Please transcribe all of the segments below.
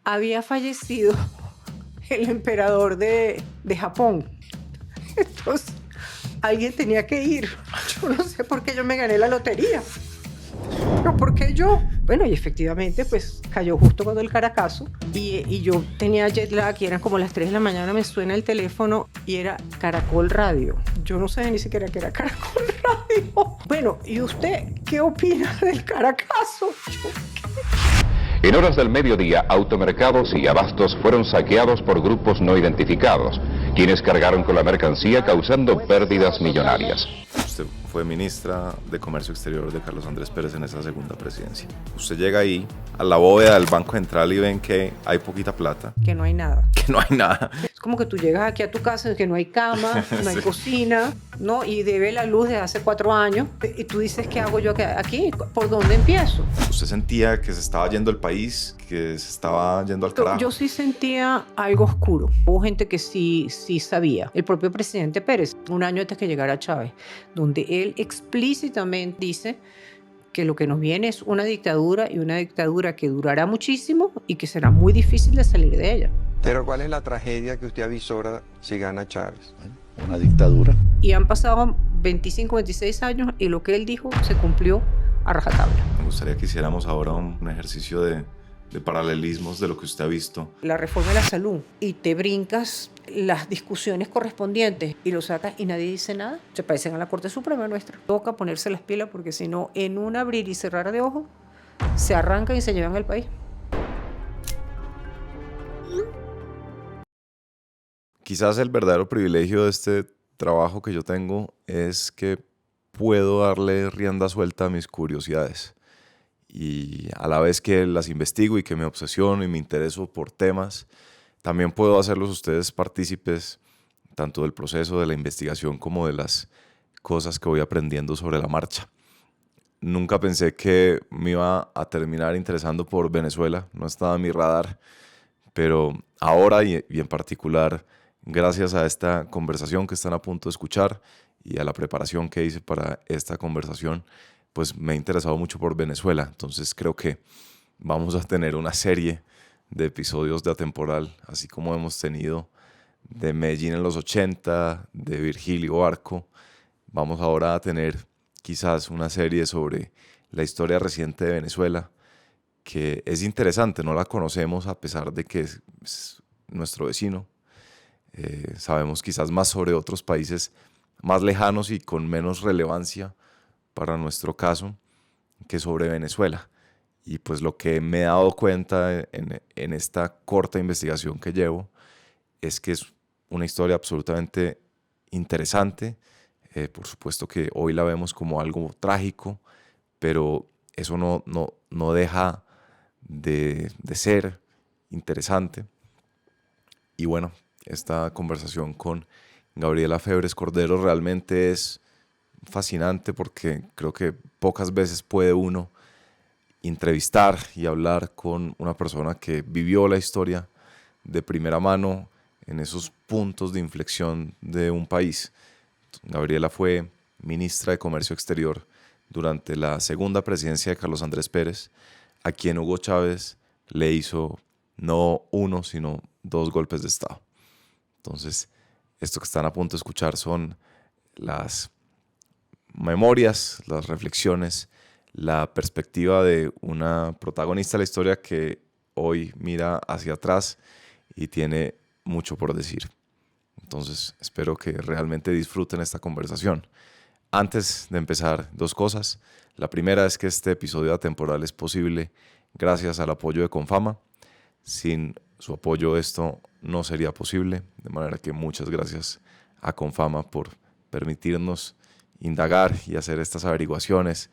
había fallecido el emperador de Japón. Entonces, alguien tenía que ir. Yo no sé por qué yo me gané la lotería. Pero ¿por qué yo? Bueno, y efectivamente, pues cayó justo cuando el Caracazo. Y yo tenía jet lag y eran como las 3 de la mañana, me suena el teléfono y era Caracol Radio. Yo no sabía ni siquiera que era Caracol Radio. Bueno, ¿y usted qué opina del Caracazo? En horas del mediodía, automercados y abastos fueron saqueados por grupos no identificados, quienes cargaron con la mercancía causando pérdidas millonarias. Usted fue ministra de Comercio Exterior de Carlos Andrés Pérez en esa segunda presidencia. Usted llega ahí a la bóveda del Banco Central y ven que hay poquita plata. Que no hay nada. Que no hay nada. Es como que tú llegas aquí a tu casa y que no hay cama, no hay Sí. cocina, ¿no? Y debe la luz de hace 4 años. Y tú dices, ¿qué hago yo aquí? ¿Por dónde empiezo? ¿Usted sentía que se estaba yendo el país, que se estaba yendo al carajo? Yo sí sentía algo oscuro. Hubo gente que sí sabía. El propio presidente Pérez, un año antes que llegara Chávez, donde él explícitamente dice que lo que nos viene es una dictadura, y una dictadura que durará muchísimo y que será muy difícil de salir de ella. Pero ¿cuál es la tragedia que usted avisora si gana Chávez? Una dictadura. Y han pasado 25, 26 años y lo que él dijo se cumplió a rajatabla. Me gustaría que hiciéramos ahora un ejercicio de paralelismos de lo que usted ha visto. La reforma de la salud y te brincas las discusiones correspondientes y lo sacas y nadie dice nada. Se parecen a la Corte Suprema nuestra. Toca ponerse las pilas porque si no, en un abrir y cerrar de ojos, se arrancan y se llevan el país. Quizás el verdadero privilegio de este trabajo que yo tengo es que puedo darle rienda suelta a mis curiosidades. Y a la vez que las investigo y que me obsesiono y me intereso por temas, también puedo hacerlos ustedes partícipes tanto del proceso de la investigación como de las cosas que voy aprendiendo sobre la marcha. Nunca pensé que me iba a terminar interesando por Venezuela, no estaba en mi radar, pero ahora y en particular gracias a esta conversación que están a punto de escuchar y a la preparación que hice para esta conversación, pues me he interesado mucho por Venezuela. Entonces creo que vamos a tener una serie de episodios de Atemporal, así como hemos tenido de Medellín en los 80, de Virgilio Barco. Vamos ahora a tener quizás una serie sobre la historia reciente de Venezuela, que es interesante, no la conocemos a pesar de que es nuestro vecino. Sabemos quizás más sobre otros países más lejanos y con menos relevancia para nuestro caso que sobre Venezuela. Y pues lo que me he dado cuenta en esta corta investigación que llevo es que es una historia absolutamente interesante. Por supuesto que hoy la vemos como algo trágico, pero eso no deja de ser interesante. Y bueno, esta conversación con Gabriela Febres Cordero realmente es fascinante porque creo que pocas veces puede uno entrevistar y hablar con una persona que vivió la historia de primera mano en esos puntos de inflexión de un país. Gabriela fue ministra de Comercio Exterior durante la segunda presidencia de Carlos Andrés Pérez, a quien Hugo Chávez le hizo no uno, sino 2 golpes de Estado. Entonces, esto que están a punto de escuchar son las memorias, las reflexiones, la perspectiva de una protagonista de la historia que hoy mira hacia atrás y tiene mucho por decir. Entonces, espero que realmente disfruten esta conversación. Antes de empezar, 2 cosas. La primera es que este episodio atemporal es posible gracias al apoyo de Confama. Sin su apoyo esto no sería posible, de manera que muchas gracias a Confama por permitirnos indagar y hacer estas averiguaciones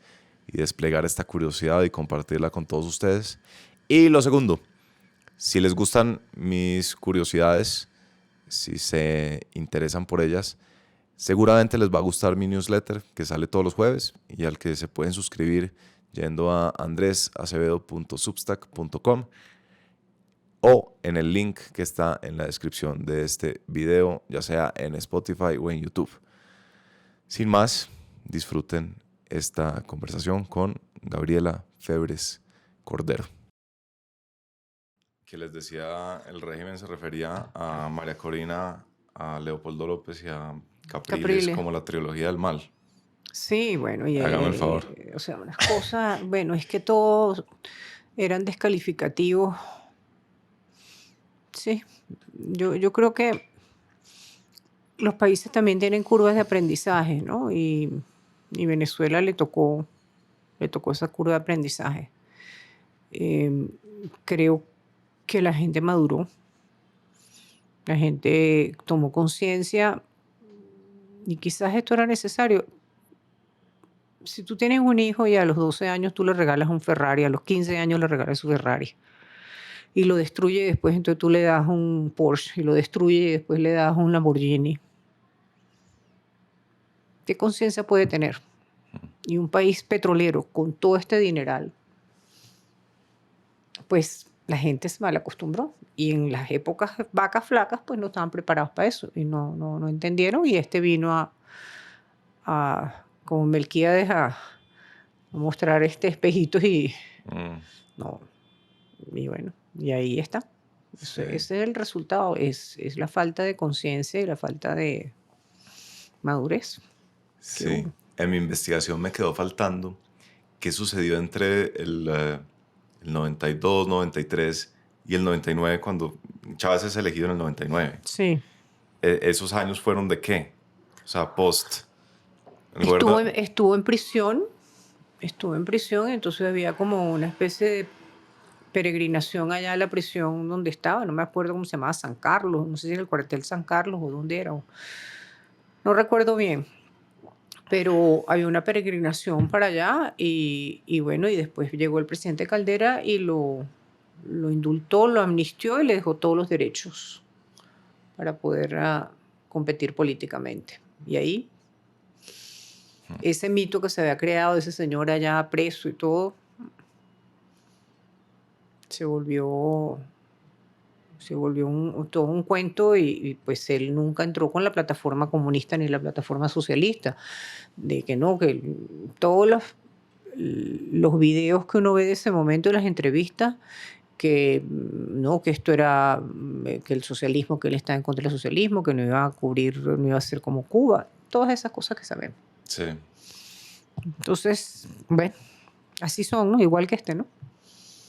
y desplegar esta curiosidad y compartirla con todos ustedes. Y lo segundo, si les gustan mis curiosidades, si se interesan por ellas, seguramente les va a gustar mi newsletter que sale todos los jueves y al que se pueden suscribir yendo a andresacevedo.substack.com o en el link que está en la descripción de este video, ya sea en Spotify o en YouTube. Sin más, disfruten esta conversación con Gabriela Febres Cordero. que les decía el régimen se refería a María Corina, a Leopoldo López y a Capriles Capriles. como la trilogía del mal. Sí, bueno, Hágame el favor. o sea, unas cosas, bueno, es que todos eran descalificativos. Sí, yo creo que los países también tienen curvas de aprendizaje, ¿no? Y Venezuela le tocó esa curva de aprendizaje. Eh, Creo que la gente maduró, la gente tomó conciencia y quizás esto era necesario. Si tú tienes un hijo y a los 12 años tú le regalas un Ferrari, a los 15 años le regalas su Ferrari y lo destruye y después entonces tú le das un Porsche y lo destruye y después le das un Lamborghini. ¿Qué conciencia puede tener? Y un país petrolero con todo este dineral, pues la gente se mal acostumbró. Y en las épocas vacas flacas, pues no estaban preparados para eso y no entendieron. Y este vino como Melquíades a mostrar espejitos y Mm, no. Y bueno, y ahí está. sí, Ese es el resultado, es la falta de conciencia y la falta de madurez. sí. hubo. En mi investigación me quedó faltando qué sucedió entre el 92, 93 y el 99 cuando Chávez es elegido en el 99. Sí. ¿Esos años fueron de qué? O sea, post... el gobierno- Estuvo en prisión, entonces había como una especie de peregrinación allá a la prisión donde estaba, no me acuerdo cómo se llamaba, San Carlos, no sé si era el cuartel San Carlos o dónde era, no recuerdo bien, pero había una peregrinación para allá y bueno, y después llegó el presidente Caldera y lo indultó, lo amnistió y le dejó todos los derechos para poder competir políticamente. Y ahí, ese mito que se había creado de ese señor allá preso y todo, se volvió todo un cuento y pues él nunca entró con la plataforma comunista ni la plataforma socialista, de que no, que todos los videos que uno ve de ese momento y las entrevistas, que no, que esto era, que el socialismo, que él está en contra del socialismo, que no iba a cubrir, no iba a ser como Cuba, todas esas cosas que sabemos. Sí, Entonces, bueno, así son, ¿no? Igual que este, ¿no?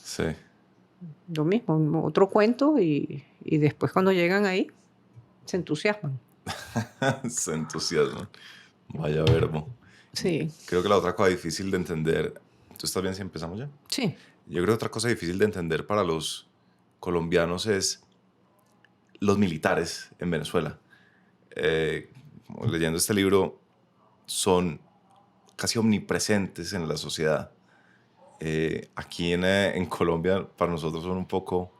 sí. Lo mismo, otro cuento y después cuando llegan ahí se entusiasman. Se entusiasman. Vaya verbo. Sí, Creo que la otra cosa difícil de entender... ¿Tú estás bien si empezamos ya? sí. Yo creo que otra cosa difícil de entender para los colombianos es los militares en Venezuela. Leyendo este libro, son casi omnipresentes en la sociedad. Aquí en Colombia, para nosotros son un poco,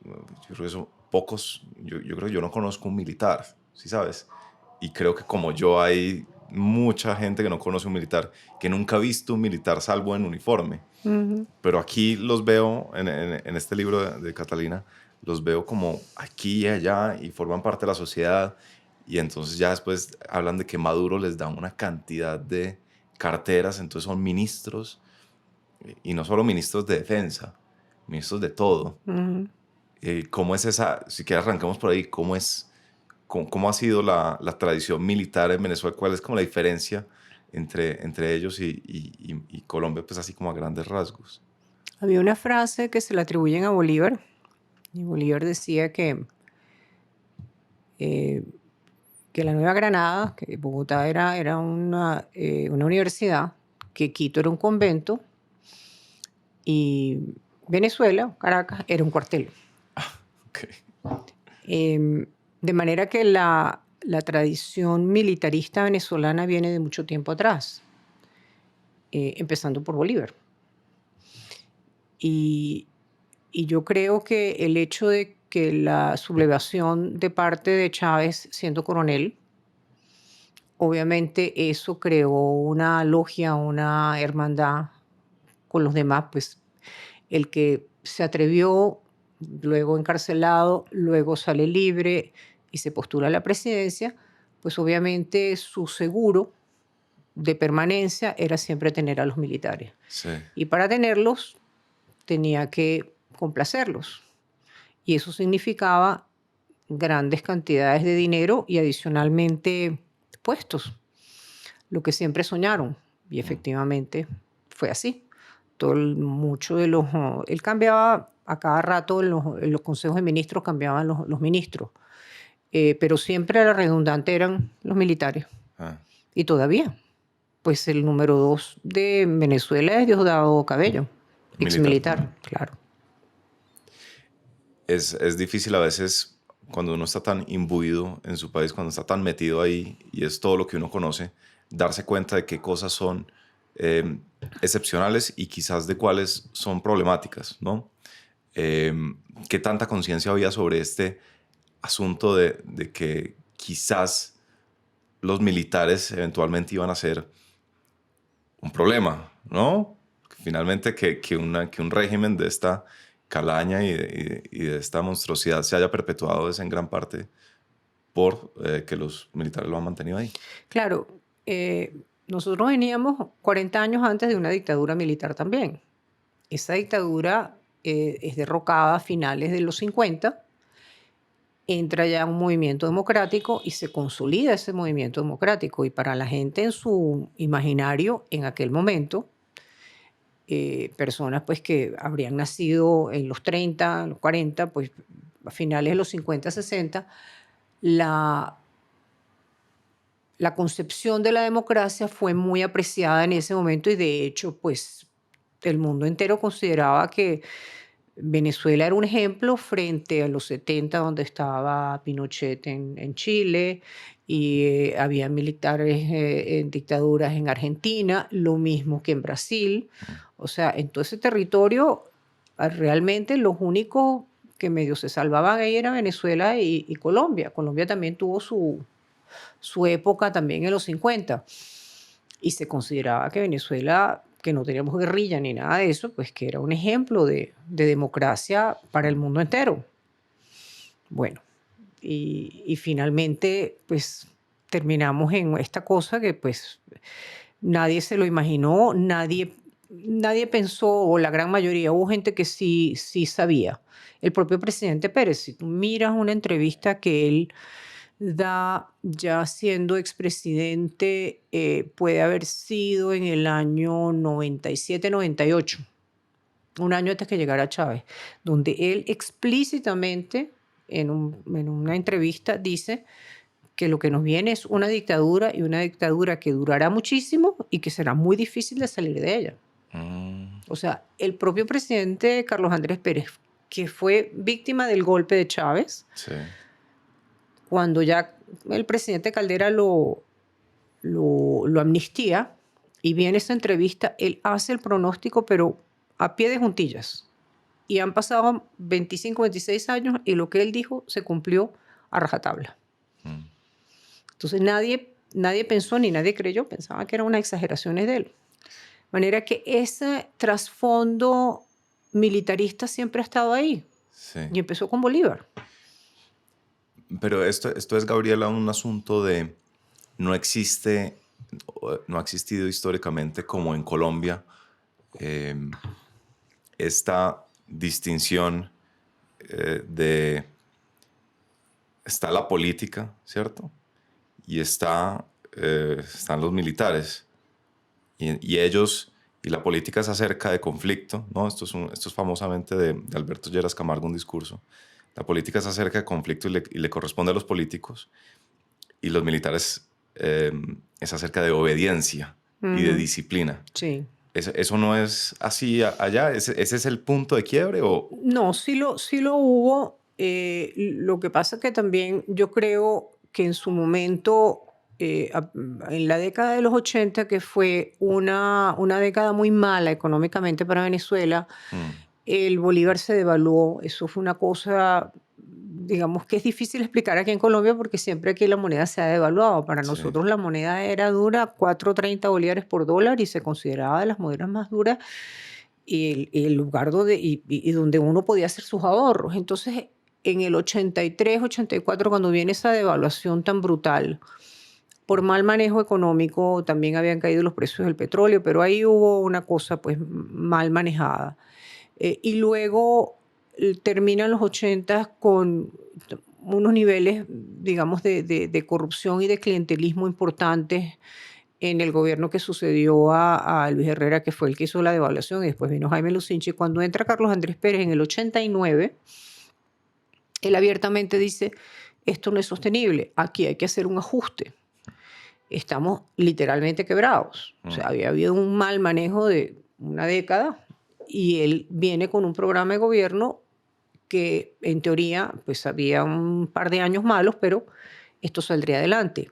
yo creo que son pocos, yo creo que yo no conozco un militar, ¿sí sabes? Y creo que como yo hay mucha gente que no conoce un militar, que nunca ha visto un militar salvo en uniforme. Ujú. Pero aquí los veo, en este libro de Catalina, los veo como aquí y allá y forman parte de la sociedad. Y entonces ya después hablan de que Maduro les da una cantidad de carteras, entonces son ministros, y no solo ministros de defensa, ministros de todo. Ujú. ¿Cómo es esa, si quieres arrancamos por ahí, cómo ha sido la tradición militar en Venezuela? ¿Cuál es como la diferencia entre ellos y Colombia, pues así como a grandes rasgos? Había una frase que se le atribuyen a Bolívar, y Bolívar decía eh, que la Nueva Granada, que Bogotá era una universidad, que Quito era un convento y Venezuela, Caracas, era un cuartel. Ok. De manera que la tradición militarista venezolana viene de mucho tiempo atrás, empezando por Bolívar. Y yo creo que el hecho de que la sublevación de parte de Chávez siendo coronel, obviamente eso creó una logia, una hermandad con los demás, pues el que se atrevió, luego encarcelado, luego sale libre y se postula a la presidencia, pues obviamente su seguro de permanencia era siempre tener a los militares. Sí. Y para tenerlos tenía que complacerlos. Y eso significaba grandes cantidades de dinero y adicionalmente puestos, lo que siempre soñaron. Y efectivamente fue así. Mucho de los, él cambiaba a cada rato en los consejos de ministros, cambiaban los ministros. Pero siempre la redundante eran los militares. Ah, Y todavía. Pues el número 2 de Venezuela es Diosdado Cabello, ex militar, claro. es difícil a veces cuando uno está tan imbuido en su país, cuando está tan metido ahí y es todo lo que uno conoce, darse cuenta de qué cosas son excepcionales y quizás de cuáles son problemáticas, ¿no? ¿Qué tanta conciencia había sobre este asunto de que quizás los militares eventualmente iban a ser un problema, ¿no? Finalmente que un régimen de esta calaña y de esta monstruosidad se haya perpetuado es en gran parte por que los militares lo han mantenido ahí. Claro, nosotros veníamos 40 años antes de una dictadura militar también. Esa dictadura es derrocada a finales de los 50, entra ya un movimiento democrático y se consolida ese movimiento democrático. Y para la gente en su imaginario, en aquel momento, personas pues que habrían nacido en los 30, en los 40, pues a finales de los 50, 60, la concepción de la democracia fue muy apreciada en ese momento y de hecho pues el mundo entero consideraba que Venezuela era un ejemplo frente a los 70 donde estaba Pinochet en Chile y había militares en dictaduras en Argentina, lo mismo que en Brasil. O sea, en todo ese territorio realmente los únicos que medio se salvaban ahí era Venezuela y Colombia. Colombia también tuvo su época también en los 50 y se consideraba que Venezuela, que no teníamos guerrilla ni nada de eso, pues que era un ejemplo de democracia para el mundo entero. Bueno, y finalmente pues terminamos en esta cosa que pues nadie se lo imaginó, nadie pensó, o la gran mayoría, hubo gente que sí sabía. El propio presidente Pérez, si tú miras una entrevista que él da ya siendo expresidente, puede haber sido en el año 97, 98, un año antes que llegara Chávez, donde él explícitamente en una entrevista dice que lo que nos viene es una dictadura y una dictadura que durará muchísimo y que será muy difícil de salir de ella. O sea, el propio presidente Carlos Andrés Pérez, que fue víctima del golpe de Chávez, Sí. cuando ya el presidente Caldera lo amnistía y viene esa entrevista, él hace el pronóstico, pero a pie de juntillas. Y han pasado 25, 26 años y lo que él dijo se cumplió a rajatabla. Entonces nadie pensó ni nadie creyó, pensaba que eran unas exageraciones de él. De manera que ese trasfondo militarista siempre ha estado ahí. Sí. Y empezó con Bolívar. Pero esto es, Gabriela, un asunto de no ha existido históricamente como en Colombia esta distinción está la política, ¿cierto? Y están los militares. Y ellos, y la política es acerca de conflicto, ¿no? Esto es famosamente de Alberto Lleras Camargo, un discurso. La política es acerca de conflicto y le corresponde a los políticos. Y los militares es acerca de obediencia y de disciplina. Sí. ¿Eso no es así allá? ¿Ese es el punto de quiebre? ¿O? No, sí lo hubo. Lo que pasa es que también yo creo que en su momento, en la década de los 80, que fue una década muy mala económicamente para Venezuela, el Bolívar se devaluó. Eso fue una cosa, digamos, que es difícil explicar aquí en Colombia porque siempre aquí la moneda se ha devaluado. Para nosotros la moneda era dura, 4.30 bolívares por dólar y se consideraba de las monedas más duras y el lugar donde uno podía hacer sus ahorros. Entonces, en el 83, 84, cuando viene esa devaluación tan brutal, por mal manejo económico, también habían caído los precios del petróleo, pero ahí hubo una cosa pues mal manejada. Y luego terminan los 80 con unos niveles, digamos, de corrupción y de clientelismo importantes en el gobierno que sucedió a Luis Herrera, que fue el que hizo la devaluación, y después vino Jaime Lucinchi. Cuando entra Carlos Andrés Pérez en el 89, él abiertamente dice, esto no es sostenible, aquí hay que hacer un ajuste. Estamos literalmente quebrados. O sea, había habido un mal manejo de una década y él viene con un programa de gobierno que en teoría pues había un par de años malos, pero esto saldría adelante.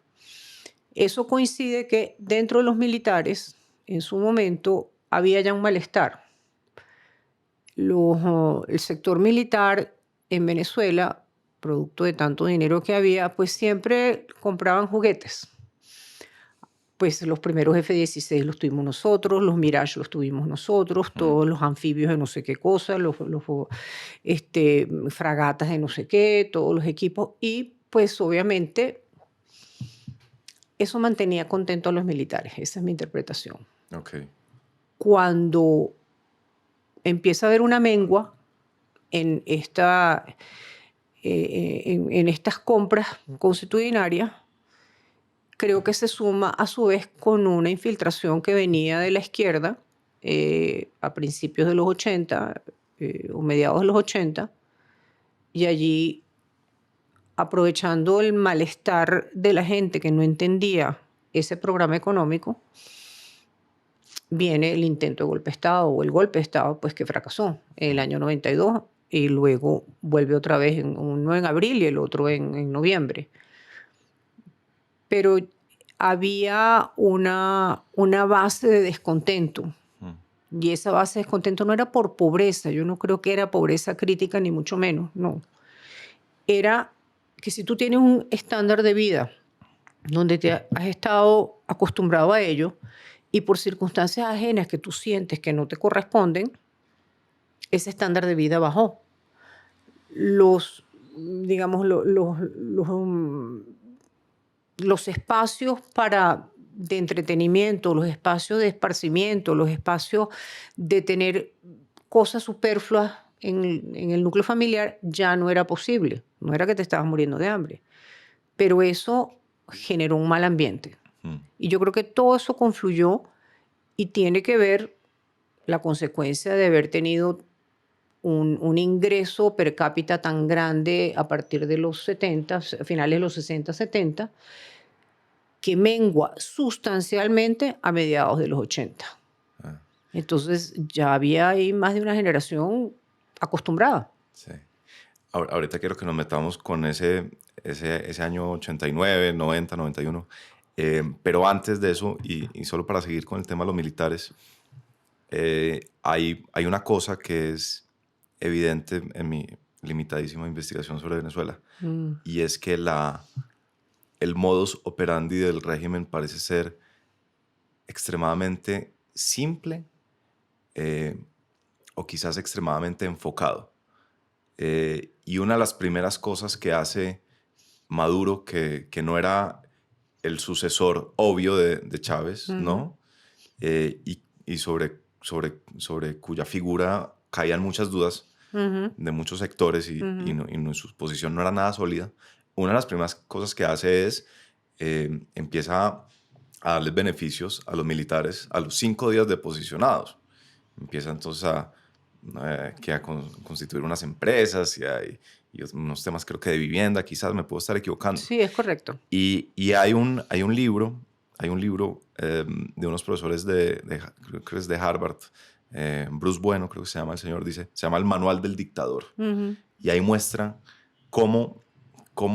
Eso coincide que dentro de los militares, en su momento, había ya un malestar. El sector militar en Venezuela, producto de tanto dinero que había, pues siempre compraban juguetes. Pues los primeros F-16 los tuvimos nosotros, los Mirage los tuvimos nosotros, todos los anfibios de no sé qué cosa, los fragatas de no sé qué, todos los equipos. Y pues obviamente eso mantenía contento a los militares. Esa es mi interpretación. Okay. Cuando empieza a haber una mengua en estas compras consuetudinarias, creo que se suma a su vez con una infiltración que venía de la izquierda a principios de los 80 o mediados de los 80, y allí, aprovechando el malestar de la gente que no entendía ese programa económico, viene el intento de golpe de Estado o el golpe de Estado, pues que fracasó en el año 92 y luego vuelve otra vez, uno en abril y el otro en noviembre. Pero había una base de descontento. Y esa base de descontento no era por pobreza. Yo no creo que era pobreza crítica, ni mucho menos. No. Era que si tú tienes un estándar de vida donde te has estado acostumbrado a ello y por circunstancias ajenas que tú sientes que no te corresponden, ese estándar de vida bajó. Digamos, los espacios de entretenimiento, los espacios de esparcimiento, los espacios de tener cosas superfluas en el núcleo familiar ya no era posible. No era que te estabas muriendo de hambre. Pero eso generó un mal ambiente. Y yo creo que todo eso confluyó y tiene que ver la consecuencia de haber tenido un ingreso per cápita tan grande a partir de los 70, finales de los 60, 70, que mengua sustancialmente a mediados de los 80. Entonces ya había ahí más de una generación acostumbrada. Sí. Ahorita quiero que nos metamos con ese año 89, 90, 91. Pero antes de eso, y solo para seguir con el tema de los militares, hay una cosa que es evidente en mi limitadísima investigación sobre Venezuela, y es que el modus operandi del régimen parece ser extremadamente simple o quizás extremadamente enfocado. Y una de las primeras cosas que hace Maduro, que no era el sucesor obvio de Chávez, ¿no? Y sobre cuya figura caían muchas dudas de muchos sectores y su posición no era nada sólida. Una de las primeras cosas que hace es empieza a darles beneficios a los militares a los 5 días de posicionados. Empieza entonces a constituir unas empresas y unos temas, creo que de vivienda, quizás me puedo estar equivocando. Sí, es correcto. Y hay un libro de unos profesores creo que es de Harvard, Bruce Bueno, creo que se llama el señor, se llama El Manual del Dictador. Y ahí muestra cómo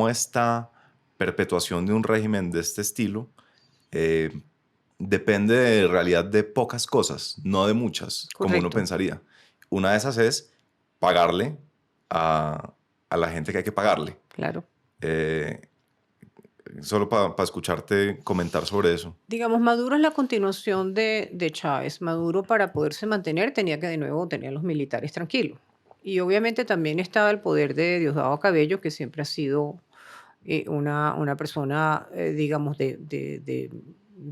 esta perpetuación de un régimen de este estilo depende de realidad de pocas cosas, no de muchas, Correcto. como uno pensaría. Una de esas es pagarle a la gente que hay que pagarle. Claro. Solo para escucharte comentar sobre eso. Digamos, Maduro es la continuación de Chávez. Maduro, para poderse mantener, tenía que de nuevo tener a los militares tranquilos. Y obviamente también estaba el poder de Diosdado Cabello, que siempre ha sido una persona, digamos, de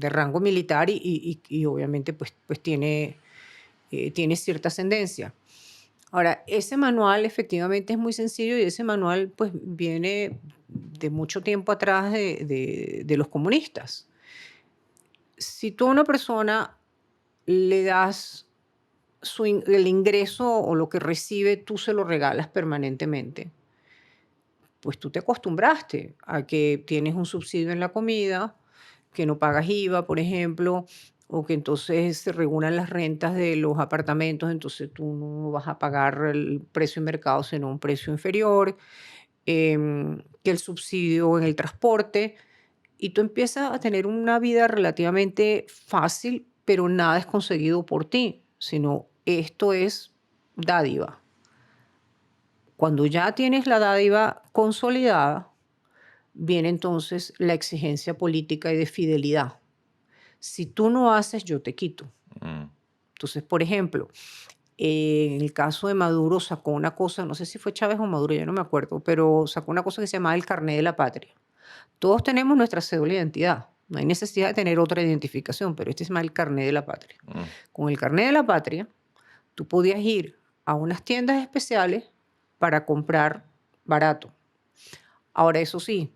rango militar y obviamente pues tiene cierta ascendencia. Ahora, ese manual efectivamente es muy sencillo y ese manual pues viene de mucho tiempo atrás de los comunistas. Si tú a una persona le das el ingreso o lo que recibe, tú se lo regalas permanentemente, pues tú te acostumbraste a que tienes un subsidio en la comida, que no pagas IVA, por ejemplo, o que entonces se regulan las rentas de los apartamentos, entonces tú no vas a pagar el precio en mercado, sino un precio inferior, que el subsidio en el transporte, y tú empiezas a tener una vida relativamente fácil, pero nada es conseguido por ti, sino esto es dádiva. Cuando ya tienes la dádiva consolidada, viene entonces la exigencia política y de fidelidad. Si tú no haces, yo te quito. Mm, Entonces, por ejemplo, en el caso de Maduro sacó una cosa, no sé si fue Chávez o Maduro, ya no me acuerdo, pero sacó una cosa que se llamaba el carnet de la patria. Todos tenemos nuestra cédula de identidad. No hay necesidad de tener otra identificación, pero este se llama el carnet de la patria. mm, Con el carnet de la patria, tú podías ir a unas tiendas especiales para comprar barato. Ahora, eso sí,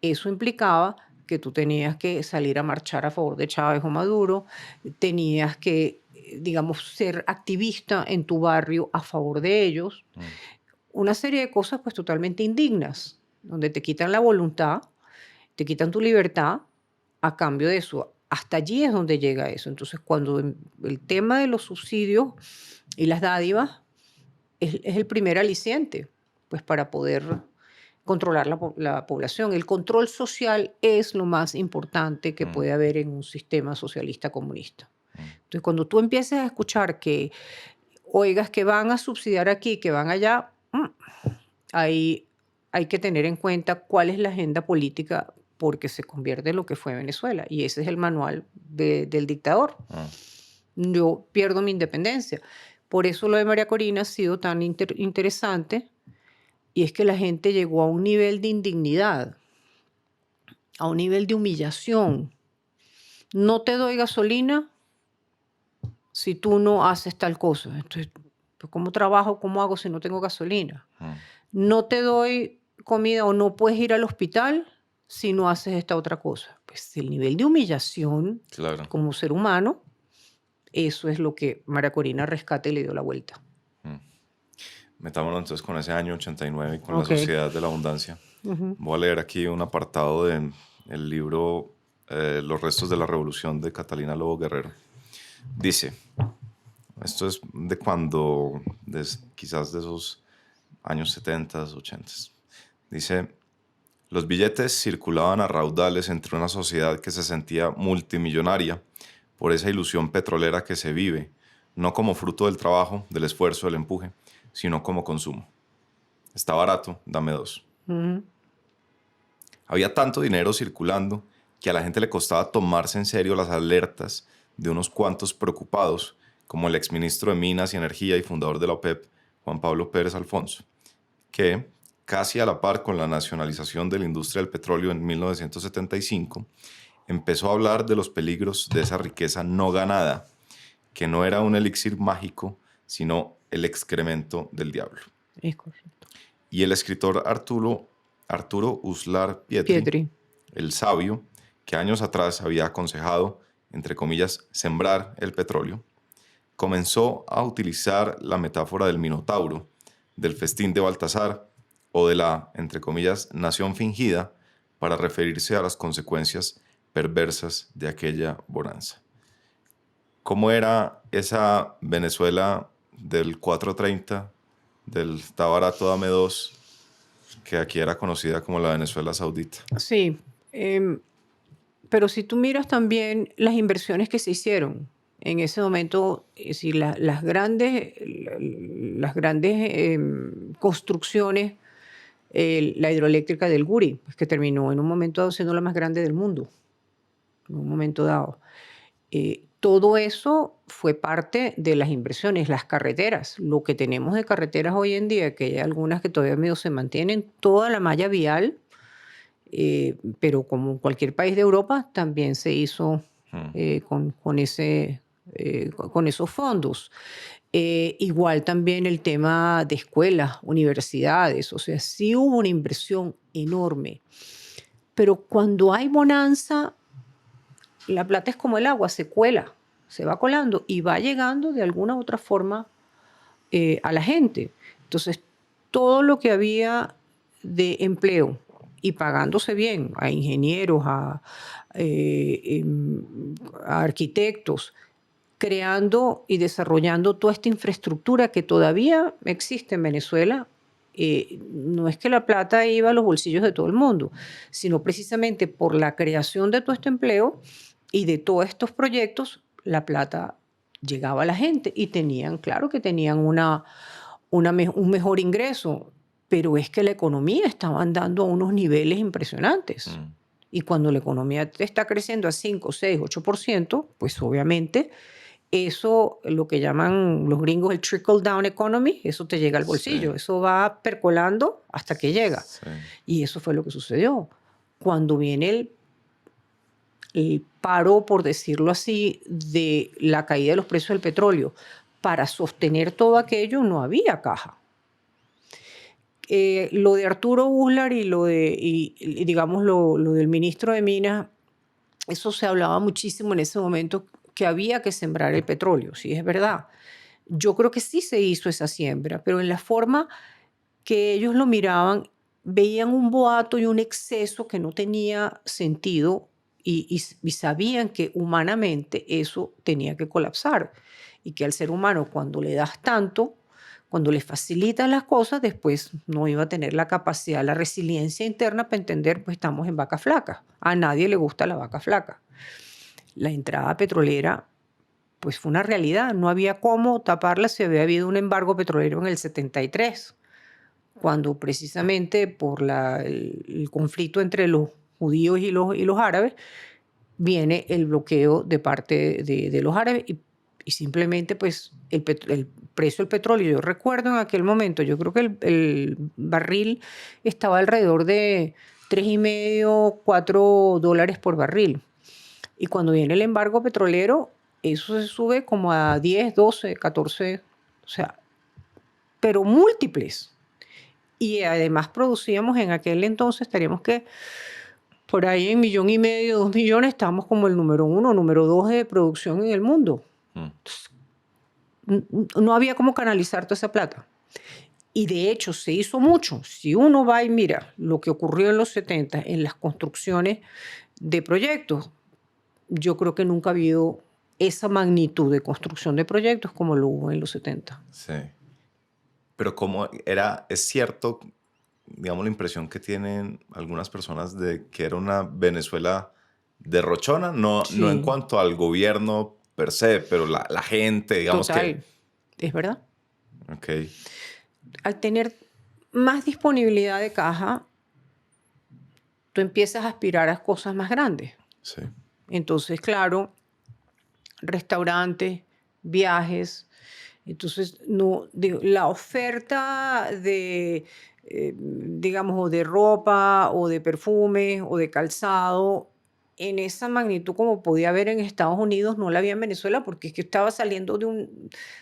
eso implicaba que tú tenías que salir a marchar a favor de Chávez o Maduro, tenías que, digamos, ser activista en tu barrio a favor de ellos. mm. Una serie de cosas pues totalmente indignas, donde te quitan la voluntad, te quitan tu libertad a cambio de eso. Hasta allí es donde llega eso. Entonces, cuando el tema de los subsidios y las dádivas es el primer aliciente, pues para poder controlar la población. El control social es lo más importante que puede haber en un sistema socialista comunista. Entonces, cuando tú empieces a escuchar que, oigas, que van a subsidiar aquí, que van allá, ahí hay que tener en cuenta cuál es la agenda política porque se convierte en lo que fue Venezuela. Y ese es el manual del dictador. Yo pierdo mi independencia. Por eso lo de María Corina ha sido tan interesante, y es que la gente llegó a un nivel de indignidad, a un nivel de humillación. No te doy gasolina si tú no haces tal cosa. Entonces, pues, ¿cómo trabajo? ¿Cómo hago si no tengo gasolina? No te doy comida o no puedes ir al hospital si no haces esta otra cosa. Pues el nivel de humillación Claro. como ser humano, eso es lo que María Corina rescata y le dio la vuelta. Metámonos entonces con ese año 89 y con Ok. la sociedad de la abundancia. Voy a leer aquí un apartado del libro Los restos de la revolución de Catalina Lobo Guerrero. Dice, esto es de cuando, quizás de esos años 70, 80. Dice, los billetes circulaban a raudales entre una sociedad que se sentía multimillonaria por esa ilusión petrolera que se vive, no como fruto del trabajo, del esfuerzo, del empuje, sino como consumo. Está barato, dame 2. Había tanto dinero circulando que a la gente le costaba tomarse en serio las alertas de unos cuantos preocupados, como el exministro de Minas y Energía y fundador de la OPEP, Juan Pablo Pérez Alfonso, que, casi a la par con la nacionalización de la industria del petróleo en 1975, empezó a hablar de los peligros de esa riqueza no ganada, que no era un elixir mágico, sino el excremento del diablo. Es correcto. Y el escritor Arturo Uslar Pietri, el sabio, que años atrás había aconsejado, entre comillas, sembrar el petróleo, comenzó a utilizar la metáfora del Minotauro, del festín de Baltasar o de la, entre comillas, nación fingida para referirse a las consecuencias perversas de aquella bonanza. ¿Cómo era esa Venezuela del 430, del está barato, dame 2, que aquí era conocida como la Venezuela Saudita? Sí, pero si tú miras también las inversiones que se hicieron en ese momento, si las grandes construcciones, la hidroeléctrica del Guri, pues, que terminó en un momento dado siendo la más grande del mundo, en un momento dado. Todo eso fue parte de las inversiones, las carreteras, lo que tenemos de carreteras hoy en día, que hay algunas que todavía medio se mantienen, toda la malla vial, pero como en cualquier país de Europa, también se hizo con ese con esos fondos. Igual también el tema de escuelas, universidades, o sea, sí hubo una inversión enorme. Pero cuando hay bonanza, la plata es como el agua, se cuela, se va colando y va llegando de alguna u otra forma a la gente. Entonces, todo lo que había de empleo y pagándose bien a ingenieros, a arquitectos, creando y desarrollando toda esta infraestructura que todavía existe en Venezuela. No es que la plata iba a los bolsillos de todo el mundo, sino precisamente por la creación de todo este empleo y de todos estos proyectos, la plata llegaba a la gente y tenían, claro que tenían un mejor ingreso, pero es que la economía estaba andando a unos niveles impresionantes. Y cuando la economía está creciendo a 5, 6, 8%, pues obviamente eso, lo que llaman los gringos el trickle down economy, eso te llega al bolsillo, Sí. eso va percolando hasta que llega. Sí. Y eso fue lo que sucedió. Cuando viene el paro, por decirlo así, de la caída de los precios del petróleo, para sostener todo aquello no había caja. Lo de Arturo Uslar y digamos lo del ministro de Minas, eso se hablaba muchísimo en ese momento, que había que sembrar el petróleo, sí es verdad. Yo creo que sí se hizo esa siembra, pero en la forma que ellos lo miraban, veían un boato y un exceso que no tenía sentido y sabían que humanamente eso tenía que colapsar y que al ser humano cuando le das tanto, cuando le facilitan las cosas, después no iba a tener la capacidad, la resiliencia interna para entender, pues estamos en vaca flaca. A nadie le gusta la vaca flaca. La entrada petrolera pues fue una realidad, no había cómo taparla si había habido un embargo petrolero en el 73, cuando precisamente por el conflicto entre los judíos y los árabes, viene el bloqueo de parte de los árabes y simplemente pues el precio del petróleo, yo recuerdo en aquel momento, yo creo que el barril estaba alrededor de $3.50, $4 por barril. Y cuando viene el embargo petrolero, eso se sube como a 10, 12, 14, o sea, pero múltiples. Y además producíamos en aquel entonces, estaríamos que por ahí en 1,5 millones, 2 millones, estábamos como el número 1, número 2 de producción en el mundo. Entonces, no había cómo canalizar toda esa plata. Y de hecho se hizo mucho. Si uno va y mira lo que ocurrió en los 70 en las construcciones de proyectos, yo creo que nunca ha habido esa magnitud de construcción de proyectos como lo hubo en los 70. Sí. Pero es cierto, digamos, la impresión que tienen algunas personas de que era una Venezuela derrochona, no en Sí. cuanto al gobierno per se, pero la gente, digamos. Total. Es verdad. Ok. Al tener más disponibilidad de caja, tú empiezas a aspirar a cosas más grandes. Sí. Entonces, claro, restaurantes, viajes. Entonces, no, la oferta digamos, o de ropa, o de perfumes, o de calzado, en esa magnitud como podía haber en Estados Unidos, no la había en Venezuela, porque es que estaba saliendo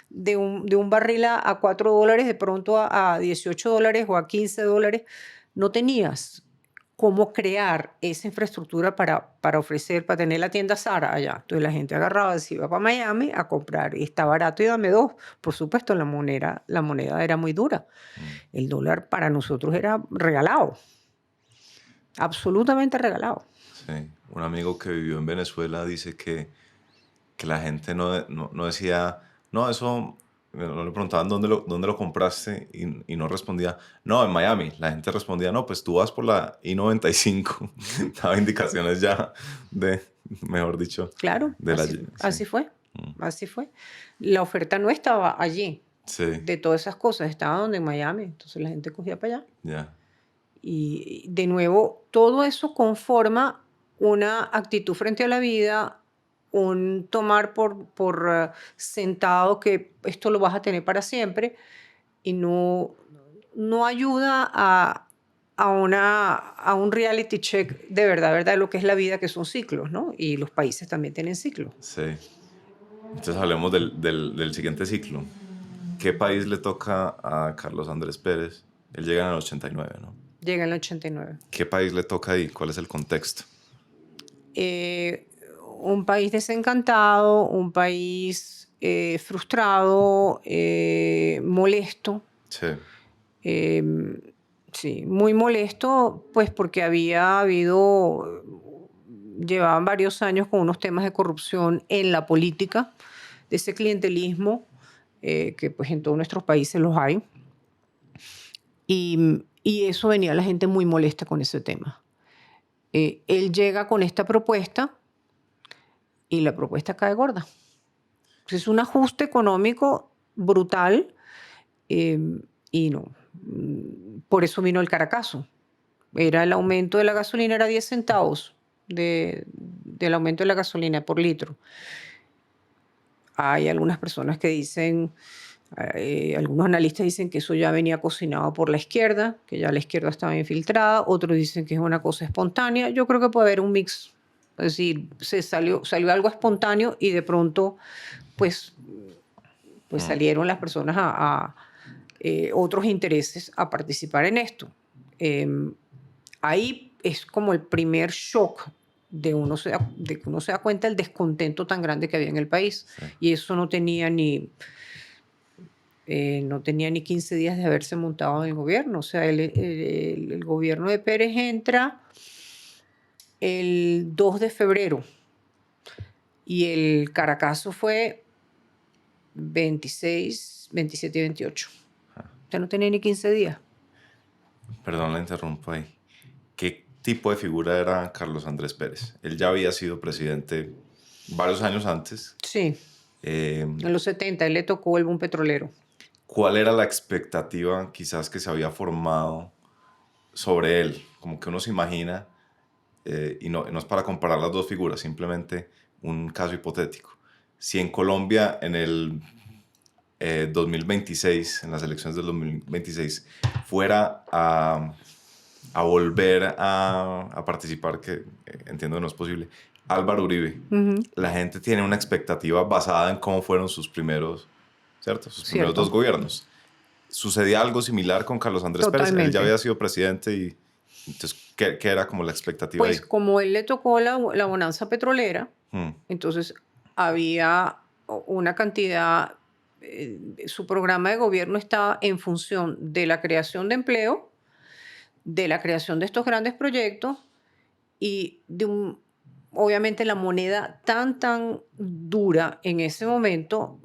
de un barril a $4, de pronto a $18 o a $15. No tenías cómo crear esa infraestructura para ofrecer, para tener la tienda Zara allá. Entonces la gente agarraba, se iba para Miami a comprar y está barato y dame dos. Por supuesto, la moneda era muy dura. El dólar para nosotros era regalado, absolutamente regalado. Sí. Un amigo que vivió en Venezuela dice que la gente no decía, no, eso, no le preguntaban dónde lo compraste y no respondía, no, en Miami. La gente respondía, no, pues tú vas por la I-95. Daba indicaciones ya mejor dicho. Claro, así fue. Así fue. La oferta no estaba allí. Sí. De todas esas cosas, estaba donde en Miami. Entonces la gente cogía para allá. Ya. Y de nuevo, todo eso conforma una actitud frente a la vida, un tomar por sentado que esto lo vas a tener para siempre y no ayuda a un reality check de verdad, lo que es la vida, que son ciclos, ¿no? Y los países también tienen ciclos. Sí. Entonces hablemos del siguiente ciclo. ¿Qué país le toca a Carlos Andrés Pérez? Él llega en el 89, ¿no? Llega en el 89. ¿Qué país le toca ahí? ¿Cuál es el contexto? Un país desencantado, un país frustrado, molesto. Sí. Sí, muy molesto, pues porque llevaban varios años con unos temas de corrupción en la política, de ese clientelismo que pues en todos nuestros países los hay. Y eso venía la gente muy molesta con ese tema. Él llega con esta propuesta y la propuesta cae gorda. Es un ajuste económico brutal y no. Por eso vino el Caracazo. Era el aumento de la gasolina, era 10 centavos del aumento de la gasolina por litro. Hay algunas personas que dicen, algunos analistas dicen que eso ya venía cocinado por la izquierda, que ya la izquierda estaba infiltrada, otros dicen que es una cosa espontánea. Yo creo que puede haber un mix, es decir, salió algo espontáneo y de pronto pues salieron las personas a otros intereses a participar en esto. Ahí es como el primer shock de que uno se da cuenta del descontento tan grande que había en el país. Sí. Y eso no tenía ni 15 días de haberse montado en el gobierno. O sea, el gobierno de Pérez entra el 2 de febrero y el Caracazo fue 26, 27 y 28. Usted no tenía ni 15 días. Perdón, la interrumpo ahí. ¿Qué tipo de figura era Carlos Andrés Pérez? Él ya había sido presidente varios años antes. Sí, en los 70, él le tocó el boom petrolero. ¿Cuál era la expectativa quizás que se había formado sobre él? Como que uno se imagina, y no es para comparar las dos figuras, simplemente un caso hipotético. Si en Colombia en el 2026, en las elecciones del 2026, fuera a volver a participar, que entiendo que no es posible, Álvaro Uribe, la gente tiene una expectativa basada en cómo fueron sus primeros, ¿cierto? Sus primeros dos gobiernos. ¿Sucedía algo similar con Carlos Andrés Pérez? Él ya había sido presidente y entonces, ¿qué era como la expectativa pues ahí? Como él le tocó la bonanza petrolera, entonces había una cantidad, su programa de gobierno estaba en función de la creación de empleo, de la creación de estos grandes proyectos y obviamente la moneda tan dura en ese momento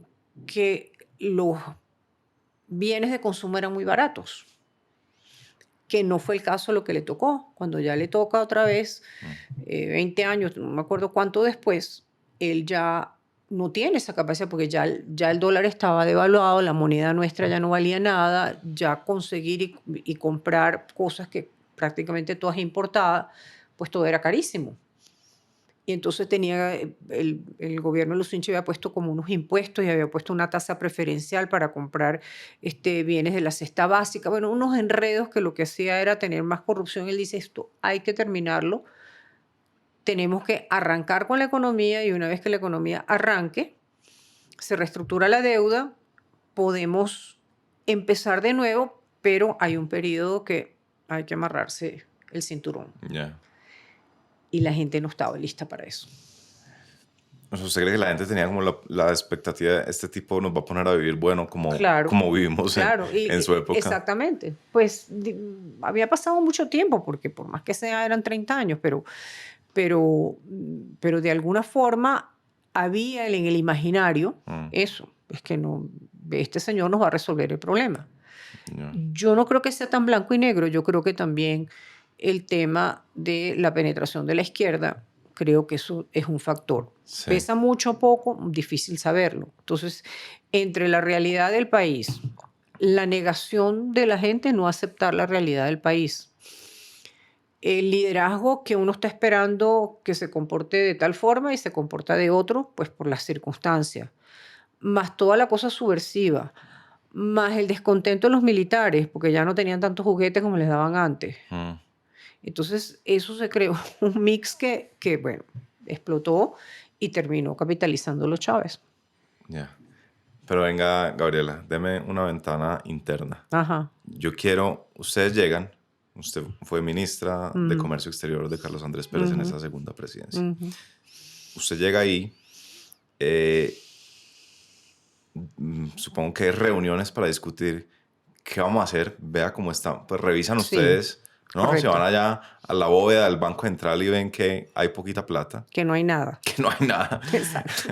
que los bienes de consumo eran muy baratos, que no fue el caso lo que le tocó. Cuando ya le toca otra vez, 20 años, no me acuerdo cuánto después, él ya no tiene esa capacidad porque ya el dólar estaba devaluado, la moneda nuestra ya no valía nada, ya conseguir y comprar cosas que prácticamente todas importadas, pues todo era carísimo. Y entonces tenía el gobierno de Lucinchi había puesto como unos impuestos y había puesto una tasa preferencial para comprar bienes de la cesta básica. Bueno, unos enredos que lo que hacía era tener más corrupción. Él dice, esto hay que terminarlo. Tenemos que arrancar con la economía y una vez que la economía arranque, se reestructura la deuda, podemos empezar de nuevo, pero hay un periodo que hay que amarrarse el cinturón. Yeah. Y la gente no estaba lista para eso. ¿Usted cree que la gente tenía como la expectativa de este tipo nos va a poner a vivir bueno como vivimos en su época? Exactamente. Pues había pasado mucho tiempo, porque por más que sea eran 30 años, pero de alguna forma había en el imaginario eso. Es que este señor nos va a resolver el problema. Yeah. Yo no creo que sea tan blanco y negro. Yo creo que también el tema de la penetración de la izquierda, creo que eso es un factor. Sí. Pesa mucho o poco, difícil saberlo. Entonces, entre la realidad del país, la negación de la gente no aceptar la realidad del país, el liderazgo que uno está esperando que se comporte de tal forma y se comporta de otro, pues por las circunstancias, más toda la cosa subversiva, más el descontento de los militares, porque ya no tenían tantos juguetes como les daban antes. Entonces, eso se creó un mix que bueno, explotó y terminó capitalizando los Chávez. Ya. Pero venga, Gabriela, deme una ventana interna. Ajá. Yo quiero, ustedes llegan, usted fue ministra de Comercio Exterior de Carlos Andrés Pérez en esa segunda presidencia. Usted llega ahí, supongo que hay reuniones para discutir qué vamos a hacer, vea cómo está, pues revisan Sí, ustedes, ¿no? correcto. Se van allá a la bóveda del Banco Central y ven que hay poquita plata, Que no hay nada. que no hay nada. Exacto.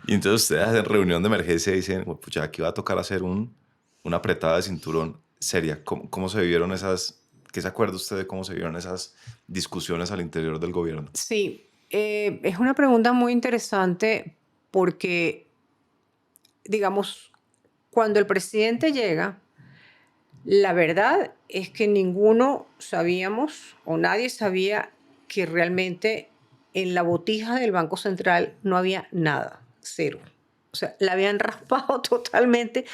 Y entonces ustedes hacen reunión de emergencia y dicen, "Bueno, pucha, aquí va a tocar hacer una apretada de cinturón seria". ¿Cómo se vivieron esas, qué se acuerda usted de cómo se vivieron esas discusiones al interior del gobierno? Sí, es una pregunta muy interesante porque, digamos, cuando el presidente llega, la verdad es que ninguno sabíamos o nadie sabía que realmente en la botija del Banco Central no había nada, cero. O sea, la habían raspado totalmente.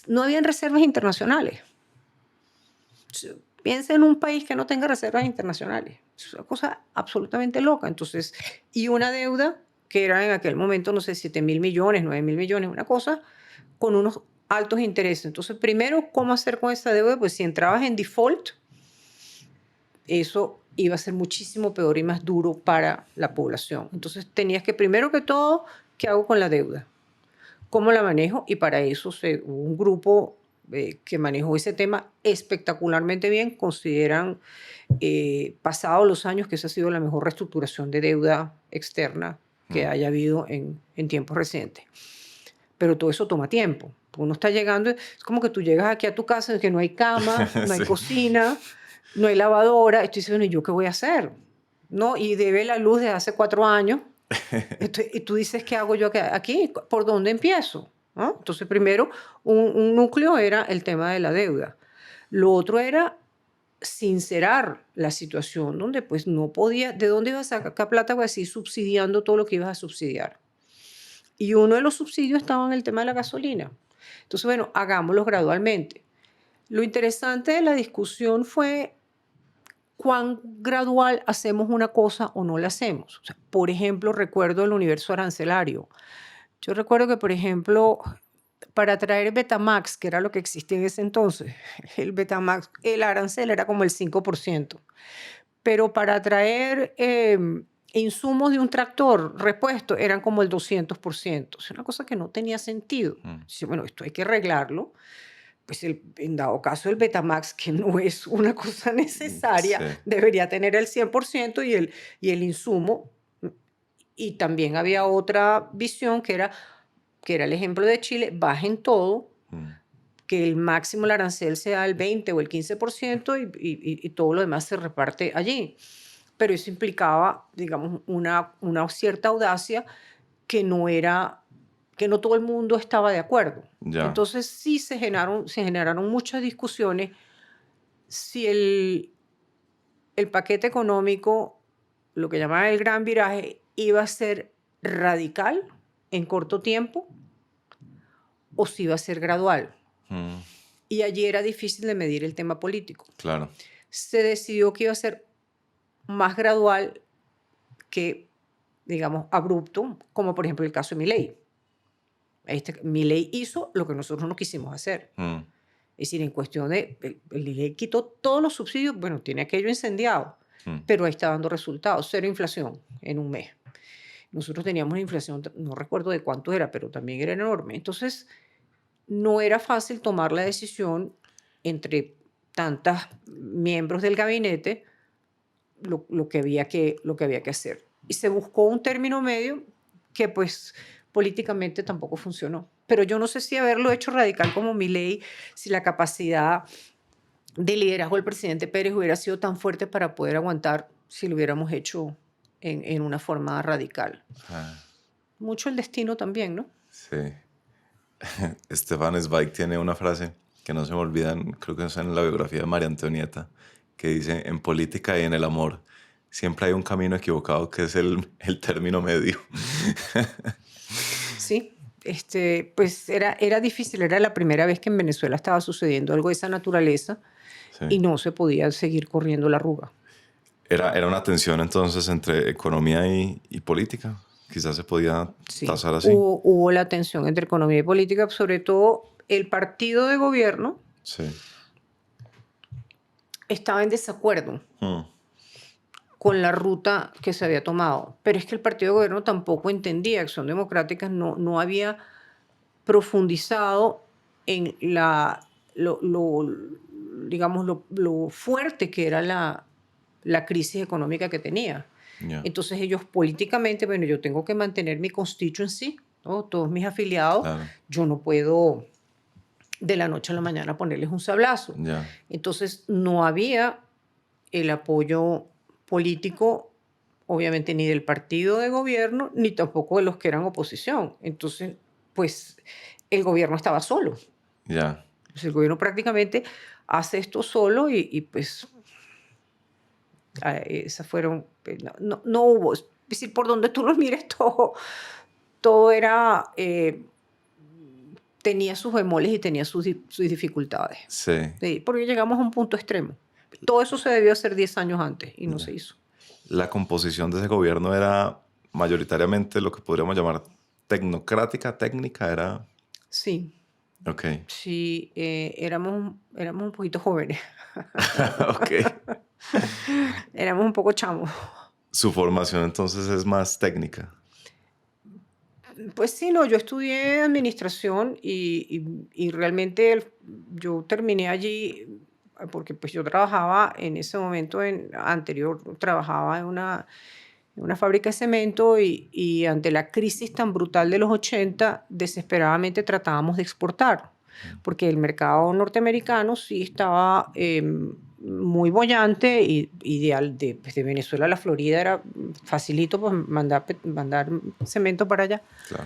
No habían reservas internacionales. Piensa en un país que no tenga reservas internacionales. Es una cosa absolutamente loca. Entonces, y una deuda que era en aquel momento, no sé, 7.000 millones, 9.000 millones, una cosa con unos altos intereses. Entonces, primero, ¿cómo hacer con esa deuda? Pues si entrabas en default, eso iba a ser muchísimo peor y más duro para la población. Entonces, tenías que, primero que todo, ¿qué hago con la deuda? ¿Cómo la manejo? Y para eso hubo un grupo que manejó ese tema espectacularmente bien. Consideran, pasados los años, que esa ha sido la mejor reestructuración de deuda externa que haya habido en tiempos recientes. Pero todo eso toma tiempo. Uno está llegando, es como que tú llegas aquí a tu casa, es que no hay cama, no hay Sí. cocina, no hay lavadora, y tú dices, bueno, ¿y yo qué voy a hacer? ¿No? Y debe la luz desde hace 4 años. Y tú dices, ¿qué hago yo aquí? ¿Por dónde empiezo? ¿No? Entonces, primero, un núcleo era el tema de la deuda. Lo otro era sincerar la situación, donde pues no podía, ¿de dónde ibas a sacar plata para seguir subsidiando todo lo que ibas a subsidiar? Y uno de los subsidios estaba en el tema de la gasolina. Entonces, bueno, hagámoslo gradualmente. Lo interesante de la discusión fue cuán gradual hacemos una cosa o no la hacemos. O sea, por ejemplo, recuerdo el universo arancelario. Yo recuerdo que, por ejemplo, para traer Betamax, que era lo que existía en ese entonces, el Betamax, el arancel era como el 5%. Pero para traer insumos de un tractor repuesto eran como el 200%. Es una cosa que no tenía sentido. Dice, bueno, esto hay que arreglarlo. Pues en dado caso el Betamax, que no es una cosa necesaria, Sí. debería tener el 100% y el insumo. Y también había otra visión que era el ejemplo de Chile, bajen todo, que el máximo el arancel sea el 20 o el 15% y todo lo demás se reparte allí. Pero eso implicaba, digamos, una cierta audacia que no todo el mundo estaba de acuerdo. Ya. Entonces sí se generaron muchas discusiones si el paquete económico, lo que llamaban el gran viraje, iba a ser radical en corto tiempo o si iba a ser gradual. Y allí era difícil de medir el tema político. Claro. Se decidió que iba a ser más gradual que, digamos, abrupto, como por ejemplo el caso de Milei. Milei hizo lo que nosotros no quisimos hacer. Es decir, en cuestión de, Milei quitó todos los subsidios, bueno, tiene aquello incendiado, pero ahí está dando resultados, cero inflación en un mes. Nosotros teníamos una inflación, no recuerdo de cuánto era, pero también era enorme. Entonces, no era fácil tomar la decisión entre tantos miembros del gabinete lo que había que hacer. Y se buscó un término medio que pues políticamente tampoco funcionó. Pero yo no sé si haberlo hecho radical como Milei, si la capacidad de liderazgo del presidente Pérez hubiera sido tan fuerte para poder aguantar si lo hubiéramos hecho en una forma radical. Mucho el destino también, ¿no? Sí. Stefan Zweig tiene una frase que no se me olvida, creo que es en la biografía de María Antonieta, que dice, en política y en el amor siempre hay un camino equivocado que es el término medio. Sí, pues era difícil, era la primera vez que en Venezuela estaba sucediendo algo de esa naturaleza Sí. y no se podía seguir corriendo la arruga. Era una tensión entonces entre economía y política. Quizás se podía Sí, tasar así. hubo la tensión entre economía y política, sobre todo el partido de gobierno Sí. estaba en desacuerdo Mm, con la ruta que se había tomado, pero es que el partido de gobierno tampoco entendía, Acción Democrática no había profundizado en digamos, lo fuerte que era la crisis económica que tenía. ya, Entonces ellos políticamente, bueno, yo tengo que mantener mi constituency, ¿no? Todos mis afiliados, claro, yo no puedo de la noche a la mañana ponerles un sablazo. ya, Entonces no había el apoyo político, obviamente ni del partido de gobierno, ni tampoco de los que eran oposición. Entonces, pues el gobierno estaba solo. ya. Pues, el gobierno prácticamente hace esto solo y pues esas fueron, no hubo, es decir, por donde tú lo mires, todo era, tenía sus bemoles y tenía sus dificultades. Sí. Sí, porque llegamos a un punto extremo. Todo eso se debió hacer 10 años antes y no se hizo. La composición de ese gobierno era mayoritariamente lo que podríamos llamar tecnocrática, técnica, era... Sí, Ok, sí, éramos un poquito jóvenes, ok. éramos un poco chamos. Su formación entonces es más técnica. Pues sí, no, yo estudié administración y realmente yo terminé allí porque pues yo trabajaba en ese momento anterior, trabajaba en una fábrica de cemento y ante la crisis tan brutal de los 80 desesperadamente tratábamos de exportar, porque el mercado norteamericano sí estaba muy bollante y pues, de Venezuela a la Florida era facilito pues, mandar cemento para allá. Claro.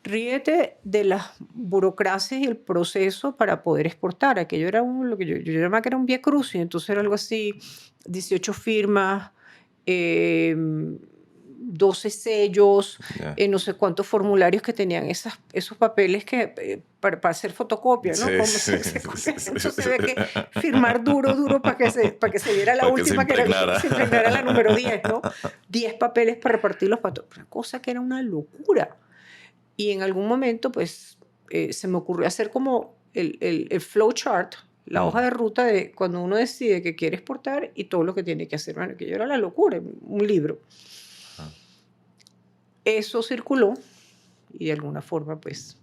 Ríete de las burocracias y el proceso para poder exportar. Aquello era lo que yo llamaba que era un vía crucis, entonces era algo así, 18 firmas, 12 sellos, Ya. no sé cuántos formularios que tenían esos papeles que, para hacer fotocopia, ¿no? Sí, Como sí, se sí, copia. sí, Entonces sí. había que firmar duro para que se viera la Para que se última, que impregnara. se impregnara la número 10, ¿no? 10 papeles para repartirlos para todos. Una cosa que era una locura. Y en algún momento, pues, se me ocurrió hacer como el flow chart, la hoja de ruta de cuando uno decide que quiere exportar y todo lo que tiene que hacer. Bueno, que yo era la locura, un libro. Eso circuló y de alguna forma, pues,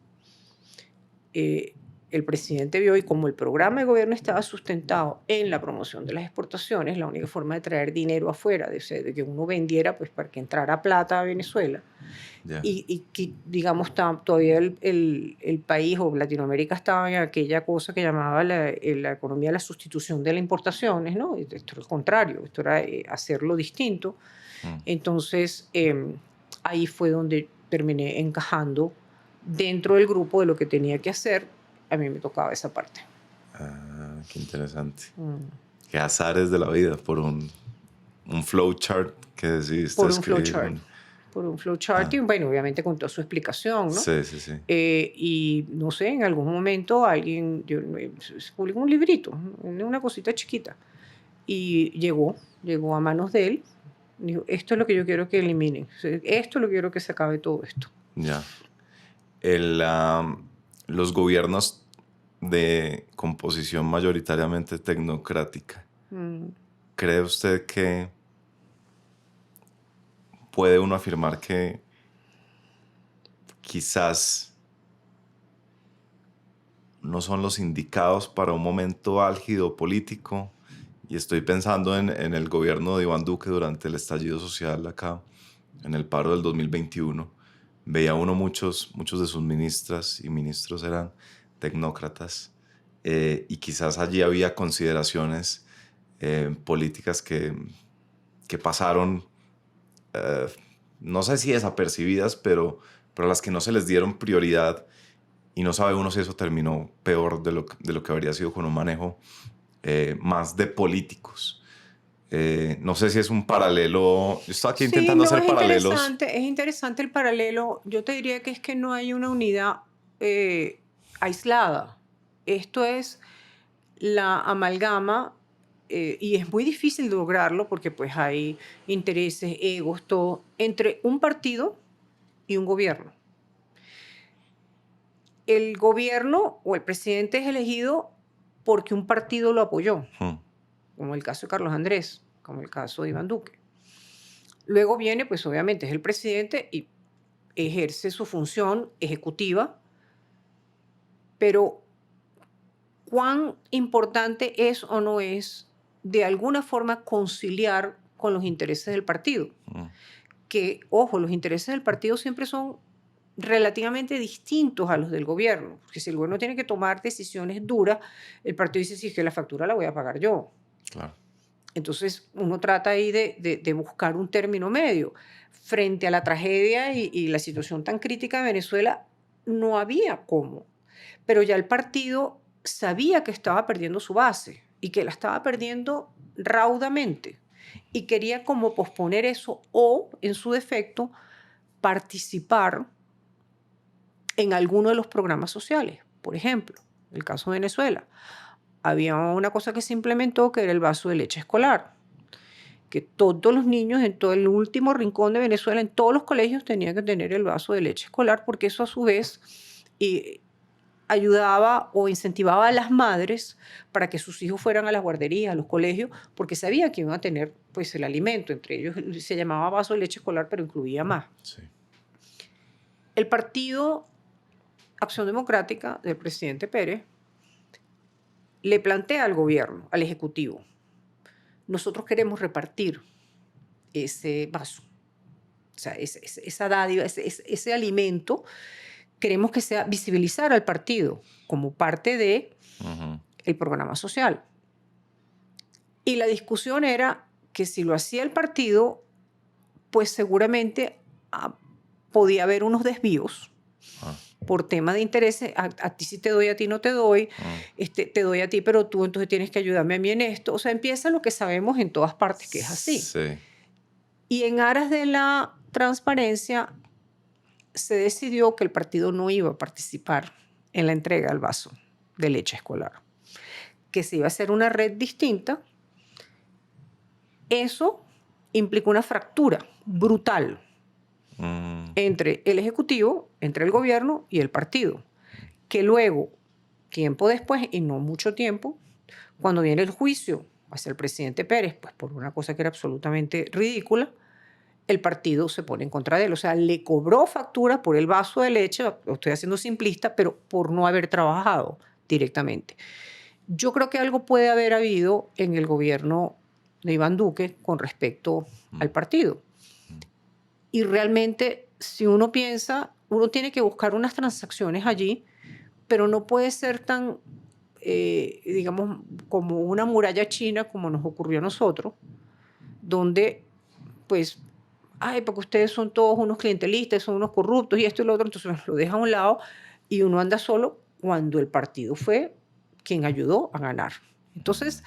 el presidente vio y como el programa de gobierno estaba sustentado en la promoción de las exportaciones, la única forma de traer dinero afuera, de que uno vendiera, pues, para que entrara plata a Venezuela, Ya. y que, digamos, todavía el país o Latinoamérica estaba en aquella cosa que llamaba la economía de la sustitución de las importaciones, ¿no? Esto era el contrario, esto era hacerlo distinto. Entonces, ahí fue donde terminé encajando dentro del grupo de lo que tenía que hacer. A mí me tocaba esa parte. Ah, qué interesante. Qué azares de la vida por un flowchart que decidiste Por un escribir. flowchart. Por un flowchart y, bueno, obviamente con toda su explicación, ¿no? Sí, sí, sí. Y no sé, en algún momento se publicó un librito, una cosita chiquita, y llegó a manos de él. Dijo, esto es lo que yo quiero que eliminen, esto es lo que quiero que se acabe todo esto. Ya. Los gobiernos de composición mayoritariamente tecnocrática, ¿cree usted que puede uno afirmar que quizás no son los indicados para un momento álgido político? Y estoy pensando en el gobierno de Iván Duque durante el estallido social acá, en el paro del 2021. Veía uno muchos de sus ministras y ministros eran tecnócratas, y quizás allí había consideraciones políticas que pasaron, no sé si desapercibidas, pero a las que no se les dieron prioridad, y no sabe uno si eso terminó peor de lo que habría sido con un manejo más de políticos. No sé si es un paralelo. Yo estaba aquí intentando hacer paralelos. Es interesante el paralelo. Yo te diría que es que no hay una unidad aislada. Esto es la amalgama y es muy difícil lograrlo porque pues hay intereses, egos, todo, entre un partido y un gobierno. El gobierno o el presidente es elegido porque un partido lo apoyó, como el caso de Carlos Andrés, como el caso de Iván Duque. Luego viene, pues obviamente es el presidente y ejerce su función ejecutiva, pero cuán importante es o no es de alguna forma conciliar con los intereses del partido. Que, ojo, los intereses del partido siempre son relativamente distintos a los del gobierno, porque si el gobierno tiene que tomar decisiones duras, el partido dice, sí, es que la factura la voy a pagar yo. Claro. Entonces uno trata ahí de buscar un término medio. Frente a la tragedia y la situación tan crítica de Venezuela, no había cómo. Pero ya el partido sabía que estaba perdiendo su base y que la estaba perdiendo raudamente y quería como posponer eso o, en su defecto, participar en alguno de los programas sociales. Por ejemplo, en el caso de Venezuela, había una cosa que se implementó que era el vaso de leche escolar, que todos los niños en todo el último rincón de Venezuela, en todos los colegios, tenían que tener el vaso de leche escolar, porque eso a su vez ayudaba o incentivaba a las madres para que sus hijos fueran a las guarderías, a los colegios, porque sabía que iban a tener pues, el alimento. Entre ellos se llamaba vaso de leche escolar, pero incluía más. Sí. El partido Acción Democrática del presidente Pérez le plantea al gobierno, al ejecutivo, nosotros queremos repartir ese vaso, o sea, esa dádiva, ese alimento, queremos que sea visibilizar al partido como parte de el programa social. Y la discusión era que si lo hacía el partido, pues seguramente podía haber unos desvíos por tema de intereses. A ti sí te doy, a ti no te doy, te doy a ti, pero tú entonces tienes que ayudarme a mí en esto. O sea, empieza lo que sabemos en todas partes, que es así. Sí. Y en aras de la transparencia, se decidió que el partido no iba a participar en la entrega del vaso de leche escolar, que se iba a hacer una red distinta. Eso implicó una fractura brutal entre el Ejecutivo, entre el gobierno y el partido, que luego, tiempo después, y no mucho tiempo, cuando viene el juicio hacia el presidente Pérez, pues por una cosa que era absolutamente ridícula, el partido se pone en contra de él. O sea, le cobró factura por el vaso de leche, lo estoy haciendo simplista, pero por no haber trabajado directamente. Yo creo que algo puede haber habido en el gobierno de Iván Duque con respecto al partido. Y realmente, si uno piensa, uno tiene que buscar unas transacciones allí, pero no puede ser tan, digamos, como una muralla china como nos ocurrió a nosotros, donde, pues, ay, porque ustedes son todos unos clientelistas, son unos corruptos y esto y lo otro, entonces lo deja a un lado y uno anda solo cuando el partido fue quien ayudó a ganar. Entonces,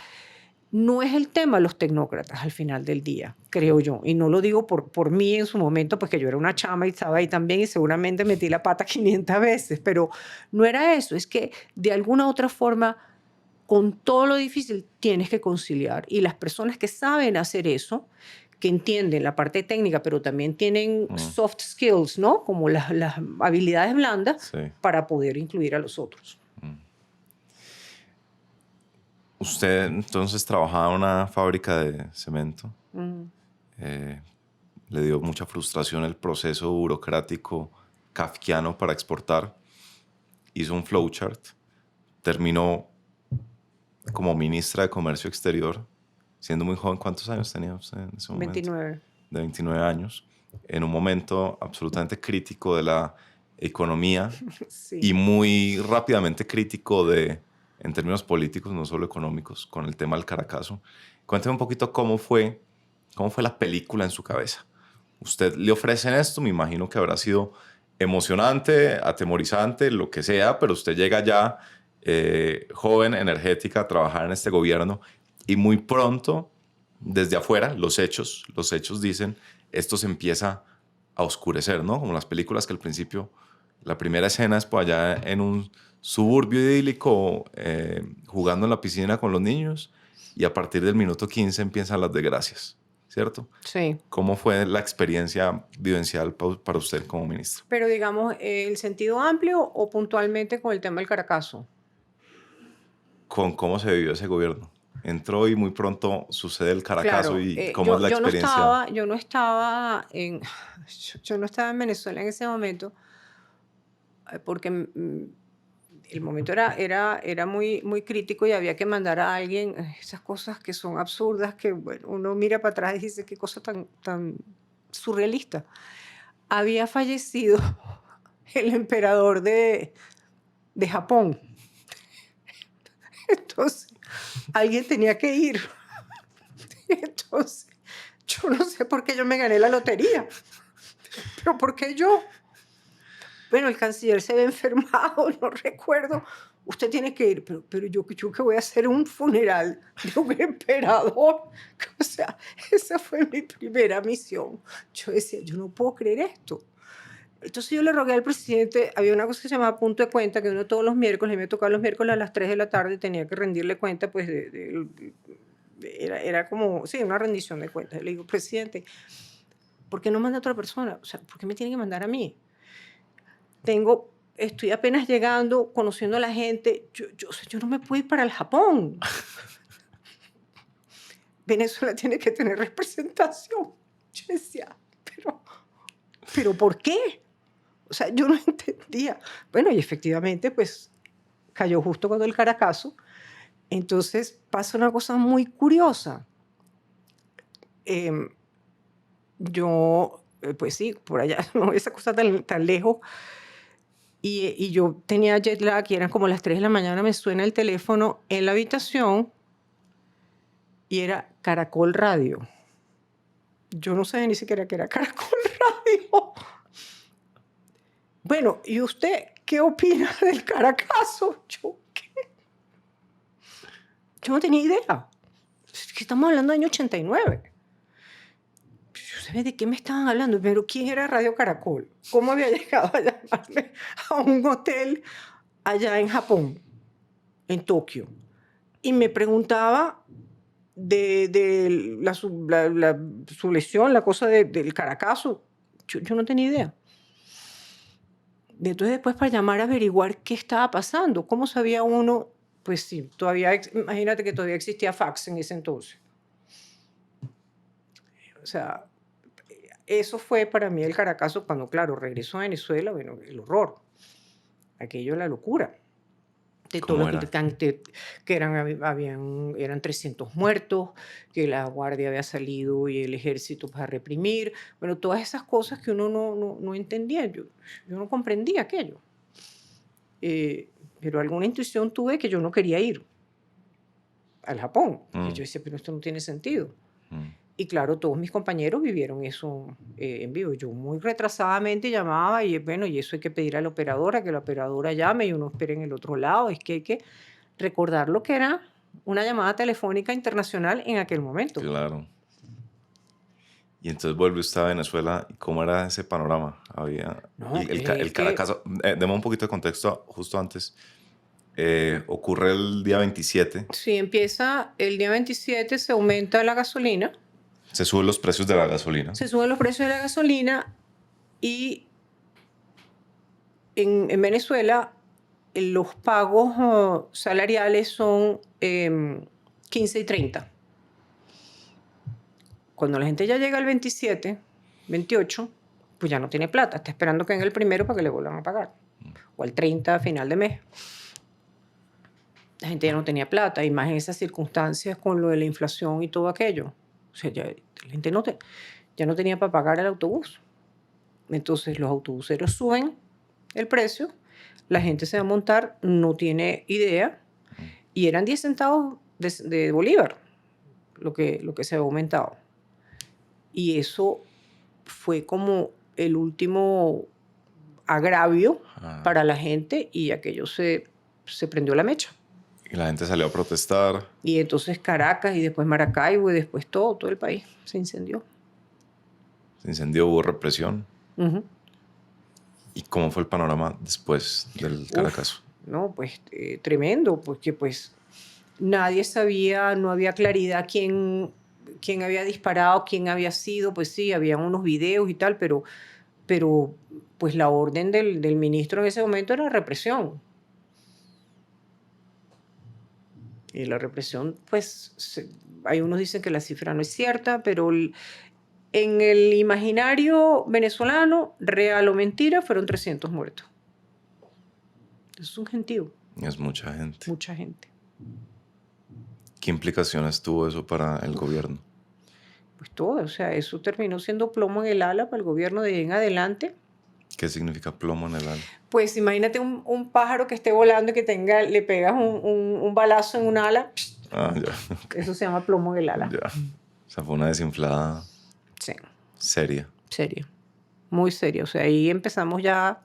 no es el tema los tecnócratas al final del día, creo yo. Y no lo digo por mí en su momento, porque yo era una chama y estaba ahí también y seguramente metí la pata 500 veces, pero no era eso. Es que de alguna u otra forma, con todo lo difícil, tienes que conciliar. Y las personas que saben hacer eso, que entienden la parte técnica, pero también tienen soft skills, ¿no? Como las habilidades blandas, sí, para poder incluir a los otros. Usted entonces trabajaba en una fábrica de cemento. Le dio mucha frustración el proceso burocrático kafkiano para exportar. Hizo un flowchart. Terminó como ministra de Comercio Exterior, siendo muy joven. ¿Cuántos años tenía usted en ese momento? 29. De 29 años. En un momento absolutamente crítico de la economía. Sí. Y muy rápidamente crítico en términos políticos, no solo económicos, con el tema del Caracazo. Cuénteme un poquito cómo fue la película en su cabeza. Usted le ofrecen esto, me imagino que habrá sido emocionante, atemorizante, lo que sea, pero usted llega ya joven, energética, a trabajar en este gobierno y muy pronto, desde afuera, los hechos dicen, esto se empieza a oscurecer, ¿no? Como las películas que al principio, la primera escena es por allá en un suburbio idílico, jugando en la piscina con los niños, y a partir del minuto 15 empiezan las desgracias, ¿cierto? Sí. ¿Cómo fue la experiencia vivencial para usted como ministro? Pero digamos, ¿el sentido amplio o puntualmente con el tema del Caracazo? ¿Con cómo se vivió ese gobierno? Entró y muy pronto sucede el Caracazo Claro, y cómo es la experiencia. yo no estaba yo no estaba en Venezuela en ese momento, porque el momento era muy, muy crítico y había que mandar a alguien, esas cosas que son absurdas, que bueno, uno mira para atrás y dice qué cosa tan surrealista. Había fallecido el emperador de Japón. Entonces, alguien tenía que ir. Entonces, yo no sé por qué yo me gané la lotería. Pero ¿por qué yo? Bueno, el canciller se había enfermado, no recuerdo. Usted tiene que ir, pero yo que voy a hacer un funeral de un emperador. O sea, esa fue mi primera misión. Yo decía, yo no puedo creer esto. Entonces yo le rogué al presidente, había una cosa que se llamaba punto de cuenta, que uno todos los miércoles, me tocaba los miércoles a las 3 de la tarde, tenía que rendirle cuenta, pues era como, sí, una rendición de cuentas. Le digo, presidente, ¿por qué no manda a otra persona? O sea, ¿por qué me tiene que mandar a mí? Estoy apenas llegando, conociendo a la gente, yo no me puedo ir para el Japón. Venezuela tiene que tener representación. Yo decía, pero ¿por qué? O sea, yo no entendía. Bueno, y efectivamente, pues, cayó justo cuando el Caracazo. Entonces, pasa una cosa muy curiosa. Pues sí, por allá, no, esa cosa tan lejos. Y yo tenía jet lag y eran como las 3 de la mañana, me suena el teléfono en la habitación y era Caracol Radio. Yo no sabía ni siquiera que era Caracol Radio. Bueno, ¿y usted qué opina del Caracazo? ¿Yo qué? Yo no tenía idea. Que estamos hablando del año 89. Yo sabía de qué me estaban hablando, pero ¿quién era Radio Caracol? ¿Cómo había llegado a llamarme a un hotel allá en Japón, en Tokio? Y me preguntaba de su lesión, la cosa del Caracazo. Yo no tenía idea. Entonces después para llamar a averiguar qué estaba pasando, cómo sabía uno, pues sí, imagínate que todavía existía fax en ese entonces. O sea, eso fue para mí el Caracazo cuando, claro, regresó a Venezuela, bueno, el horror, aquello, la locura. De todo lo que eran 300 muertos, que la guardia había salido y el ejército para reprimir, bueno, todas esas cosas que uno no entendía, yo no comprendía aquello. Pero alguna intuición tuve que yo no quería ir al Japón. Y yo decía, pero esto no tiene sentido. Y claro, todos mis compañeros vivieron eso en vivo. Yo muy retrasadamente llamaba y bueno, y eso hay que pedir a la operadora, que la operadora llame y uno espere en el otro lado. Es que hay que recordar lo que era una llamada telefónica internacional en aquel momento. Claro. Y entonces vuelve usted a Venezuela. ¿Cómo era ese panorama? Había el Caracazo. Deme un poquito de contexto justo antes. Ocurre el día 27. Sí, empieza el día 27, se aumenta la gasolina. Se suben los precios de la gasolina. Se suben los precios de la gasolina y en Venezuela los pagos salariales son 15 y 30. Cuando la gente ya llega al 27, 28, pues ya no tiene plata. Está esperando que venga el primero para que le vuelvan a pagar. O al 30 a final de mes. La gente ya no tenía plata. Y más en esas circunstancias con lo de la inflación y todo aquello. O sea, ya la gente ya no tenía para pagar el autobús. Entonces los autobuseros suben el precio, la gente se va a montar, no tiene idea, y eran 10 centavos de bolívar lo que se había aumentado. Y eso fue como el último agravio para la gente y aquello se prendió la mecha. Y la gente salió a protestar. Y entonces Caracas y después Maracaibo y después todo el país se incendió. Se incendió, hubo represión. Uh-huh. ¿Y cómo fue el panorama después del Caracazo? No, pues tremendo, porque pues nadie sabía, no había claridad quién había disparado, quién había sido. Pues sí, había unos videos y tal, pero pues la orden del ministro en ese momento era represión. Y la represión, pues, hay unos dicen que la cifra no es cierta, pero en el imaginario venezolano, real o mentira, fueron 300 muertos. Eso es un gentío. Es mucha gente. Mucha gente. ¿Qué implicaciones tuvo eso para el gobierno? Pues todo, o sea, eso terminó siendo plomo en el ala para el gobierno de ahí en adelante. ¿Qué significa plomo en el ala? Pues imagínate un pájaro que esté volando y que le pegas un balazo en un ala. Ah, ya. Okay. Eso se llama plomo en el ala. Ya. O sea, fue una desinflada Sí. seria. Seria. Muy seria. O sea, ahí empezamos ya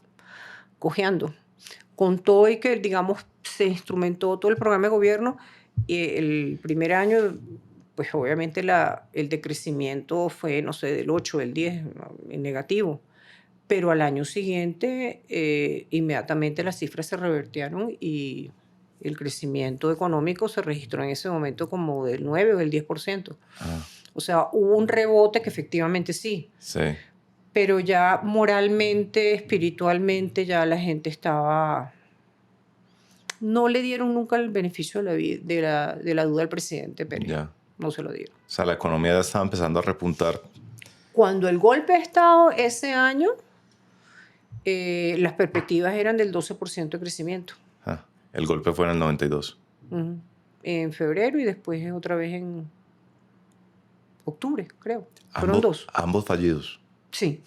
cojeando. Con todo y que, digamos, se instrumentó todo el programa de gobierno, y el primer año, pues obviamente el decrecimiento fue, no sé, del 8, del 10, en negativo. Pero al año siguiente, inmediatamente las cifras se revertieron y el crecimiento económico se registró en ese momento como del 9 o del 10%. Ah. O sea, hubo un rebote que efectivamente sí. Sí. Pero ya moralmente, espiritualmente, ya la gente estaba... No le dieron nunca el beneficio de la duda al presidente Pérez. Ya. No se lo dieron. O sea, la economía ya estaba empezando a repuntar. Cuando el golpe de Estado ese año, las perspectivas eran del 12% de crecimiento. Ah, el golpe fue en el 92. En febrero y después otra vez en octubre, creo. Fueron dos. Ambos fallidos. Sí.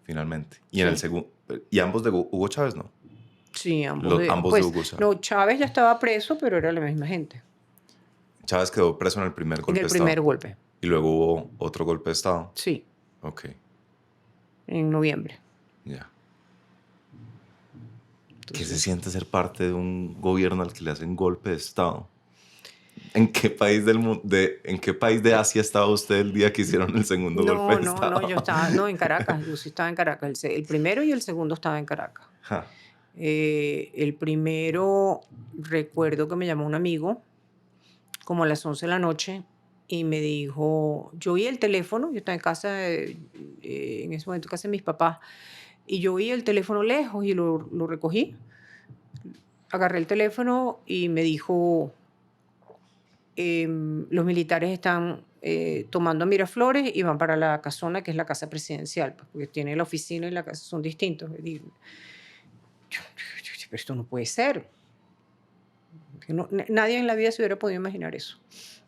Finalmente. Y en el segundo. ¿Y ambos de Hugo Chávez no? Sí, ambos de Hugo Chávez. No, Chávez ya estaba preso, pero era la misma gente. Chávez quedó preso en el primer golpe de Estado. En el primer golpe. Y luego hubo otro golpe de Estado. Sí. Ok. En noviembre. Ya. ¿Qué se siente ser parte de un gobierno al que le hacen golpe de Estado? ¿En qué país de Asia estaba usted el día que hicieron el segundo golpe de Estado? No, yo estaba en Caracas. Yo sí estaba en Caracas. El primero y el segundo estaba en Caracas. El primero, recuerdo que me llamó un amigo como a las 11 de la noche y me dijo, yo oí el teléfono, yo estaba en casa, en ese momento en casa de mis papás, y yo oí el teléfono lejos y lo recogí. Agarré el teléfono y me dijo, los militares están tomando Miraflores y van para la casona, que es la casa presidencial, porque tiene la oficina y la casa son distintos. Y digo, pero esto no puede ser. Nadie en la vida se hubiera podido imaginar eso.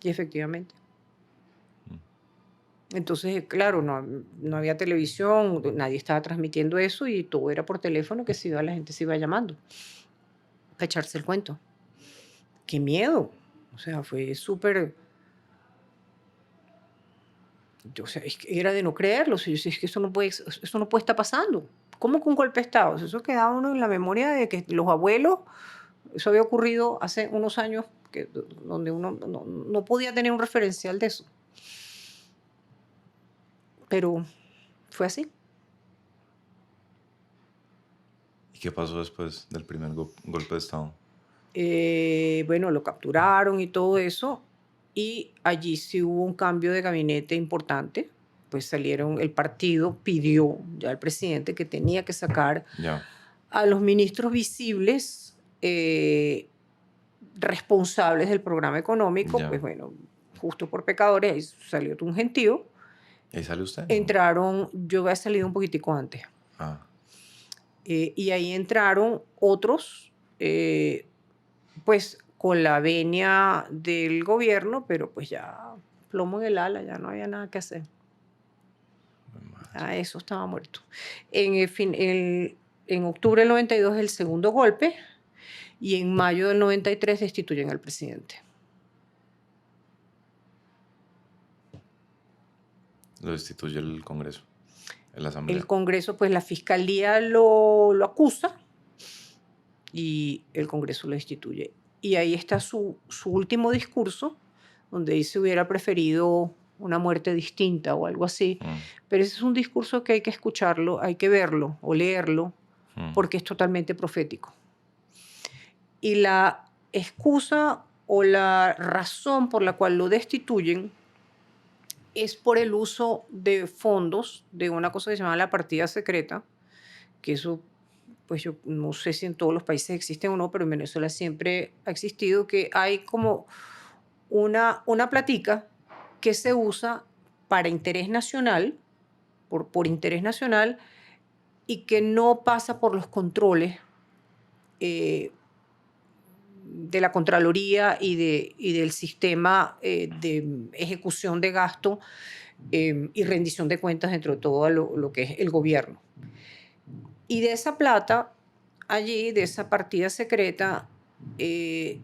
Y efectivamente. Entonces, claro, no había televisión, nadie estaba transmitiendo eso y todo era por teléfono que la gente se iba llamando para echarse el cuento. ¡Qué miedo! O sea, fue súper... O sea, era de no creerlo. O sea, yo decía, es que eso no puede estar pasando. ¿Cómo con un golpe de Estado? Eso quedaba uno en la memoria de que los abuelos, eso había ocurrido hace unos años donde uno no podía tener un referencial de eso. Pero fue así. ¿Y qué pasó después del primer golpe de Estado? Bueno, lo capturaron y todo eso, y allí sí hubo un cambio de gabinete importante. Pues el partido pidió ya al presidente que tenía que sacar a los ministros visibles responsables del programa económico. Pues bueno, justo por pecadores, ahí salió un gentío. ¿Ahí sale usted? Entraron, yo había salido un poquitico antes. Y ahí entraron otros, pues con la venia del gobierno, pero pues ya plomo en el ala, ya no había nada que hacer. Eso estaba muerto. En octubre del 92 el segundo golpe y en mayo del 93 destituyen al presidente. Lo destituye el Congreso, la Asamblea. El Congreso, pues la Fiscalía lo acusa y el Congreso lo destituye. Y ahí está su último discurso, donde dice hubiera preferido una muerte distinta o algo así. Pero ese es un discurso que hay que escucharlo, hay que verlo o leerlo, porque es totalmente profético. Y la excusa o la razón por la cual lo destituyen es por el uso de fondos de una cosa que se llama la partida secreta, que eso, pues yo no sé si en todos los países existe o no, pero en Venezuela siempre ha existido, que hay como una platica que se usa para interés nacional, por interés nacional, y que no pasa por los controles de la Contraloría y del sistema de ejecución de gasto y rendición de cuentas dentro de todo lo que es el gobierno. Y de esa plata, allí, de esa partida secreta, el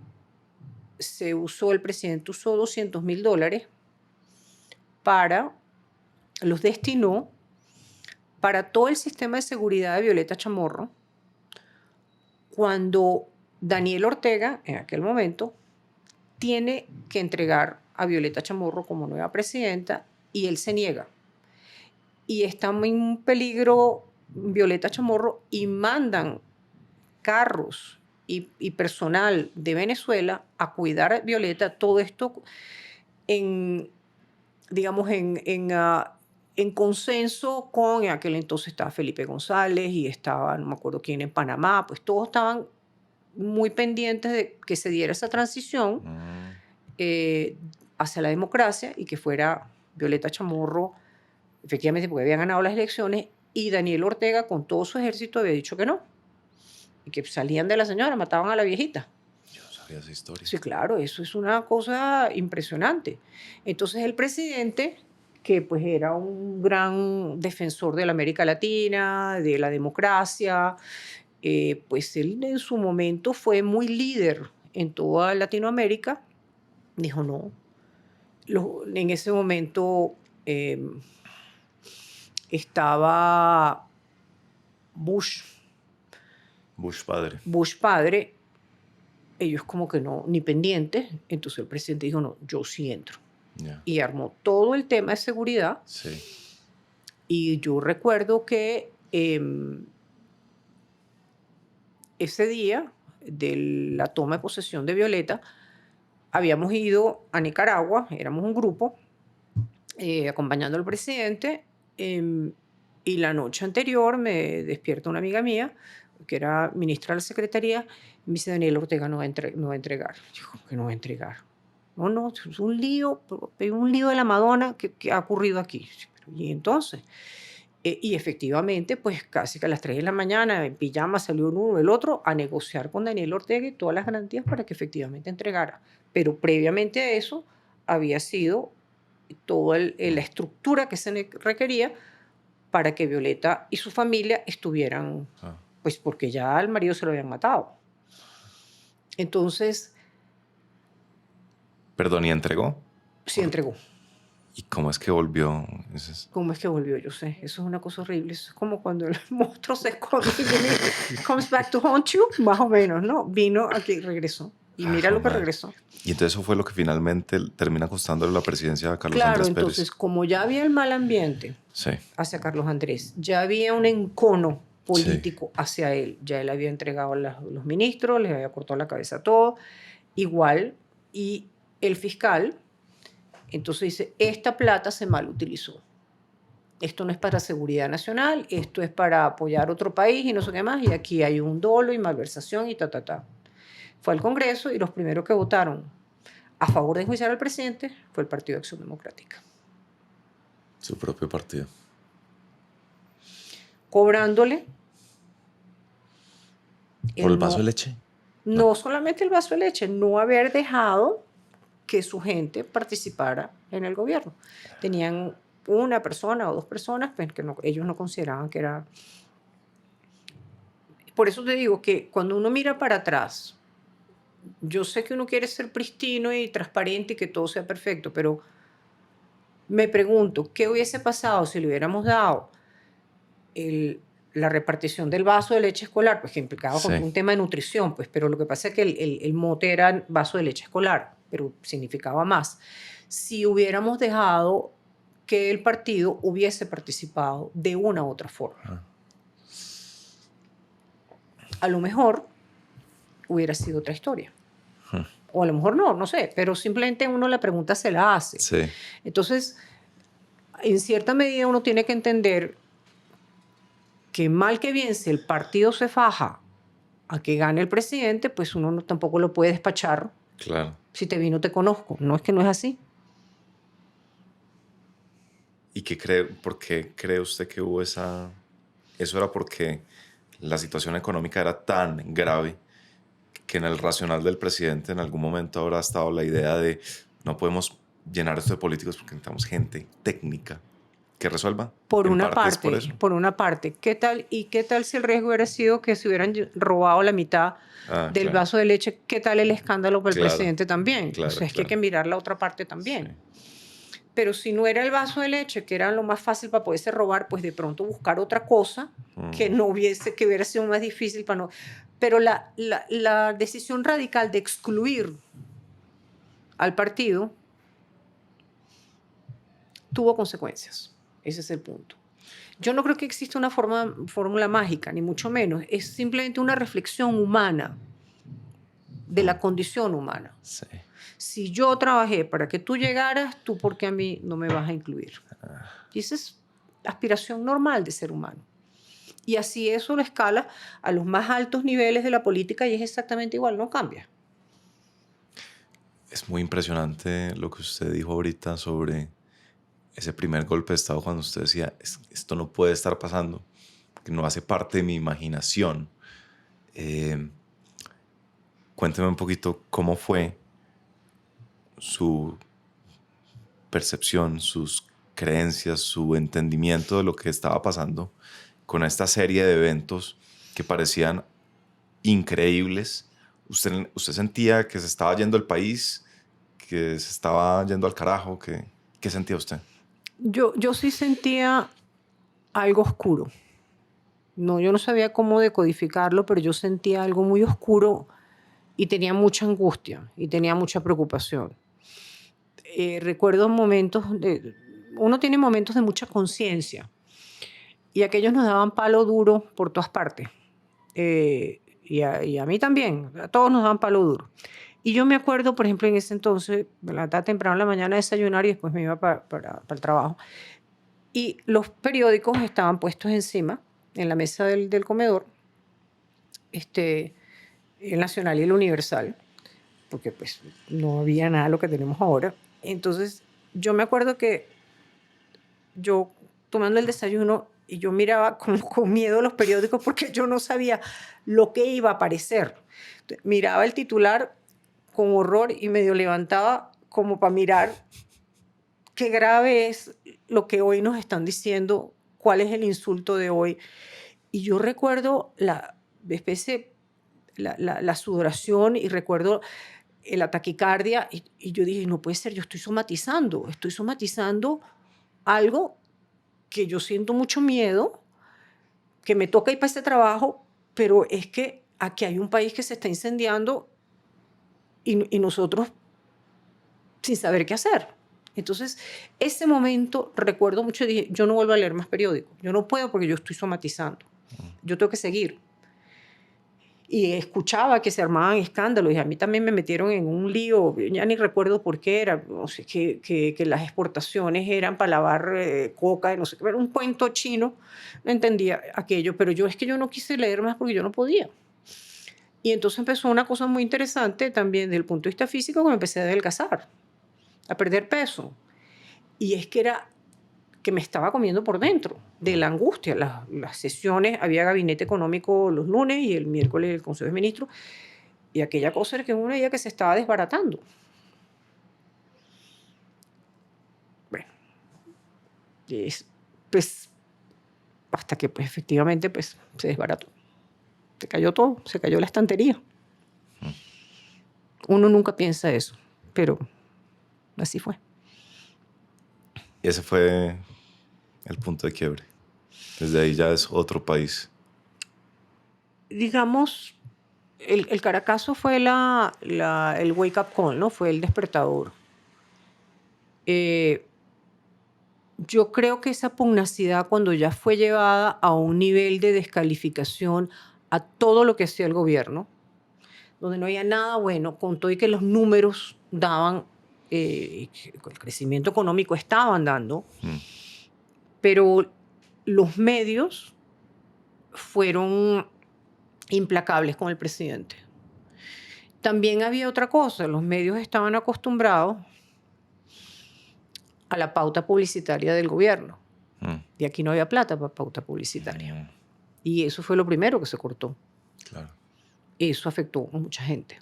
presidente usó $200,000 los destinó para todo el sistema de seguridad de Violeta Chamorro, cuando Daniel Ortega, en aquel momento, tiene que entregar a Violeta Chamorro como nueva presidenta y él se niega. Y está en peligro Violeta Chamorro y mandan carros y personal de Venezuela a cuidar a Violeta. Todo esto digamos, en consenso con, en aquel entonces estaba Felipe González y estaba, no me acuerdo quién, en Panamá, pues todos estaban muy pendientes de que se diera esa transición hacia la democracia y que fuera Violeta Chamorro, efectivamente, porque habían ganado las elecciones, y Daniel Ortega con todo su ejército había dicho que no, y que salían de la señora, mataban a la viejita. Yo no sabía esa historia. Sí, claro, eso es una cosa impresionante. Entonces el presidente, que pues era un gran defensor de la América Latina, de la democracia, pues él en su momento fue muy líder en toda Latinoamérica, dijo no. En ese momento estaba Bush padre, ellos como que no, ni pendientes, entonces el presidente dijo no, yo sí entro. Yeah. Y armó todo el tema de seguridad. Sí. Y yo recuerdo que ese día de la toma de posesión de Violeta, habíamos ido a Nicaragua, éramos un grupo, acompañando al presidente, y la noche anterior me despierta una amiga mía, que era ministra de la Secretaría, y me dice, Daniel Ortega no va a entregar. Yo, ¿cómo que no va a entregar? No, es un lío de la Madonna que ha ocurrido aquí. Y entonces, y efectivamente, pues casi que a las 3 de la mañana, en pijama, salió uno el otro a negociar con Daniel Ortega y todas las garantías para que efectivamente entregara. Pero previamente a eso había sido toda la estructura que se requería para que Violeta y su familia estuvieran, pues porque ya al marido se lo habían matado. Entonces... Perdón, ¿y entregó? Sí, entregó. ¿Y cómo es que volvió? ¿Cómo es que volvió? Yo sé, eso es una cosa horrible. Eso es como cuando el monstruo se esconde y comes back to haunt you, más o menos, ¿no? Vino aquí y regresó. Y mira lo que regresó. Y entonces eso fue lo que finalmente termina costándole la presidencia a Carlos Andrés Pérez. Claro, entonces, como ya había el mal ambiente hacia Carlos Andrés, ya había un encono político hacia él. Ya él había entregado a los ministros, les había cortado la cabeza a todos. Igual, y el fiscal... Entonces dice, esta plata se mal utilizó. Esto no es para seguridad nacional, esto es para apoyar otro país y no sé qué más, y aquí hay un dolo y malversación y ta. Fue al Congreso y los primeros que votaron a favor de enjuiciar al presidente fue el Partido de Acción Democrática. Su propio partido. Cobrándole. ¿Por el vaso de leche? No solamente el vaso de leche, no haber dejado que su gente participara en el gobierno. Tenían una persona o dos personas pues, que ellos no consideraban que era... Por eso te digo que cuando uno mira para atrás, yo sé que uno quiere ser pristino y transparente y que todo sea perfecto, pero me pregunto, ¿qué hubiese pasado si le hubiéramos dado la repartición del vaso de leche escolar? Pues que implicaba un tema de nutrición, pues, pero lo que pasa es que el mote era vaso de leche escolar, pero significaba más. Si hubiéramos dejado que el partido hubiese participado de una u otra forma. A lo mejor hubiera sido otra historia. O a lo mejor no, no sé, pero simplemente uno la pregunta se la hace. Sí. Entonces, en cierta medida uno tiene que entender que mal que bien, si el partido se faja a que gane el presidente, pues uno tampoco lo puede despachar. Claro. Si te vi, no te conozco. No es que no es así. ¿Y por qué cree usted que hubo esa... Eso era porque la situación económica era tan grave que en el racional del presidente en algún momento habrá estado la idea de no podemos llenar esto de políticos porque necesitamos gente técnica que resuelva. Por En una parte es parte, por eso. por una parte. ¿Qué tal si el riesgo hubiera sido que se hubieran robado la mitad del Claro. vaso de leche? ¿Qué tal el escándalo para el Claro, presidente también? claro, O sea, es que hay claro. que mirar la otra parte también. Sí. Pero si no era el vaso de leche, que era lo más fácil para poderse robar, pues de pronto buscar otra cosa que hubiera sido más difícil para no... Pero la decisión radical de excluir al partido tuvo consecuencias. Ese es el punto. Yo no creo que exista una fórmula mágica, ni mucho menos. Es simplemente una reflexión humana de la condición humana. Sí. Si yo trabajé para que tú llegaras, ¿tú por qué a mí no me vas a incluir? Y esa es la aspiración normal de ser humano. Y así eso lo escala a los más altos niveles de la política y es exactamente igual, no cambia. Es muy impresionante lo que usted dijo ahorita sobre ese primer golpe de Estado cuando usted decía, esto no puede estar pasando, que no hace parte de mi imaginación. Cuénteme un poquito cómo fue su percepción, sus creencias, su entendimiento de lo que estaba pasando con esta serie de eventos que parecían increíbles. ¿Usted sentía que se estaba yendo el país, que se estaba yendo al carajo? ¿Qué sentía usted? Yo sí sentía algo oscuro. No, yo no sabía cómo decodificarlo, pero yo sentía algo muy oscuro y tenía mucha angustia y tenía mucha preocupación. Recuerdo momentos uno tiene momentos de mucha conciencia y aquellos nos daban palo duro por todas partes. Y a mí también, a todos nos daban palo duro. Y yo me acuerdo, por ejemplo, en ese entonces, me levantaba temprano en la mañana a desayunar y después me iba para el trabajo. Y los periódicos estaban puestos encima, en la mesa del comedor, el Nacional y el Universal, porque pues no había nada de lo que tenemos ahora. Entonces, yo me acuerdo que yo tomando el desayuno y yo miraba con miedo los periódicos porque yo no sabía lo que iba a aparecer. Entonces, miraba el titular con horror y medio levantaba como para mirar qué grave es lo que hoy nos están diciendo, cuál es el insulto de hoy. Y yo recuerdo la sudoración y recuerdo la taquicardia y yo dije, no puede ser, yo estoy somatizando algo que yo siento mucho miedo, que me toca ir para este trabajo, pero es que aquí hay un país que se está incendiando y nosotros sin saber qué hacer. Entonces, ese momento recuerdo mucho, dije, yo no vuelvo a leer más periódicos, yo no puedo porque yo estoy somatizando, yo tengo que seguir. Y escuchaba que se armaban escándalos y a mí también me metieron en un lío, ya ni recuerdo por qué era, no sé, que las exportaciones eran para lavar coca, no sé qué, era un cuento chino, no entendía aquello, pero es que yo no quise leer más porque yo no podía. Y entonces empezó una cosa muy interesante también desde el punto de vista físico, que me empecé a adelgazar, a perder peso. Y es que era que me estaba comiendo por dentro de la angustia. Las sesiones, había gabinete económico los lunes y el miércoles el Consejo de Ministros, y aquella cosa era que uno veía que se estaba desbaratando. Bueno, pues hasta que pues, efectivamente pues, se desbarató. Se cayó todo, se cayó la estantería. Uno nunca piensa eso, pero así fue. Y ese fue el punto de quiebre. Desde ahí ya es otro país. Digamos, el Caracazo fue el wake-up call, ¿no? Fue el despertador. Yo creo que esa pugnacidad, cuando ya fue llevada a un nivel de descalificación a todo lo que hacía el gobierno, donde no había nada bueno, con todo y que los números daban, el crecimiento económico estaban dando, pero los medios fueron implacables con el presidente. También había otra cosa, los medios estaban acostumbrados a la pauta publicitaria del gobierno. Y aquí no había plata para pauta publicitaria. Y eso fue lo primero que se cortó. Claro. Eso afectó a mucha gente.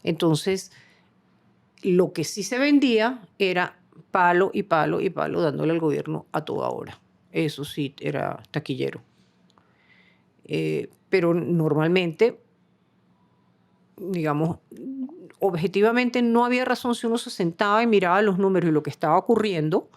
Entonces, lo que sí se vendía era palo y palo y palo dándole al gobierno a toda hora. Eso sí era taquillero. Pero normalmente, digamos, objetivamente no había razón. Si uno se sentaba y miraba los números y lo que estaba ocurriendo,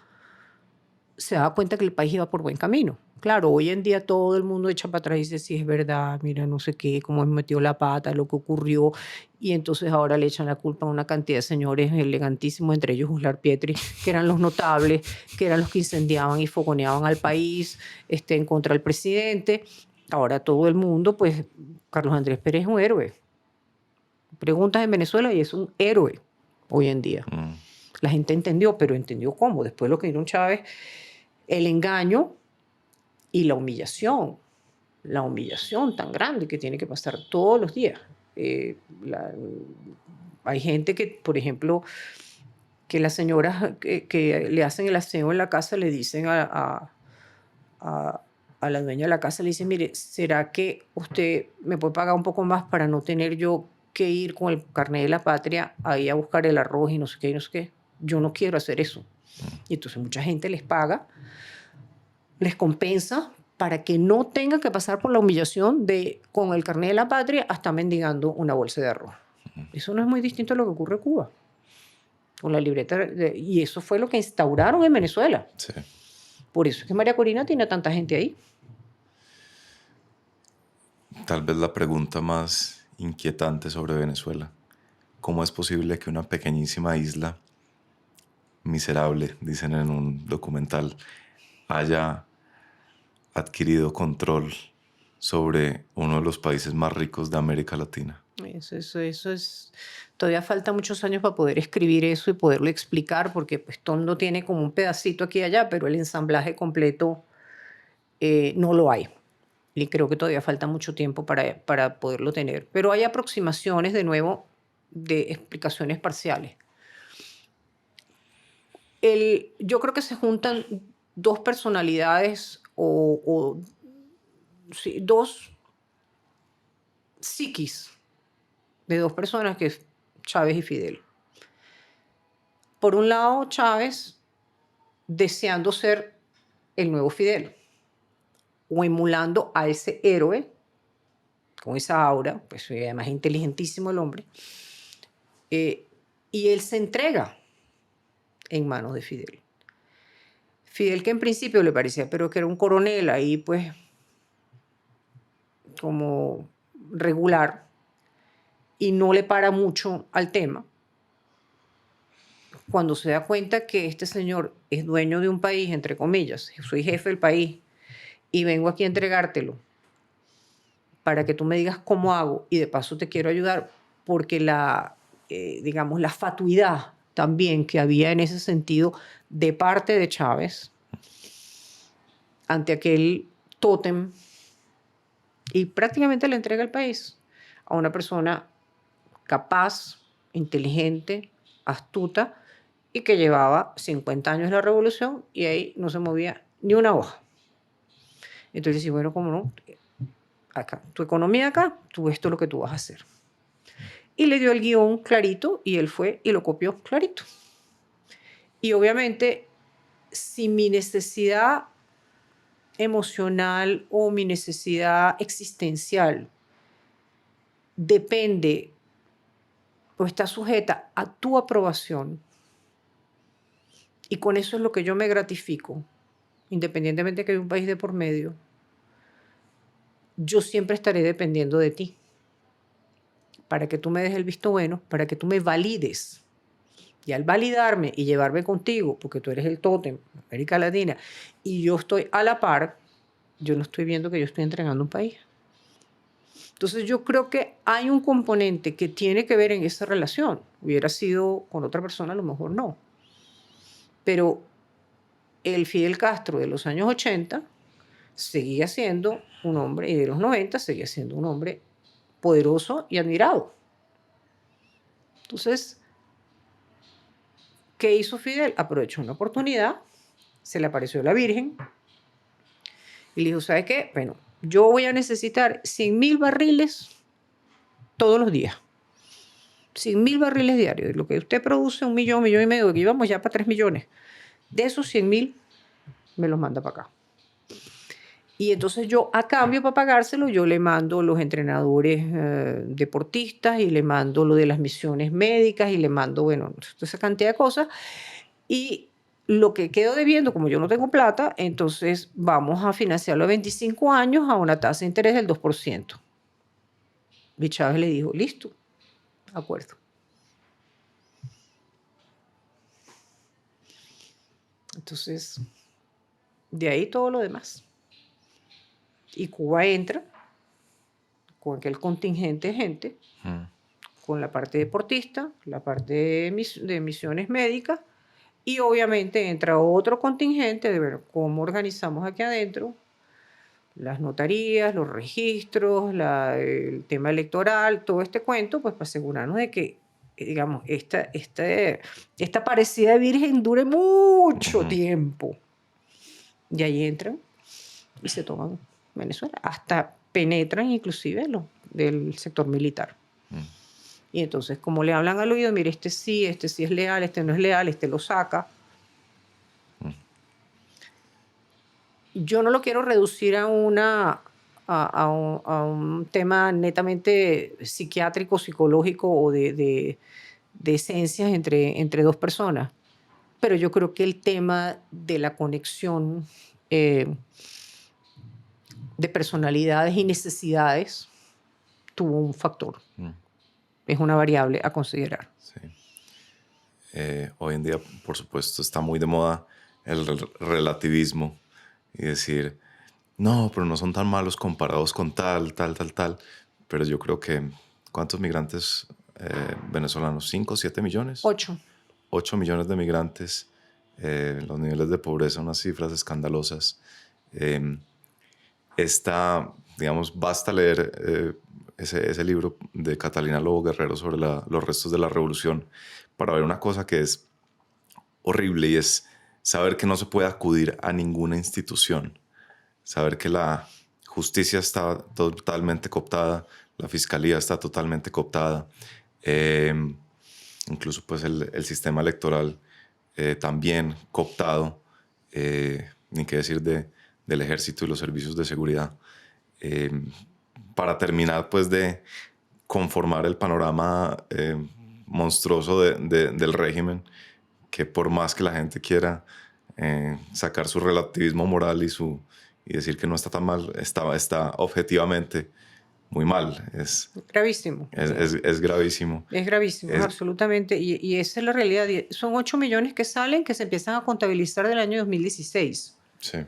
se daba cuenta que el país iba por buen camino. Claro, hoy en día todo el mundo echa para atrás y dice, sí, es verdad, mira, no sé qué, cómo me metió la pata, lo que ocurrió. Y entonces ahora le echan la culpa a una cantidad de señores elegantísimos, entre ellos Uslar Pietri, que eran los notables, que eran los que incendiaban y fogoneaban al país en contra del presidente. Ahora todo el mundo, pues, Carlos Andrés Pérez es un héroe. Preguntas en Venezuela y es un héroe hoy en día. La gente entendió, pero entendió cómo. Después de lo que dieron Chávez, el engaño y la humillación tan grande que tiene que pasar todos los días. Hay gente que, por ejemplo, que las señoras que le hacen el aseo en la casa le dicen a la dueña de la casa, le dicen, mire, ¿será que usted me puede pagar un poco más para no tener yo que ir con el carnet de la patria ahí a buscar el arroz y no sé qué y no sé qué? Yo no quiero hacer eso. Y entonces mucha gente les paga, les compensa para que no tengan que pasar por la humillación de con el carnet de la patria hasta mendigando una bolsa de arroz. Eso no es muy distinto a lo que ocurre en Cuba. Con la libreta y eso fue lo que instauraron en Venezuela. Sí. Por eso es que María Corina tiene tanta gente ahí. Tal vez la pregunta más inquietante sobre Venezuela. ¿Cómo es posible que una pequeñísima isla miserable, dicen en un documental, haya adquirido control sobre uno de los países más ricos de América Latina? Eso es... Todavía falta muchos años para poder escribir eso y poderlo explicar, porque pues Tondo tiene como un pedacito aquí y allá, pero el ensamblaje completo no lo hay. Y creo que todavía falta mucho tiempo para poderlo tener. Pero hay aproximaciones, de nuevo, de explicaciones parciales. Yo creo que se juntan dos personalidades sí, dos psiquis de dos personas, que es Chávez y Fidel. Por un lado, Chávez deseando ser el nuevo Fidel o emulando a ese héroe con esa aura, pues además es inteligentísimo el hombre, y él se entrega en manos de Fidel. Fidel, que en principio le parecía pero que era un coronel ahí pues como regular y no le para mucho al tema, cuando se da cuenta que este señor es dueño de un país, entre comillas, soy jefe del país y vengo aquí a entregártelo para que tú me digas cómo hago y de paso te quiero ayudar, porque digamos, la fatuidad también que había en ese sentido de parte de Chávez ante aquel tótem, y prácticamente le entrega el país a una persona capaz, inteligente, astuta, y que llevaba 50 años de la revolución y ahí no se movía ni una hoja. Entonces, bueno, ¿cómo no? Acá, tu economía acá, tú esto es lo que tú vas a hacer. Y le dio el guión clarito y él fue y lo copió clarito. Y obviamente, si mi necesidad emocional o mi necesidad existencial depende o está sujeta a tu aprobación, y con eso es lo que yo me gratifico, independientemente de que haya un país de por medio, yo siempre estaré dependiendo de ti para que tú me des el visto bueno, para que tú me valides. Y al validarme y llevarme contigo, porque tú eres el tótem de América Latina, y yo estoy a la par, yo no estoy viendo que yo estoy entregando un país. Entonces yo creo que hay un componente que tiene que ver en esa relación. Hubiera sido con otra persona, a lo mejor no. Pero el Fidel Castro de los años 80 seguía siendo un hombre, y de los 90 seguía siendo un hombre poderoso y admirado. Entonces, ¿qué hizo Fidel? Aprovechó una oportunidad, se le apareció la Virgen y le dijo, ¿sabe qué? Bueno, yo voy a necesitar 100.000 barriles todos los días. 100.000 barriles diarios. De lo que usted produce, 1 millón, 1,5 millones, que íbamos ya para 3 millones. De esos 100.000, me los manda para acá. Y entonces yo, a cambio, para pagárselo, yo le mando los entrenadores deportistas y le mando lo de las misiones médicas y le mando, bueno, toda esa cantidad de cosas. Y lo que quedo debiendo, como yo no tengo plata, entonces vamos a financiarlo a 25 años a una tasa de interés del 2%. Y Chávez le dijo, listo, de acuerdo. Entonces, de ahí todo lo demás. Y Cuba entra con aquel contingente de gente, con la parte deportista, la parte de misiones médicas, y obviamente entra otro contingente de ver cómo organizamos aquí adentro las notarías, los registros, el tema electoral, todo este cuento, pues para asegurarnos de que, digamos, esta parecida virgen dure mucho tiempo. Y ahí entran y se toman Venezuela, hasta penetran inclusive del sector militar. Y entonces, como le hablan al oído, mire, este sí es leal, este no es leal, este lo saca. Yo no lo quiero reducir a un tema netamente psiquiátrico, psicológico o de esencias entre dos personas, pero yo creo que el tema de la conexión de personalidades y necesidades tuvo un factor. Es una variable a considerar. Sí. Hoy en día, por supuesto, está muy de moda el relativismo y decir, no, pero no son tan malos comparados con tal. Pero yo creo que, ¿cuántos migrantes venezolanos? ¿5, 7 millones? 8. 8 millones de migrantes, los niveles de pobreza, unas cifras escandalosas. Digamos, basta leer ese libro de Catalina Lobo Guerrero sobre los restos de la revolución para ver una cosa que es horrible, y es saber que no se puede acudir a ninguna institución, saber que la justicia está totalmente cooptada, la fiscalía está totalmente cooptada, incluso pues el sistema electoral también cooptado, ni qué decir del ejército y los servicios de seguridad, para terminar pues de conformar el panorama monstruoso del régimen, que por más que la gente quiera sacar su relativismo moral y decir que no está tan mal, está objetivamente muy mal. Es gravísimo. Es gravísimo. Es gravísimo, absolutamente. Y esa es la realidad. Son 8 millones que salen, que se empiezan a contabilizar del año 2016. Sí.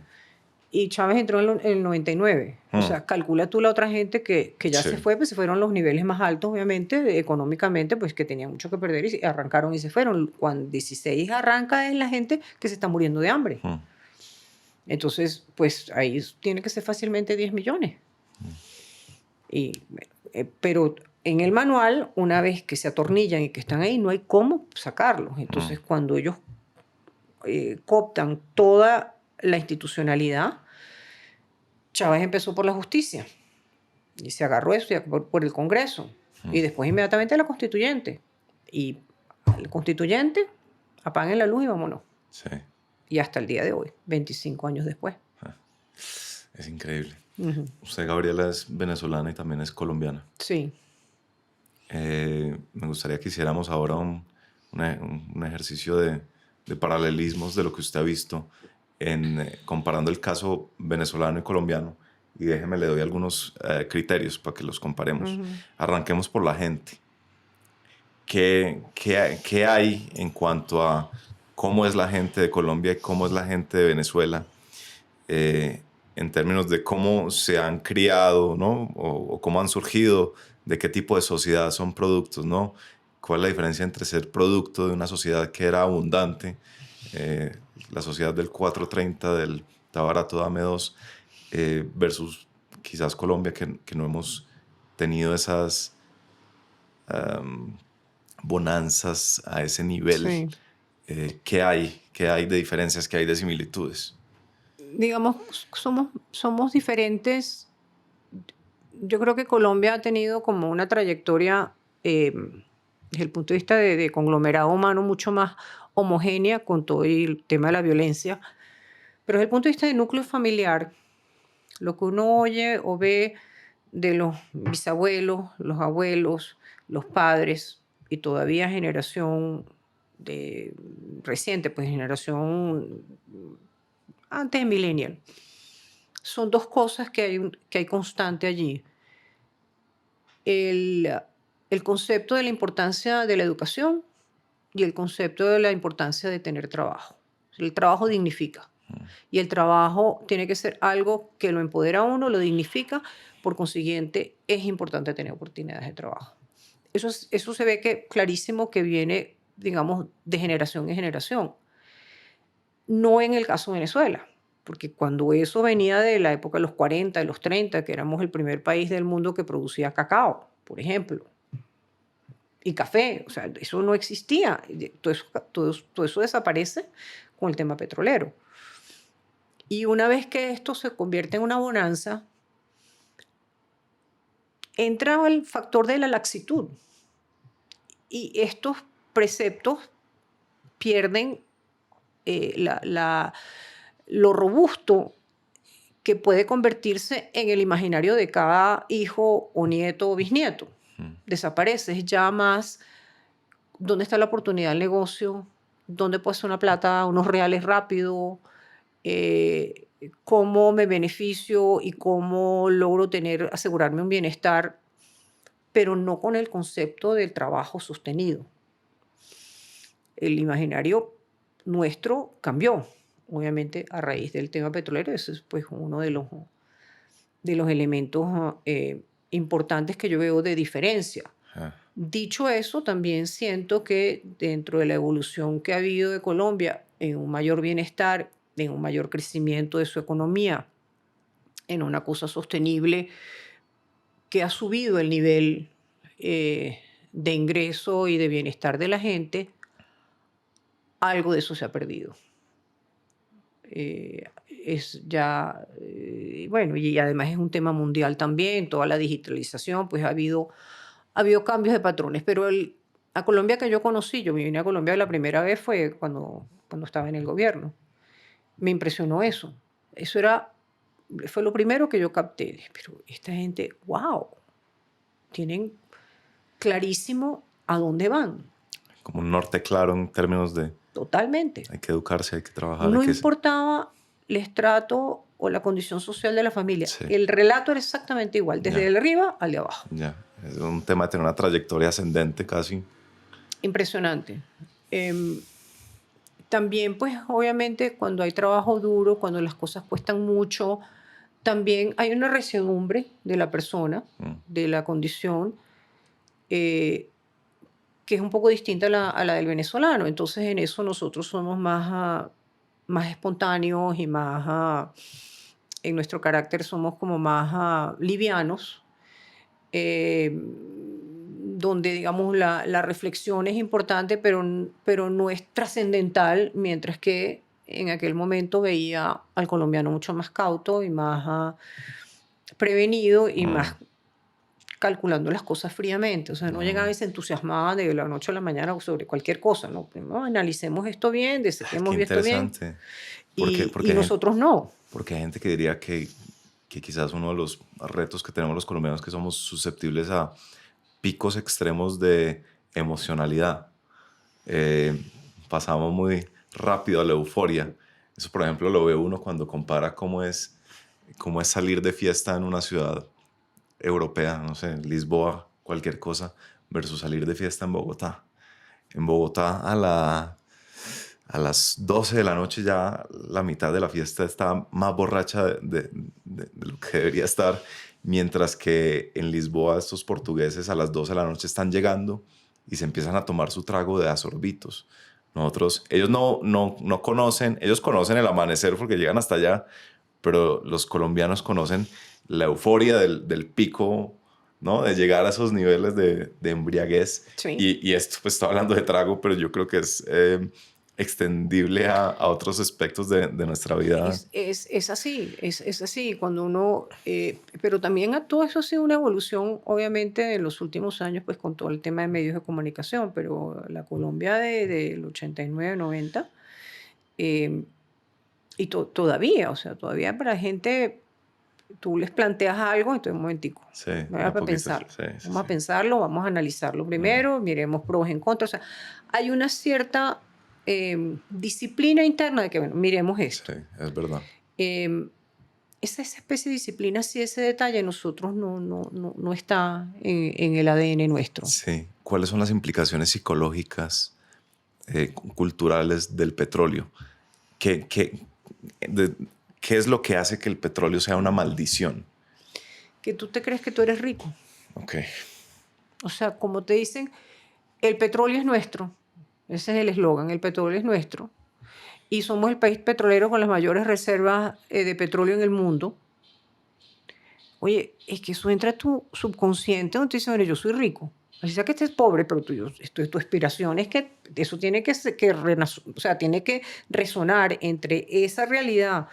Y Chávez entró en el 99. O sea, calcula tú la otra gente que ya se fue, pues se fueron los niveles más altos, obviamente, económicamente, pues que tenían mucho que perder y arrancaron y se fueron. Cuando 16 arranca es la gente que se está muriendo de hambre. Entonces, pues ahí tiene que ser fácilmente 10 millones. Pero en el manual, una vez que se atornillan y que están ahí, no hay cómo sacarlos. Entonces, cuando ellos cooptan toda la institucionalidad, Chávez empezó por la justicia y se agarró eso por el Congreso y después inmediatamente a la constituyente. Y al constituyente, apaguen la luz y vámonos. Sí. Y hasta el día de hoy, 25 años después. Es increíble. Usted, Gabriela, es venezolana y también es colombiana. Sí. Me gustaría que hiciéramos ahora un ejercicio de paralelismos de lo que usted ha visto comparando el caso venezolano y colombiano, y déjeme, le doy algunos criterios para que los comparemos. Arranquemos por la gente. ¿Qué hay en cuanto a cómo es la gente de Colombia y cómo es la gente de Venezuela en términos de cómo se han criado, ¿no? O cómo han surgido, de qué tipo de sociedad son productos, ¿no? ¿Cuál es la diferencia entre ser producto de una sociedad que era abundante, la sociedad del 430, del está barato, dame dos, versus quizás Colombia, que no hemos tenido esas bonanzas a ese nivel? Sí. ¿Qué hay? ¿Qué hay de diferencias? ¿Qué hay de similitudes? Digamos, somos diferentes. Yo creo que Colombia ha tenido como una trayectoria, desde el punto de vista de conglomerado humano, mucho más homogénea con todo el tema de la violencia. Pero desde el punto de vista de núcleo familiar, lo que uno oye o ve de los bisabuelos, los abuelos, los padres y todavía generación reciente, pues generación antes de millennial, son dos cosas que hay constante allí. El concepto de la importancia de la educación y el concepto de la importancia de tener trabajo. El trabajo dignifica. Y el trabajo tiene que ser algo que lo empodera a uno, lo dignifica. Por consiguiente, es importante tener oportunidades de trabajo. Eso se ve que clarísimo que viene, digamos, de generación en generación. No en el caso de Venezuela, porque cuando eso venía de la época de los 40, de los 30, que éramos el primer país del mundo que producía cacao, por ejemplo, y café, o sea, eso no existía. Todo eso desaparece con el tema petrolero. Y una vez que esto se convierte en una bonanza, entra el factor de la laxitud. Y estos preceptos pierden lo robusto que puede convertirse en el imaginario de cada hijo o nieto o bisnieto. Desaparece, es ya más dónde está la oportunidad del negocio, dónde puedo hacer una plata, unos reales rápido, cómo me beneficio y cómo logro asegurarme un bienestar, pero no con el concepto del trabajo sostenido. El imaginario nuestro cambió, obviamente a raíz del tema petrolero. Ese es pues uno de los elementos importantes que yo veo de diferencia. Dicho eso, también siento que dentro de la evolución que ha habido de Colombia en un mayor bienestar, en un mayor crecimiento de su economía, en una cosa sostenible que ha subido el nivel de ingreso y de bienestar de la gente, algo de eso se ha perdido. Bueno, y además es un tema mundial también, toda la digitalización, pues ha habido cambios de patrones, pero a Colombia que yo conocí, yo vine a Colombia la primera vez fue cuando estaba en el gobierno. Me impresionó eso. Fue lo primero que yo capté. Dije, pero esta gente, wow, tienen clarísimo a dónde van. Como un norte claro en términos de... Totalmente. Hay que educarse, hay que trabajar. No importaba el estrato o la condición social de la familia. Sí. El relato era exactamente igual, desde el arriba al de abajo. Ya, es un tema de tener una trayectoria ascendente casi. Impresionante. También, pues, obviamente, cuando hay trabajo duro, cuando las cosas cuestan mucho, también hay una resiedumbre de la persona, de la condición, que es un poco distinta a la del venezolano. Entonces, en eso nosotros somos más espontáneos y más, en nuestro carácter somos como más livianos, donde, digamos, la reflexión es importante, pero no es trascendental, mientras que en aquel momento veía al colombiano mucho más cauto y más prevenido y más calculando las cosas fríamente. O sea, no llegaba y se entusiasmaba de la noche a la mañana sobre cualquier cosa, ¿no? Primero analicemos esto bien, desequemos esto bien. Y nosotros no. Porque hay gente que diría que quizás uno de los retos que tenemos los colombianos es que somos susceptibles a picos extremos de emocionalidad. Pasamos muy rápido a la euforia. Eso, por ejemplo, lo ve uno cuando compara cómo es salir de fiesta en una ciudad europea, no sé, Lisboa, cualquier cosa, versus salir de fiesta en Bogotá. En Bogotá a las 12 de la noche ya la mitad de la fiesta está más borracha de lo que debería estar, mientras que en Lisboa estos portugueses a las 12 de la noche están llegando y se empiezan a tomar su trago de a sorbitos. Nosotros, ellos no conocen, ellos conocen el amanecer porque llegan hasta allá, pero los colombianos conocen la euforia del pico, ¿no? De llegar a esos niveles de embriaguez. Sí. Y esto, pues, está hablando de trago, pero yo creo que es extendible a otros aspectos de nuestra vida. Es así, es así. Cuando uno, pero también a todo eso ha sido una evolución, obviamente, en los últimos años, pues con todo el tema de medios de comunicación, pero la Colombia del 89, 90, eh, y todavía, o sea, todavía para la gente, tú les planteas algo, entonces un momentico, Sí, vamos un a poquito. pensarlo. Sí, sí, Vamos a sí. pensarlo, vamos a analizarlo primero, miremos pros en contra. O sea, hay una cierta disciplina interna de que, bueno, miremos esto. Sí, es verdad. Esa especie de disciplina, sí, ese detalle, nosotros no está en el ADN nuestro. Sí. ¿Cuáles son las implicaciones psicológicas, culturales del petróleo? De- ¿Qué es lo que hace que el petróleo sea una maldición? Que tú te crees que tú eres rico. Ok. O sea, como te dicen, el petróleo es nuestro. Ese es el eslogan, el petróleo es nuestro. Y somos el país petrolero con las mayores reservas de petróleo en el mundo. Oye, es que eso entra a tu subconsciente donde te dicen, "Mire, yo soy rico. Así sea que estés pobre, pero tu aspiración es que eso tiene o sea, tiene que resonar entre esa realidad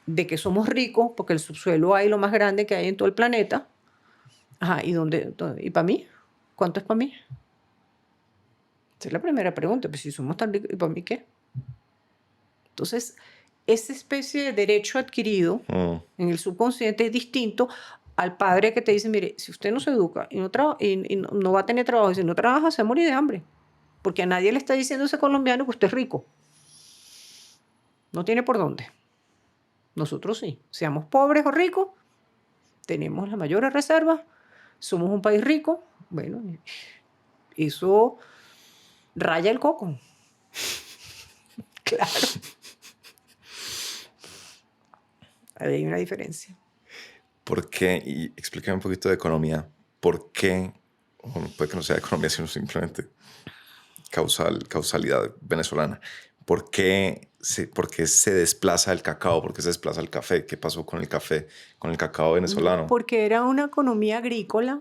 de que somos ricos, porque el subsuelo hay lo más grande que hay en todo el planeta. Ajá, ¿y para mí? ¿Cuánto es para mí? Esa es la primera pregunta. Pues si somos tan ricos, ¿y para mí qué? Entonces, esa especie de derecho adquirido en el subconsciente es distinto al padre que te dice, mire, si usted no se educa y no va a tener trabajo, y si no trabaja, se va a morir de hambre. Porque a nadie le está diciendo a ese colombiano que usted es rico. No tiene por dónde. Nosotros sí. Seamos pobres o ricos, tenemos las mayores reservas, somos un país rico. Bueno, eso raya el coco. Claro. Ahí hay una diferencia. ¿Por qué? Y explícame un poquito de economía. ¿Por qué? O puede que no sea economía, sino simplemente causalidad venezolana. ¿Por qué se desplaza el cacao? ¿Por qué se desplaza el café? ¿Qué pasó con el café, con el cacao venezolano? Porque era una economía agrícola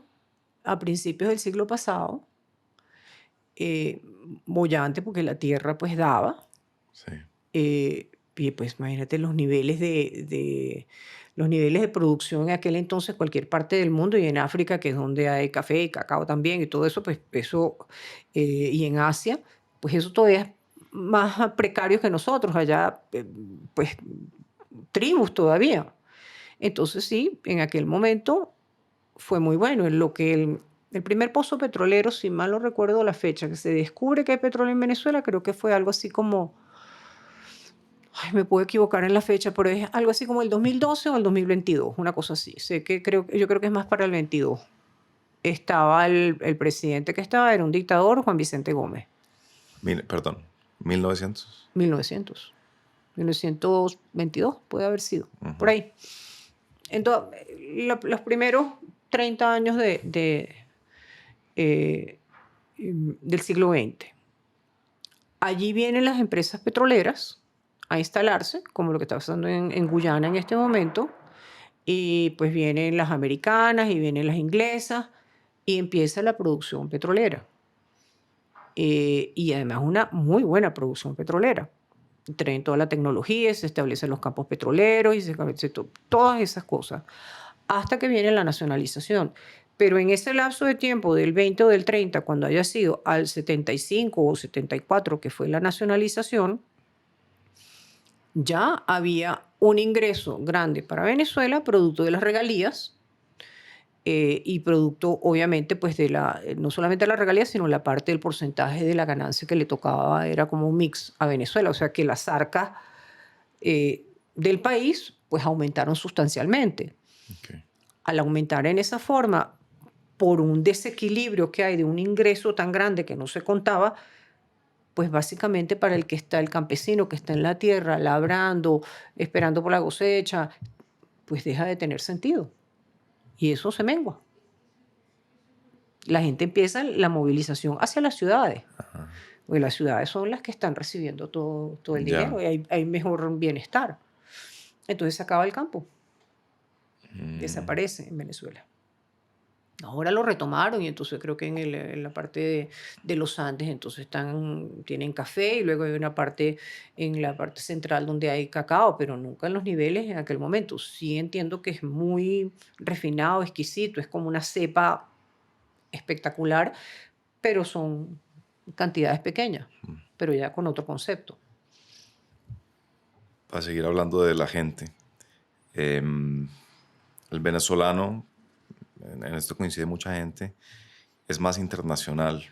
a principios del siglo pasado, boyante porque la tierra pues daba, Sí. y pues imagínate los niveles los niveles de producción en aquel entonces, cualquier parte del mundo, y en África, que es donde hay café y cacao también, y todo eso, pues eso, y en Asia, pues eso todavía es más precario que nosotros, allá, pues tribus todavía. Entonces sí, en aquel momento fue muy bueno. En lo que el primer pozo petrolero, si mal no recuerdo la fecha, que se descubre que hay petróleo en Venezuela, creo que fue algo así como, ay, me puedo equivocar en la fecha, pero es algo así como el 2012 o el 2022, una cosa así. Yo creo que es más para el 22. Estaba el presidente que estaba, era un dictador, Juan Vicente Gómez, Perdón, 1900. 1922, puede haber sido, por ahí. Entonces, los primeros 30 años del siglo XX. Allí vienen las empresas petroleras a instalarse, como lo que está pasando en Guyana en este momento, y pues vienen las americanas y vienen las inglesas, y empieza la producción petrolera. Y además una muy buena producción petrolera. Traen toda la tecnología, se establecen los campos petroleros y se establece todas esas cosas, hasta que viene la nacionalización. Pero en ese lapso de tiempo del 20 o del 30, cuando haya sido al 75 o 74, que fue la nacionalización, ya había un ingreso grande para Venezuela, producto de las regalías, y producto, obviamente, pues no solamente de las regalías, sino la parte del porcentaje de la ganancia que le tocaba, era como un mix a Venezuela. O sea que las arcas del país, pues aumentaron sustancialmente. Okay. Al aumentar en esa forma, por un desequilibrio que hay de un ingreso tan grande que no se contaba, pues básicamente para el que está el campesino, que está en la tierra, labrando, esperando por la cosecha, pues deja de tener sentido. Y eso se mengua. La gente empieza la movilización hacia las ciudades. Porque las ciudades son las que están recibiendo todo el Ya. dinero y hay mejor bienestar. Entonces se acaba el campo. Desaparece en Venezuela. Ahora lo retomaron y entonces creo que en la parte de los Andes entonces tienen café y luego hay una parte en la parte central donde hay cacao, pero nunca en los niveles en aquel momento. Sí entiendo que es muy refinado, exquisito, es como una cepa espectacular, pero son cantidades pequeñas, pero ya con otro concepto. Para seguir hablando de la gente, el venezolano, en esto coincide mucha gente, es más internacional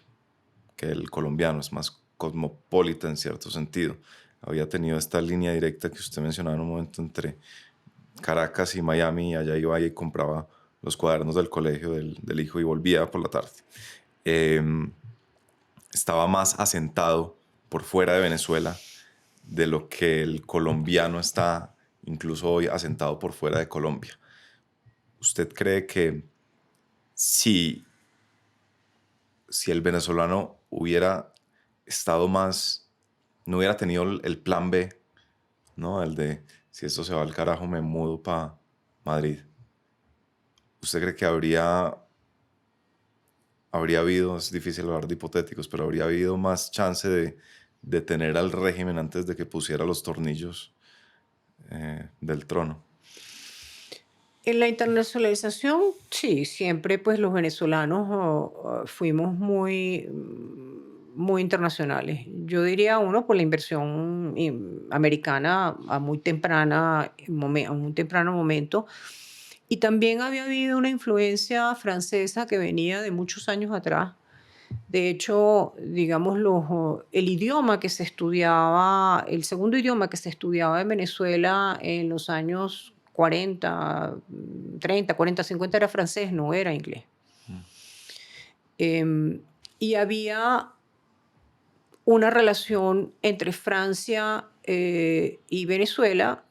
que el colombiano, es más cosmopolita en cierto sentido. Había tenido esta línea directa que usted mencionaba en un momento entre Caracas y Miami, y allá iba y compraba los cuadernos del colegio del hijo y volvía por la tarde. Estaba más asentado por fuera de Venezuela de lo que el colombiano está incluso hoy asentado por fuera de Colombia. ¿Usted cree que si el venezolano hubiera estado más, no hubiera tenido el plan B, ¿no? El de, si esto se va al carajo, me mudo para Madrid? ¿Usted cree que habría habido, es difícil hablar de hipotéticos, pero habría habido más chance de detener al régimen antes de que pusiera los tornillos del trono? En la internacionalización, sí, siempre pues los venezolanos fuimos muy internacionales. Yo diría uno por la inversión americana a muy temprano momento. Y también había habido una influencia francesa que venía de muchos años atrás. De hecho, digamos, el idioma que se estudiaba, el segundo idioma que se estudiaba en Venezuela en los años 40, 30, 40, 50 era francés, no era inglés. Y había una relación entre Francia y Venezuela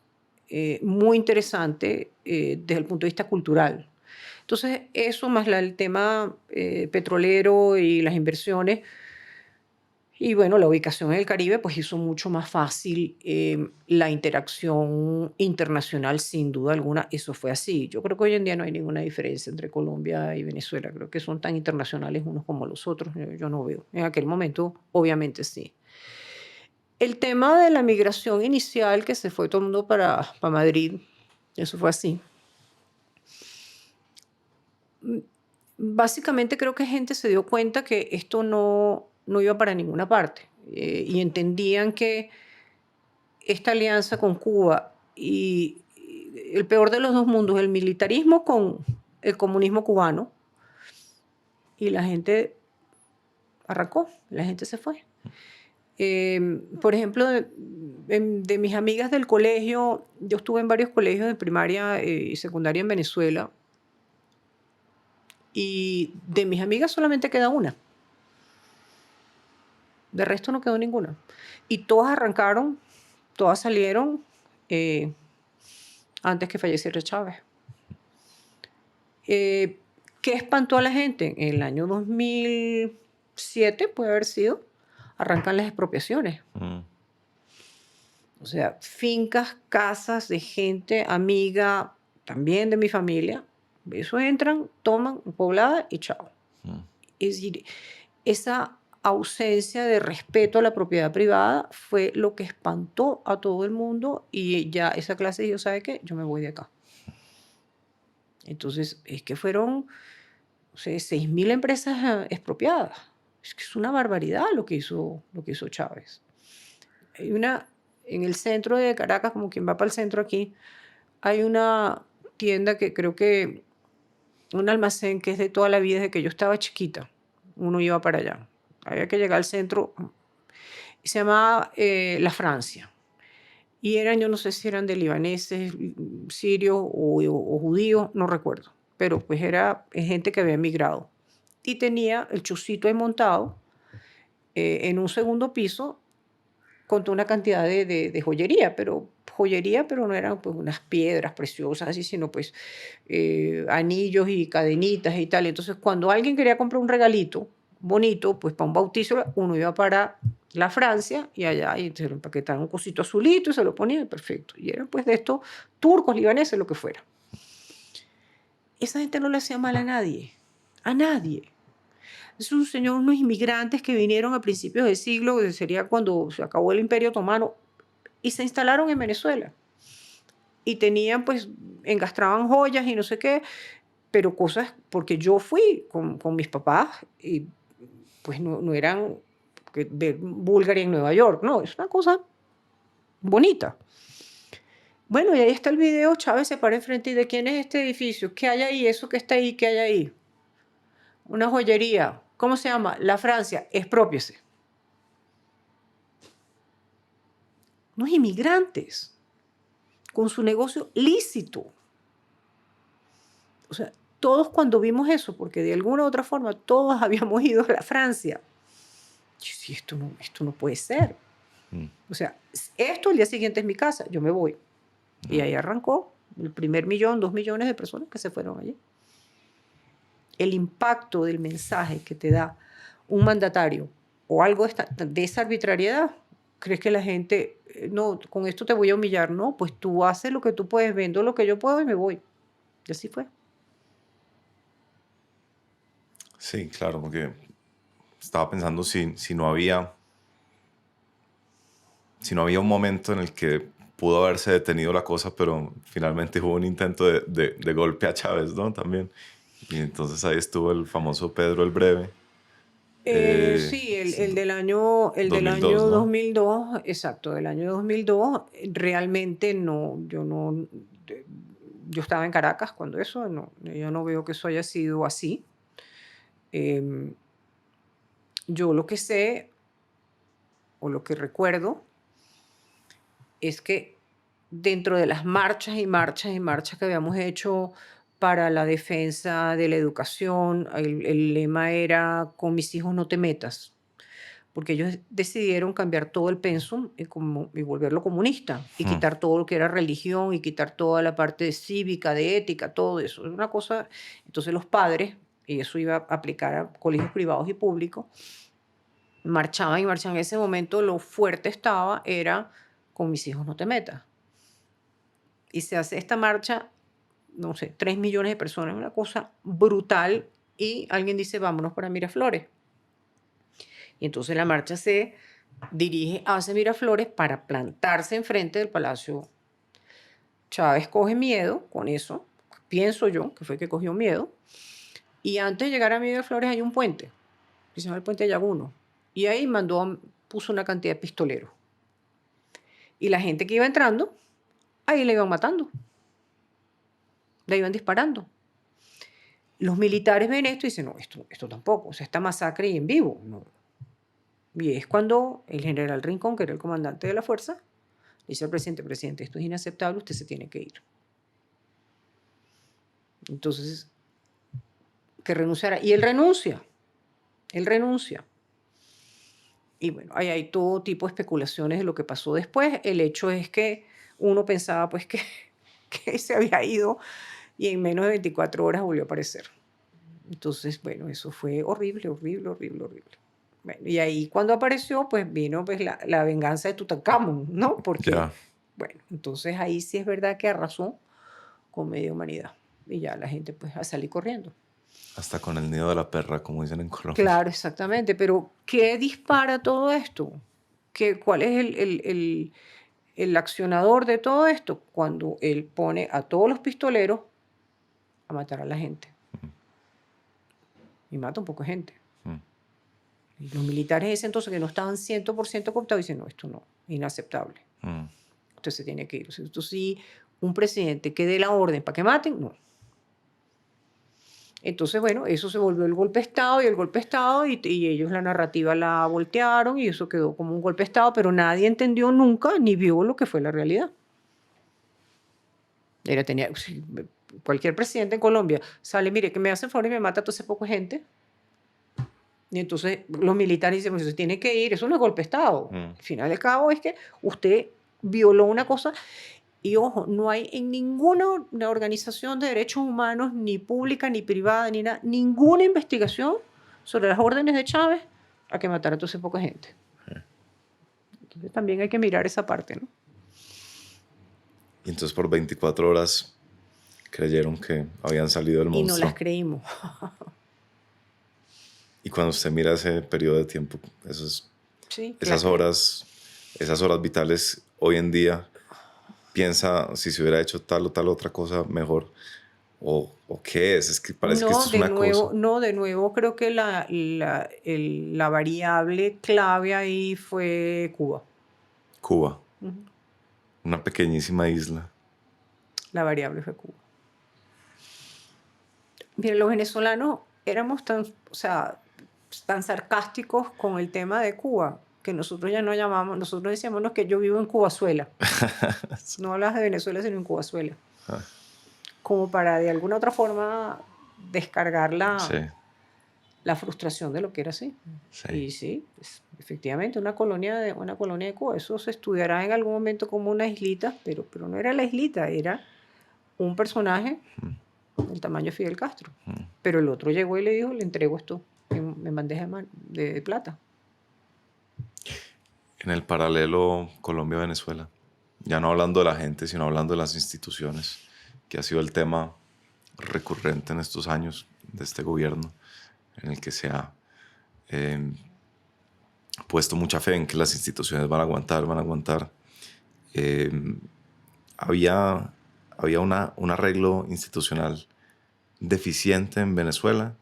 muy interesante desde el punto de vista cultural. Entonces, eso más el tema petrolero y las inversiones, y bueno, la ubicación en el Caribe, pues hizo mucho más fácil la interacción internacional, sin duda alguna. Eso fue así. Yo creo que hoy en día no hay ninguna diferencia entre Colombia y Venezuela. Creo que son tan internacionales unos como los otros. Yo no veo. En aquel momento, obviamente sí. El tema de la migración inicial, que se fue todo el mundo para Madrid, eso fue así. Básicamente creo que gente se dio cuenta que esto no iba para ninguna parte y entendían que esta alianza con Cuba y el peor de los dos mundos, el militarismo con el comunismo cubano, y la gente arrancó, la gente se fue. Por ejemplo, de mis amigas del colegio, yo estuve en varios colegios de primaria y secundaria en Venezuela, y de mis amigas solamente queda una. De resto no quedó ninguna. Y todas arrancaron, todas salieron antes que falleciera Chávez. ¿Qué espantó a la gente? En el año 2007, puede haber sido, arrancan las expropiaciones. O sea, fincas, casas de gente, amiga, también de mi familia. Eso entran, toman poblada y chao. Es decir, esa ausencia de respeto a la propiedad privada fue lo que espantó a todo el mundo, y ya esa clase dijo, ¿sabe qué? Yo me voy de acá. Entonces, es que fueron 6.000 empresas expropiadas. Es que es una barbaridad lo que hizo Chávez. Hay en el centro de Caracas, como quien va para el centro aquí, hay una tienda que creo que, un almacén que es de toda la vida, desde que yo estaba chiquita. Uno iba para allá. Había que llegar al centro. Y se llamaba La Francia. Y yo no sé si eran de libaneses, sirios o judíos, no recuerdo. Pero pues era gente que había emigrado. Y tenía el chocito ahí montado. en un segundo piso con toda una cantidad de joyería, pero no eran pues unas piedras preciosas así, sino pues anillos y cadenitas y tal. Entonces, cuando alguien quería comprar un regalito bonito, pues para un bautizo, uno iba para la Francia y allá y se lo empaquetaban un cosito azulito y se lo ponía y perfecto. Y eran pues de estos turcos, libaneses, lo que fuera. Esa gente no le hacía mal a nadie. A nadie. Es un señor, unos inmigrantes que vinieron a principios del siglo, que sería cuando se acabó el Imperio Otomano, y se instalaron en Venezuela. Y tenían, pues, engastraban joyas y no sé qué, pero cosas, porque yo fui con mis papás y pues no eran de Bulgaria en Nueva York, no, es una cosa bonita. Bueno, y ahí está el video, Chávez se para enfrente y ¿de quién es este edificio? ¿Qué hay ahí? ¿Eso que está ahí? ¿Qué hay ahí? Una joyería. ¿Cómo se llama? La Francia. Exprópiese. Unos inmigrantes con su negocio lícito. O sea, todos cuando vimos eso, porque de alguna u otra forma todos habíamos ido a la Francia. Yo sí, esto no puede ser. O sea, esto el día siguiente es mi casa, yo me voy. Y ahí arrancó el primer 1.000.000, 2 millones de personas que se fueron allí. El impacto del mensaje que te da un mandatario o algo de esa arbitrariedad, ¿crees que la gente, no, con esto te voy a humillar? No, pues tú haces lo que tú puedes, vendo lo que yo puedo y me voy. Y así fue. Sí, claro, porque estaba pensando si no había un momento en el que pudo haberse detenido la cosa, pero finalmente hubo un intento de golpe a Chávez, ¿no? También. Y entonces ahí estuvo el famoso Pedro el Breve. Sí, el del año 2002, ¿no? 2002, exacto, del año 2002, realmente no, yo estaba en Caracas cuando eso, no, yo no veo que eso haya sido así. Yo lo que sé, o lo que recuerdo, es que dentro de las marchas y marchas y marchas que habíamos hecho para la defensa de la educación, el lema era "con mis hijos no te metas", porque ellos decidieron cambiar todo el pensum y volverlo comunista, y quitar todo lo que era religión, y quitar toda la parte cívica, de ética, todo eso. Es una cosa. Entonces los padres, y eso iba a aplicar a colegios privados y públicos, marchaban y marchaban. En ese momento lo fuerte era "con mis hijos no te metas". Y se hace esta marcha, no sé, 3 millones de personas, una cosa brutal, y alguien dice vámonos para Miraflores. Y entonces la marcha se dirige hacia Miraflores para plantarse enfrente del Palacio. Chávez coge miedo con eso, pienso yo que fue que cogió miedo, y antes de llegar a Miraflores hay un puente, que se llama el puente de Yaguno, y ahí puso una cantidad de pistoleros. Y la gente que iba entrando, ahí la iban matando, la iban disparando. Los militares ven esto y dicen, no, esto tampoco, o sea, esta masacre y en vivo. No. Y es cuando el general Rincón, que era el comandante de la fuerza, dice al presidente, esto es inaceptable, usted se tiene que ir. Entonces, que renunciara. Y él renuncia. Y bueno, hay todo tipo de especulaciones de lo que pasó después. El hecho es que uno pensaba pues que se había ido y en menos de 24 horas volvió a aparecer. Entonces, bueno, eso fue horrible. Bueno, y ahí cuando apareció, pues vino pues la venganza de Tutankamón, ¿no? Porque, bueno, entonces ahí sí es verdad que arrasó con media humanidad. Y ya la gente pues a salir corriendo. Hasta con el nido de la perra, como dicen en Colombia. Claro, exactamente. Pero ¿qué dispara todo esto? ¿Cuál es el accionador de todo esto? Cuando él pone a todos los pistoleros a matar a la gente. Y mata un poco de gente. Y los militares de ese entonces, que no estaban 100% cooptados, dicen, no, esto no, inaceptable. Usted se tiene que ir. O sea, esto sí, un presidente que dé la orden para que maten, no. Entonces, bueno, eso se volvió el golpe de Estado, y ellos la narrativa la voltearon, y eso quedó como un golpe de Estado, pero nadie entendió nunca, ni vio lo que fue la realidad. Cualquier presidente en Colombia sale, mire, que me hacen favor y me mata a toda esa poca gente. Y entonces los militares dicen, pues se tiene que ir, eso no es golpe de Estado. Al final del cabo es que usted violó una cosa. Y ojo, no hay en ninguna organización de derechos humanos, ni pública, ni privada, ni nada, ninguna investigación sobre las órdenes de Chávez a que matara a toda esa poca gente. Entonces también hay que mirar esa parte, ¿no? Y entonces por 24 horas creyeron que habían salido del Y monstruo. no las creímos. Y cuando usted mira ese periodo de tiempo, Sí, esas horas vitales hoy en día, piensa si se hubiera hecho tal o tal otra cosa mejor. ¿O qué es? Es que parece que esto es una cosa. No, de nuevo creo que la variable clave ahí fue Cuba. Cuba. Una pequeñísima isla. La variable fue Cuba. Miren, los venezolanos éramos tan sarcásticos con el tema de Cuba que nosotros ya no llamamos, nosotros decíamos no, que yo vivo en Cubazuela. No hablas de Venezuela, sino en Cubazuela. Como para de alguna otra forma descargar la frustración de lo que era así. Sí. Y sí, pues, efectivamente, una colonia de Cuba. Eso se estudiará en algún momento como una islita, pero no era la islita, era un personaje del tamaño de Fidel Castro. Pero el otro llegó y le dijo, le entrego esto en bandeja de plata. En el paralelo Colombia-Venezuela, ya no hablando de la gente, sino hablando de las instituciones, que ha sido el tema recurrente en estos años de este gobierno, en el que se ha puesto mucha fe en que las instituciones van a aguantar. Había un arreglo institucional deficiente en Venezuela,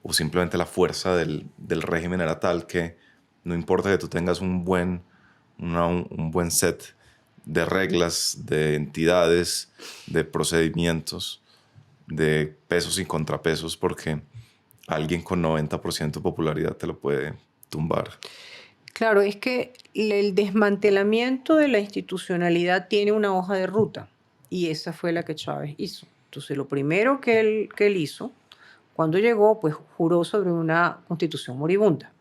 o simplemente la fuerza del régimen era tal que no importa que tú tengas un buen set de reglas, de entidades, de procedimientos, de pesos y contrapesos, porque alguien con 90% de popularidad te lo puede tumbar. Claro, es que el desmantelamiento de la institucionalidad tiene una hoja de ruta, y esa fue la que Chávez hizo. Entonces, lo primero que él hizo, cuando llegó, pues juró sobre una constitución moribunda.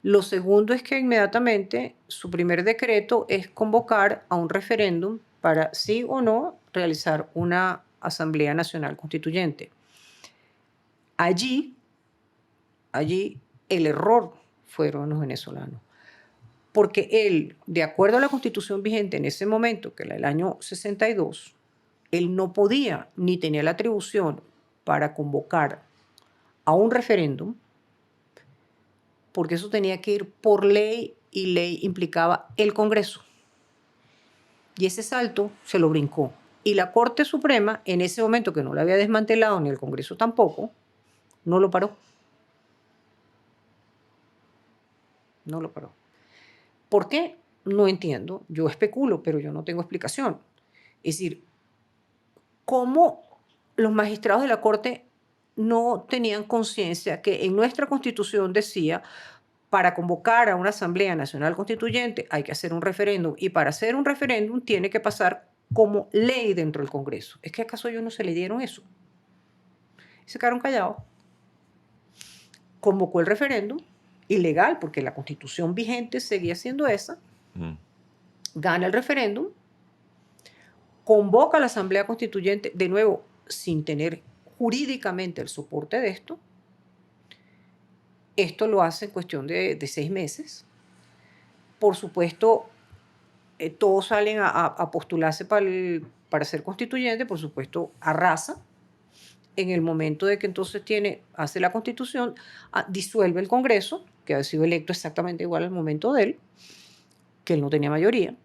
Lo segundo es que inmediatamente su primer decreto es convocar a un referéndum para sí o no realizar una Asamblea Nacional Constituyente. Allí el error fueron los venezolanos. Porque él, de acuerdo a la constitución vigente en ese momento, que era el año 62, él no podía ni tenía la atribución para convocar a un referéndum, porque eso tenía que ir por ley, y ley implicaba el Congreso. Y ese salto se lo brincó. Y la Corte Suprema, en ese momento que no lo había desmantelado, ni el Congreso tampoco, no lo paró. No lo paró. ¿Por qué? No entiendo. Yo especulo, pero yo no tengo explicación. Es decir, ¿cómo los magistrados de la Corte no tenían conciencia que en nuestra Constitución decía, para convocar a una Asamblea Nacional Constituyente hay que hacer un referéndum, y para hacer un referéndum tiene que pasar como ley dentro del Congreso? ¿Es que acaso ellos no se le dieron eso? Y se quedaron callados. Convocó el referéndum, ilegal, porque la Constitución vigente seguía siendo esa. Gana el referéndum, convoca a la Asamblea Constituyente, de nuevo, sin tener jurídicamente el soporte de esto. Esto lo hace en cuestión de 6 meses. Por supuesto, todos salen a postularse para ser constituyente. Por supuesto, arrasa. En el momento de que entonces hace la Constitución, disuelve el Congreso, que ha sido electo exactamente igual al momento de él, que él no tenía mayoría,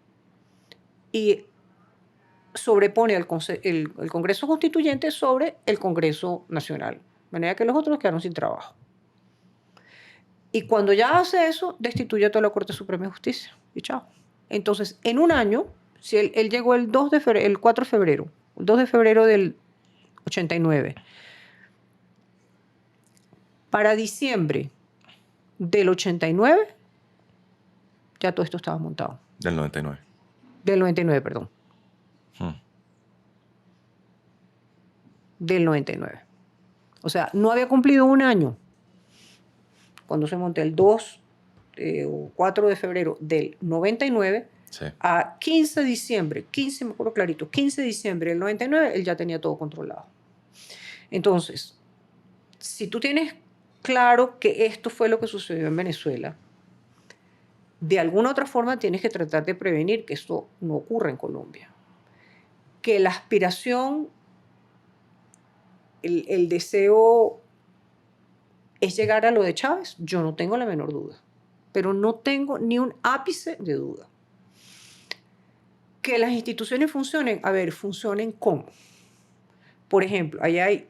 y sobrepone el Congreso Constituyente sobre el Congreso Nacional, de manera que los otros quedaron sin trabajo. Y cuando ya hace eso, destituye a toda la Corte Suprema de Justicia. Y chao. Entonces, en un año, si él llegó el 4 de febrero, el 2 de febrero del 89. Para diciembre del 89, ya todo esto estaba montado. Del 99. Del 99, perdón. Del 99. O sea, no había cumplido un año. cuando se montó el 2 o 4 de febrero del 99, Sí. a 15 de diciembre, 15, me acuerdo clarito, 15 de diciembre del 99, él ya tenía todo controlado. Entonces, si tú tienes claro que esto fue lo que sucedió en Venezuela, de alguna otra forma tienes que tratar de prevenir que esto no ocurra en Colombia. Que la aspiración, el deseo es llegar a lo de Chávez, yo no tengo la menor duda. Pero no tengo ni un ápice de duda. Que las instituciones funcionen, a ver, ¿funcionen cómo? Por ejemplo, ahí hay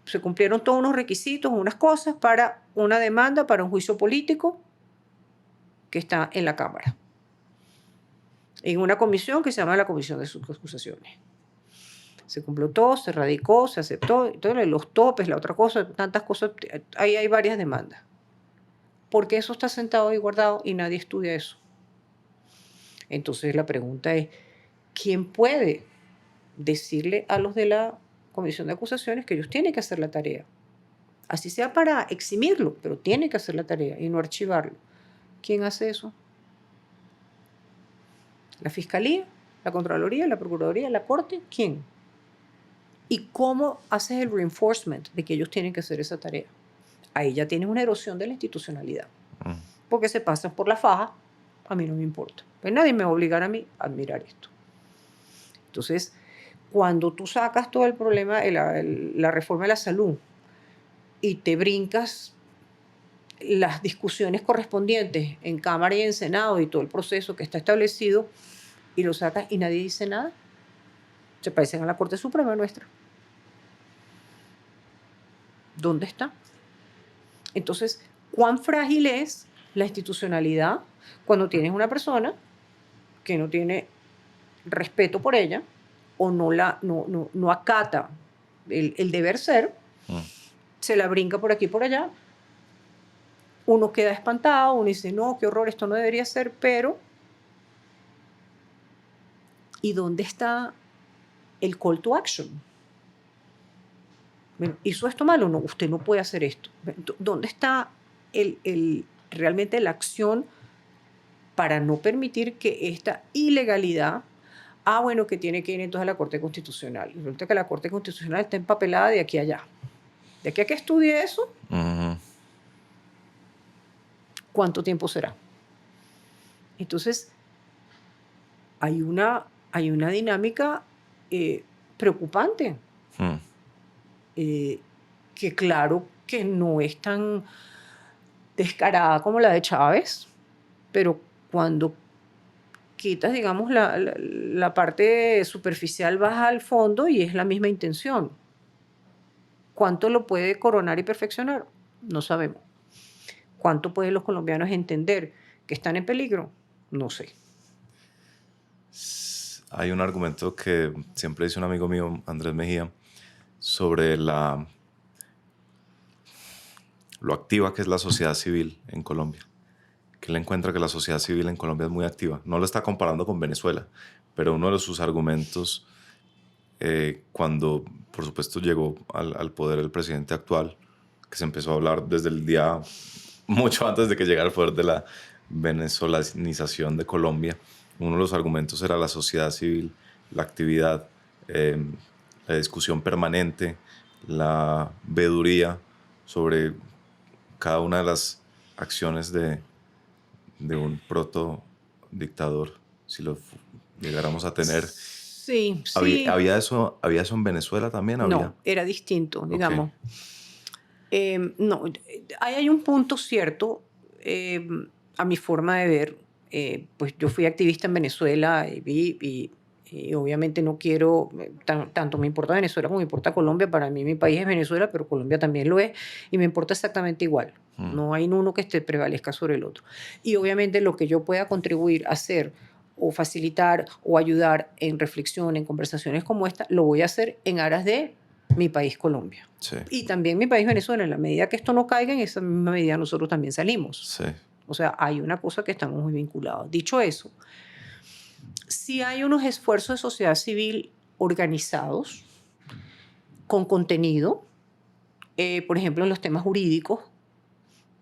se cumplieron todos unos requisitos, unas cosas para una demanda, para un juicio político que está en la Cámara. En una comisión que se llama la Comisión de Acusaciones. Se cumplió todo, se radicó, se aceptó, todos los topes, la otra cosa, tantas cosas, ahí hay varias demandas. Porque eso está sentado y guardado y nadie estudia eso. Entonces la pregunta es, ¿quién puede decirle a los de la Comisión de Acusaciones que ellos tienen que hacer la tarea? Así sea para eximirlo, pero tienen que hacer la tarea y no archivarlo. ¿Quién hace eso? ¿La Fiscalía? ¿La Contraloría? ¿La Procuraduría? ¿La Corte? ¿Quién? ¿Y cómo haces el reinforcement de que ellos tienen que hacer esa tarea? Ahí ya tienes una erosión de la institucionalidad. Porque se pasan por la faja, a mí no me importa. Pues nadie me va a obligar a mí a admirar esto. Entonces, cuando tú sacas todo el problema de la reforma de la salud y te brincas las discusiones correspondientes en Cámara y en Senado y todo el proceso que está establecido y lo sacas y nadie dice nada, se parecen a la Corte Suprema nuestra. ¿Dónde está? Entonces, ¿cuán frágil es la institucionalidad cuando tienes una persona que no tiene respeto por ella o no acata el deber ser, se la brinca por aquí y por allá? Uno queda espantado, uno dice, no, qué horror, esto no debería ser, pero ¿y dónde está el call to action? Bueno, ¿hizo esto malo? No, usted no puede hacer esto. ¿Dónde está realmente la acción para no permitir que esta ilegalidad, bueno, que tiene que ir entonces a la Corte Constitucional? Y resulta que la Corte Constitucional está empapelada de aquí a allá. De aquí a que estudie eso, ¿cuánto tiempo será? Entonces, hay una dinámica preocupante. Que claro que no es tan descarada como la de Chávez, pero cuando quitas, digamos, la parte superficial, vas al fondo y es la misma intención. ¿Cuánto lo puede coronar y perfeccionar? No sabemos. ¿Cuánto pueden los colombianos entender que están en peligro? No sé. Hay un argumento que siempre dice un amigo mío, Andrés Mejía, sobre lo activa que es la sociedad civil en Colombia. Que él encuentra que la sociedad civil en Colombia es muy activa. No lo está comparando con Venezuela, pero uno de sus argumentos, cuando por supuesto llegó al poder el presidente actual, que se empezó a hablar desde el día mucho antes de que llegara al poder de la venezolanización de Colombia, uno de los argumentos era la sociedad civil, la actividad, la discusión permanente, la veeduría sobre cada una de las acciones de un proto-dictador, si lo llegáramos a tener. Sí, sí. ¿Había eso en Venezuela también? No, era distinto, digamos. Okay. No, ahí hay un punto cierto, a mi forma de ver. Pues yo fui activista en Venezuela y obviamente no quiero, tanto me importa Venezuela como me importa Colombia. Para mí mi país es Venezuela, pero Colombia también lo es y me importa exactamente igual. No hay uno que prevalezca sobre el otro. Y obviamente lo que yo pueda contribuir a hacer o facilitar o ayudar en reflexión, en conversaciones como esta, lo voy a hacer en aras de mi país Colombia. Sí. Y también mi país Venezuela. En la medida que esto no caiga, en esa misma medida nosotros también salimos. Sí. O sea, hay una cosa que estamos muy vinculados. Dicho eso, sí hay unos esfuerzos de sociedad civil organizados, con contenido, Por ejemplo, en los temas jurídicos,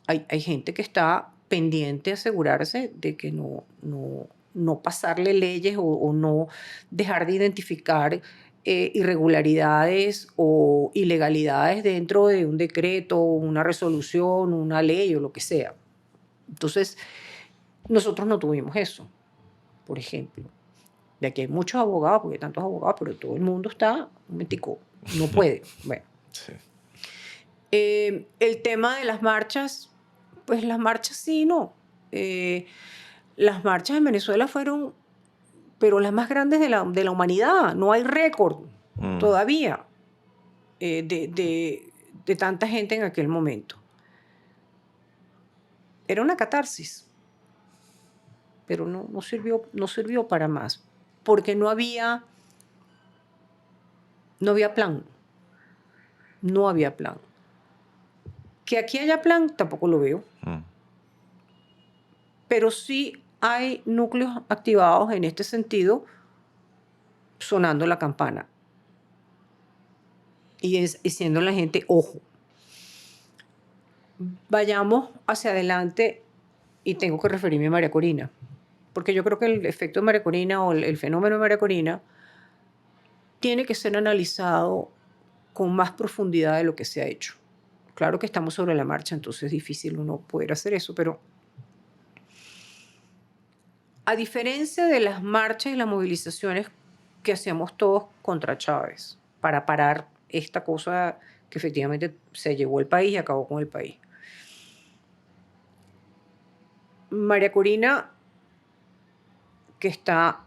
hay gente que está pendiente de asegurarse de que no pasarle leyes o no dejar de identificar irregularidades o ilegalidades dentro de un decreto, una resolución, una ley o lo que sea. Entonces, nosotros no tuvimos eso, por ejemplo. De aquí hay muchos abogados, porque hay tantos abogados, pero todo el mundo está, un momentico, no puede. Bueno. Sí. El tema de las marchas, pues las marchas sí, no. Las marchas en Venezuela fueron, pero las más grandes de la humanidad. No hay récord todavía de tanta gente en aquel momento. Era una catarsis, pero no sirvió para más, porque no había plan. No había plan. Que aquí haya plan, tampoco lo veo. Pero sí hay núcleos activados en este sentido, sonando la campana. Y diciendo a la gente, ojo, vayamos hacia adelante, y tengo que referirme a María Corina, porque yo creo que el efecto de María Corina o el fenómeno de María Corina tiene que ser analizado con más profundidad de lo que se ha hecho. Claro que estamos sobre la marcha, entonces es difícil uno poder hacer eso, pero a diferencia de las marchas y las movilizaciones que hacíamos todos contra Chávez para parar esta cosa que efectivamente se llevó el país y acabó con el país, María Corina, que está,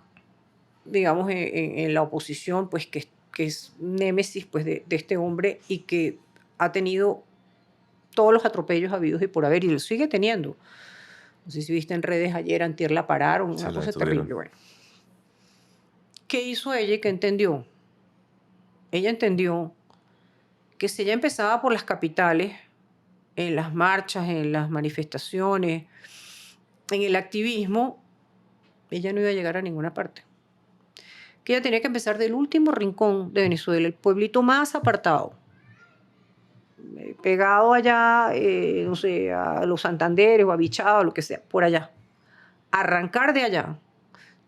digamos, en la oposición, pues que es némesis pues, de este hombre y que ha tenido todos los atropellos habidos y por haber, y lo sigue teniendo. No sé si viste en redes ayer, antier la pararon, una cosa terrible. Bueno. ¿Qué hizo ella y qué entendió? Ella entendió que si ella empezaba por las capitales, en las marchas, en las manifestaciones, en el activismo, ella no iba a llegar a ninguna parte. Que ella tenía que empezar del último rincón de Venezuela, el pueblito más apartado, pegado allá, no sé, a los Santanderes o a Bichada o lo que sea, por allá. Arrancar de allá,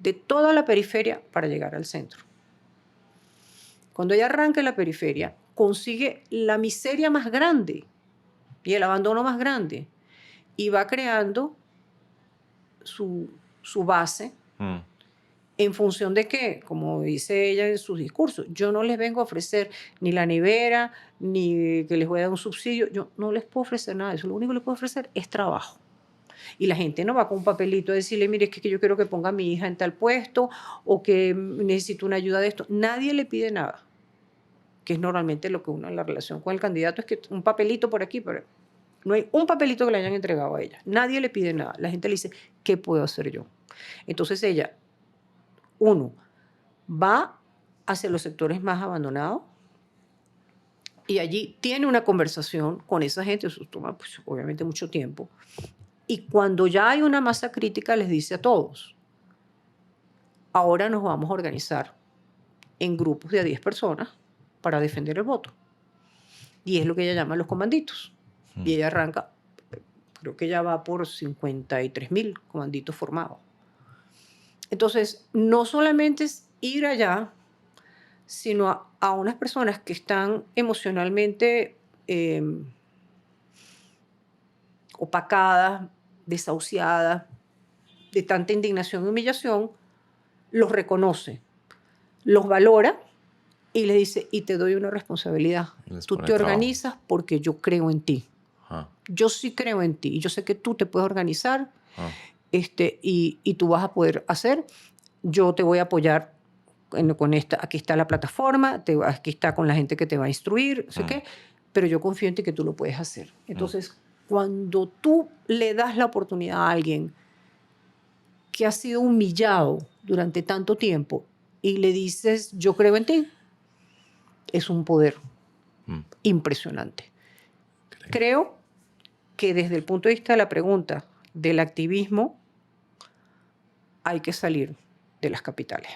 de toda la periferia para llegar al centro. Cuando ella arranca en la periferia, consigue la miseria más grande y el abandono más grande y va creando su base en función de que, como dice ella en sus discursos, yo no les vengo a ofrecer ni la nevera, ni que les voy a dar un subsidio, yo no les puedo ofrecer nada de eso, lo único que les puedo ofrecer es trabajo. Y la gente no va con un papelito a decirle, mire, es que yo quiero que ponga a mi hija en tal puesto o que necesito una ayuda de esto. Nadie le pide nada, que es normalmente lo que uno en la relación con el candidato es que un papelito por aquí, pero no hay un papelito que le hayan entregado a ella. Nadie le pide nada. La gente le dice, ¿qué puedo hacer yo? Entonces ella, uno, va hacia los sectores más abandonados y allí tiene una conversación con esa gente, eso toma pues, obviamente mucho tiempo, y cuando ya hay una masa crítica les dice a todos, ahora nos vamos a organizar en grupos de a 10 personas para defender el voto. Y es lo que ella llama los comanditos. Y ella arranca, creo que ya va por 53.000 comanditos formados. Entonces, no solamente es ir allá, sino a unas personas que están emocionalmente opacadas, desahuciadas, de tanta indignación y humillación, los reconoce, los valora y les dice, y te doy una responsabilidad. Tú te organizas porque yo creo en ti. Yo sí creo en ti y yo sé que tú te puedes organizar y tú vas a poder hacer. Yo te voy a apoyar con esta. Aquí está la plataforma, aquí está con la gente que te va a instruir, no sé qué, pero yo confío en ti que tú lo puedes hacer. Entonces, cuando tú le das la oportunidad a alguien que ha sido humillado durante tanto tiempo y le dices, yo creo en ti, es un poder impresionante. Creo que desde el punto de vista de la pregunta del activismo, hay que salir de las capitales.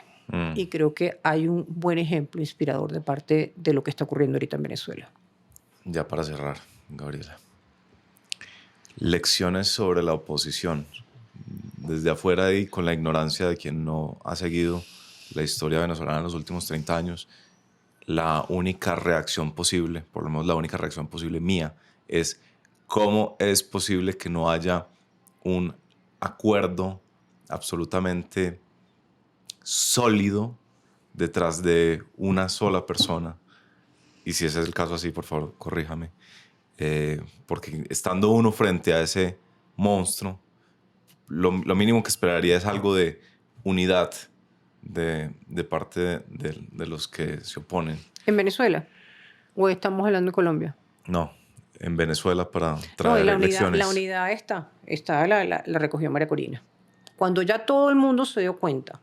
Y creo que hay un buen ejemplo inspirador de parte de lo que está ocurriendo ahorita en Venezuela. Ya para cerrar, Gabriela. Lecciones sobre la oposición. Desde afuera y con la ignorancia de quien no ha seguido la historia venezolana en los últimos 30 años, la única reacción posible, por lo menos la única reacción posible mía, es cómo es posible que no haya un acuerdo absolutamente sólido detrás de una sola persona. Y si ese es el caso así, por favor, corríjame. Porque estando uno frente a ese monstruo, lo mínimo que esperaría es algo de unidad de parte de los que se oponen. ¿En Venezuela? ¿O estamos hablando de Colombia? No, en Venezuela para No, traer y elecciones. la unidad la recogió María Corina. Cuando ya todo el mundo se dio cuenta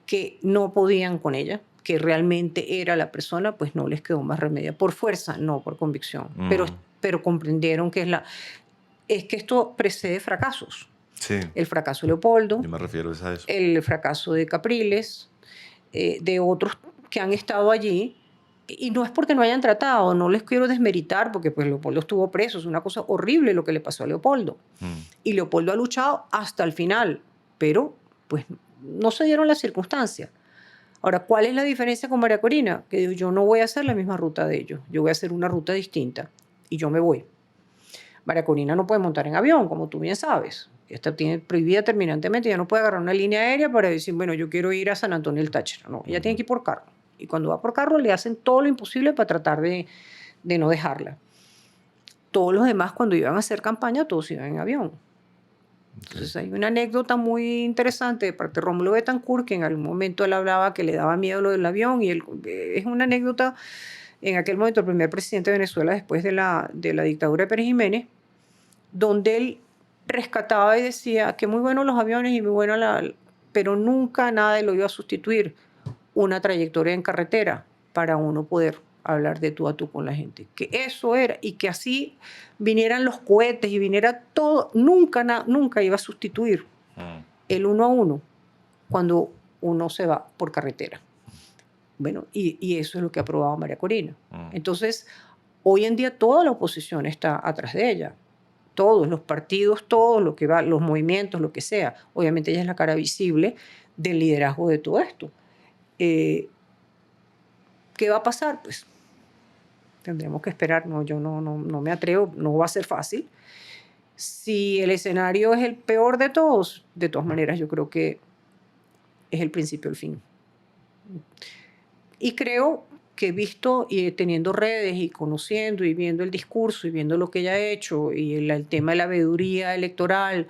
que no podían con ella, que realmente era la persona, pues no les quedó más remedio. Por fuerza, no por convicción. Pero comprendieron que es que esto precede fracasos. Sí. El fracaso de Leopoldo. Yo me refiero a eso. El fracaso de Capriles, de otros que han estado allí. Y no es porque no hayan tratado, no les quiero desmeritar, porque pues Leopoldo estuvo preso. Es una cosa horrible lo que le pasó a Leopoldo. Y Leopoldo ha luchado hasta el final, pero pues no se dieron las circunstancias. Ahora, ¿cuál es la diferencia con María Corina? Que yo no voy a hacer la misma ruta de ellos, yo voy a hacer una ruta distinta y yo me voy. María Corina no puede montar en avión, como tú bien sabes. Esta tiene prohibida terminantemente, ya no puede agarrar una línea aérea para decir, bueno, yo quiero ir a San Antonio del Táchira. No, ella tiene que ir por carro. Y cuando va por carro le hacen todo lo imposible para tratar de no dejarla. Todos los demás, cuando iban a hacer campaña, todos iban en avión. Entonces hay una anécdota muy interesante de parte de Rómulo Betancourt, que en algún momento él hablaba que le daba miedo lo del avión, y es una anécdota, en aquel momento el primer presidente de Venezuela después de la dictadura de Pérez Jiménez, donde él rescataba y decía que muy buenos los aviones y muy bueno pero nunca nada lo iba a sustituir una trayectoria en carretera para uno poder hablar de tú a tú con la gente. Que eso era, y que así vinieran los cohetes y viniera todo, nunca iba a sustituir el 1 a 1 cuando uno se va por carretera. Bueno, y eso es lo que ha aprobado María Corina. Entonces, hoy en día toda la oposición está atrás de ella. Todos los partidos, todo lo que va, los movimientos, lo que sea. Obviamente ella es la cara visible del liderazgo de todo esto. ¿Qué va a pasar? Pues tendremos que esperar. No, yo no me atrevo, no va a ser fácil. Si el escenario es el peor de todos, de todas maneras yo creo que es el principio del fin. Y creo que visto y teniendo redes y conociendo y viendo el discurso y viendo lo que ella ha hecho y el tema de la veeduría electoral,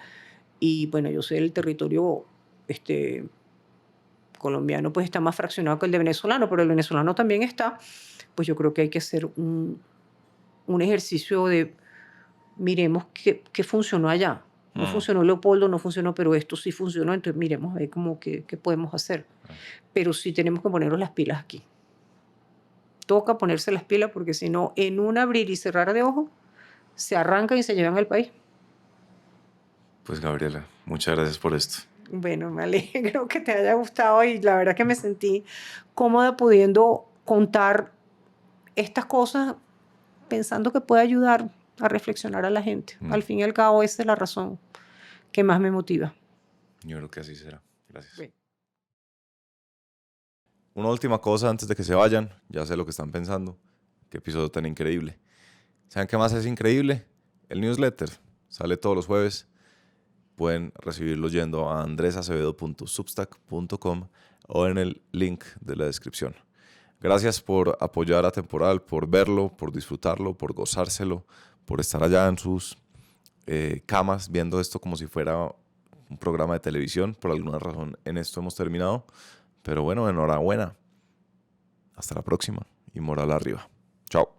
y bueno, yo sé el territorio colombiano pues está más fraccionado que el de venezolano, pero el venezolano también está, pues yo creo que hay que hacer un ejercicio de miremos qué funcionó allá. No funcionó Leopoldo, no funcionó, pero esto sí funcionó, entonces miremos a ver qué podemos hacer. Pero sí tenemos que ponernos las pilas aquí. Toca ponerse las pilas porque si no, en un abrir y cerrar de ojos, se arrancan y se llevan al país. Pues Gabriela, muchas gracias por esto. Bueno, me alegro que te haya gustado y la verdad que me sentí cómoda pudiendo contar estas cosas pensando que puede ayudar a reflexionar a la gente. Al fin y al cabo, esa es la razón que más me motiva. Yo creo que así será. Gracias. Bien. Una última cosa antes de que se vayan. Ya sé lo que están pensando. Qué episodio tan increíble. ¿Saben qué más es increíble? El newsletter. Sale todos los jueves. Pueden recibirlo yendo a andresacevedo.substack.com o en el link de la descripción. Gracias por apoyar a Temporal, por verlo, por disfrutarlo, por gozárselo, por estar allá en sus camas viendo esto como si fuera un programa de televisión. Por alguna razón en esto hemos terminado. Pero bueno, enhorabuena. Hasta la próxima y moral arriba. Chao.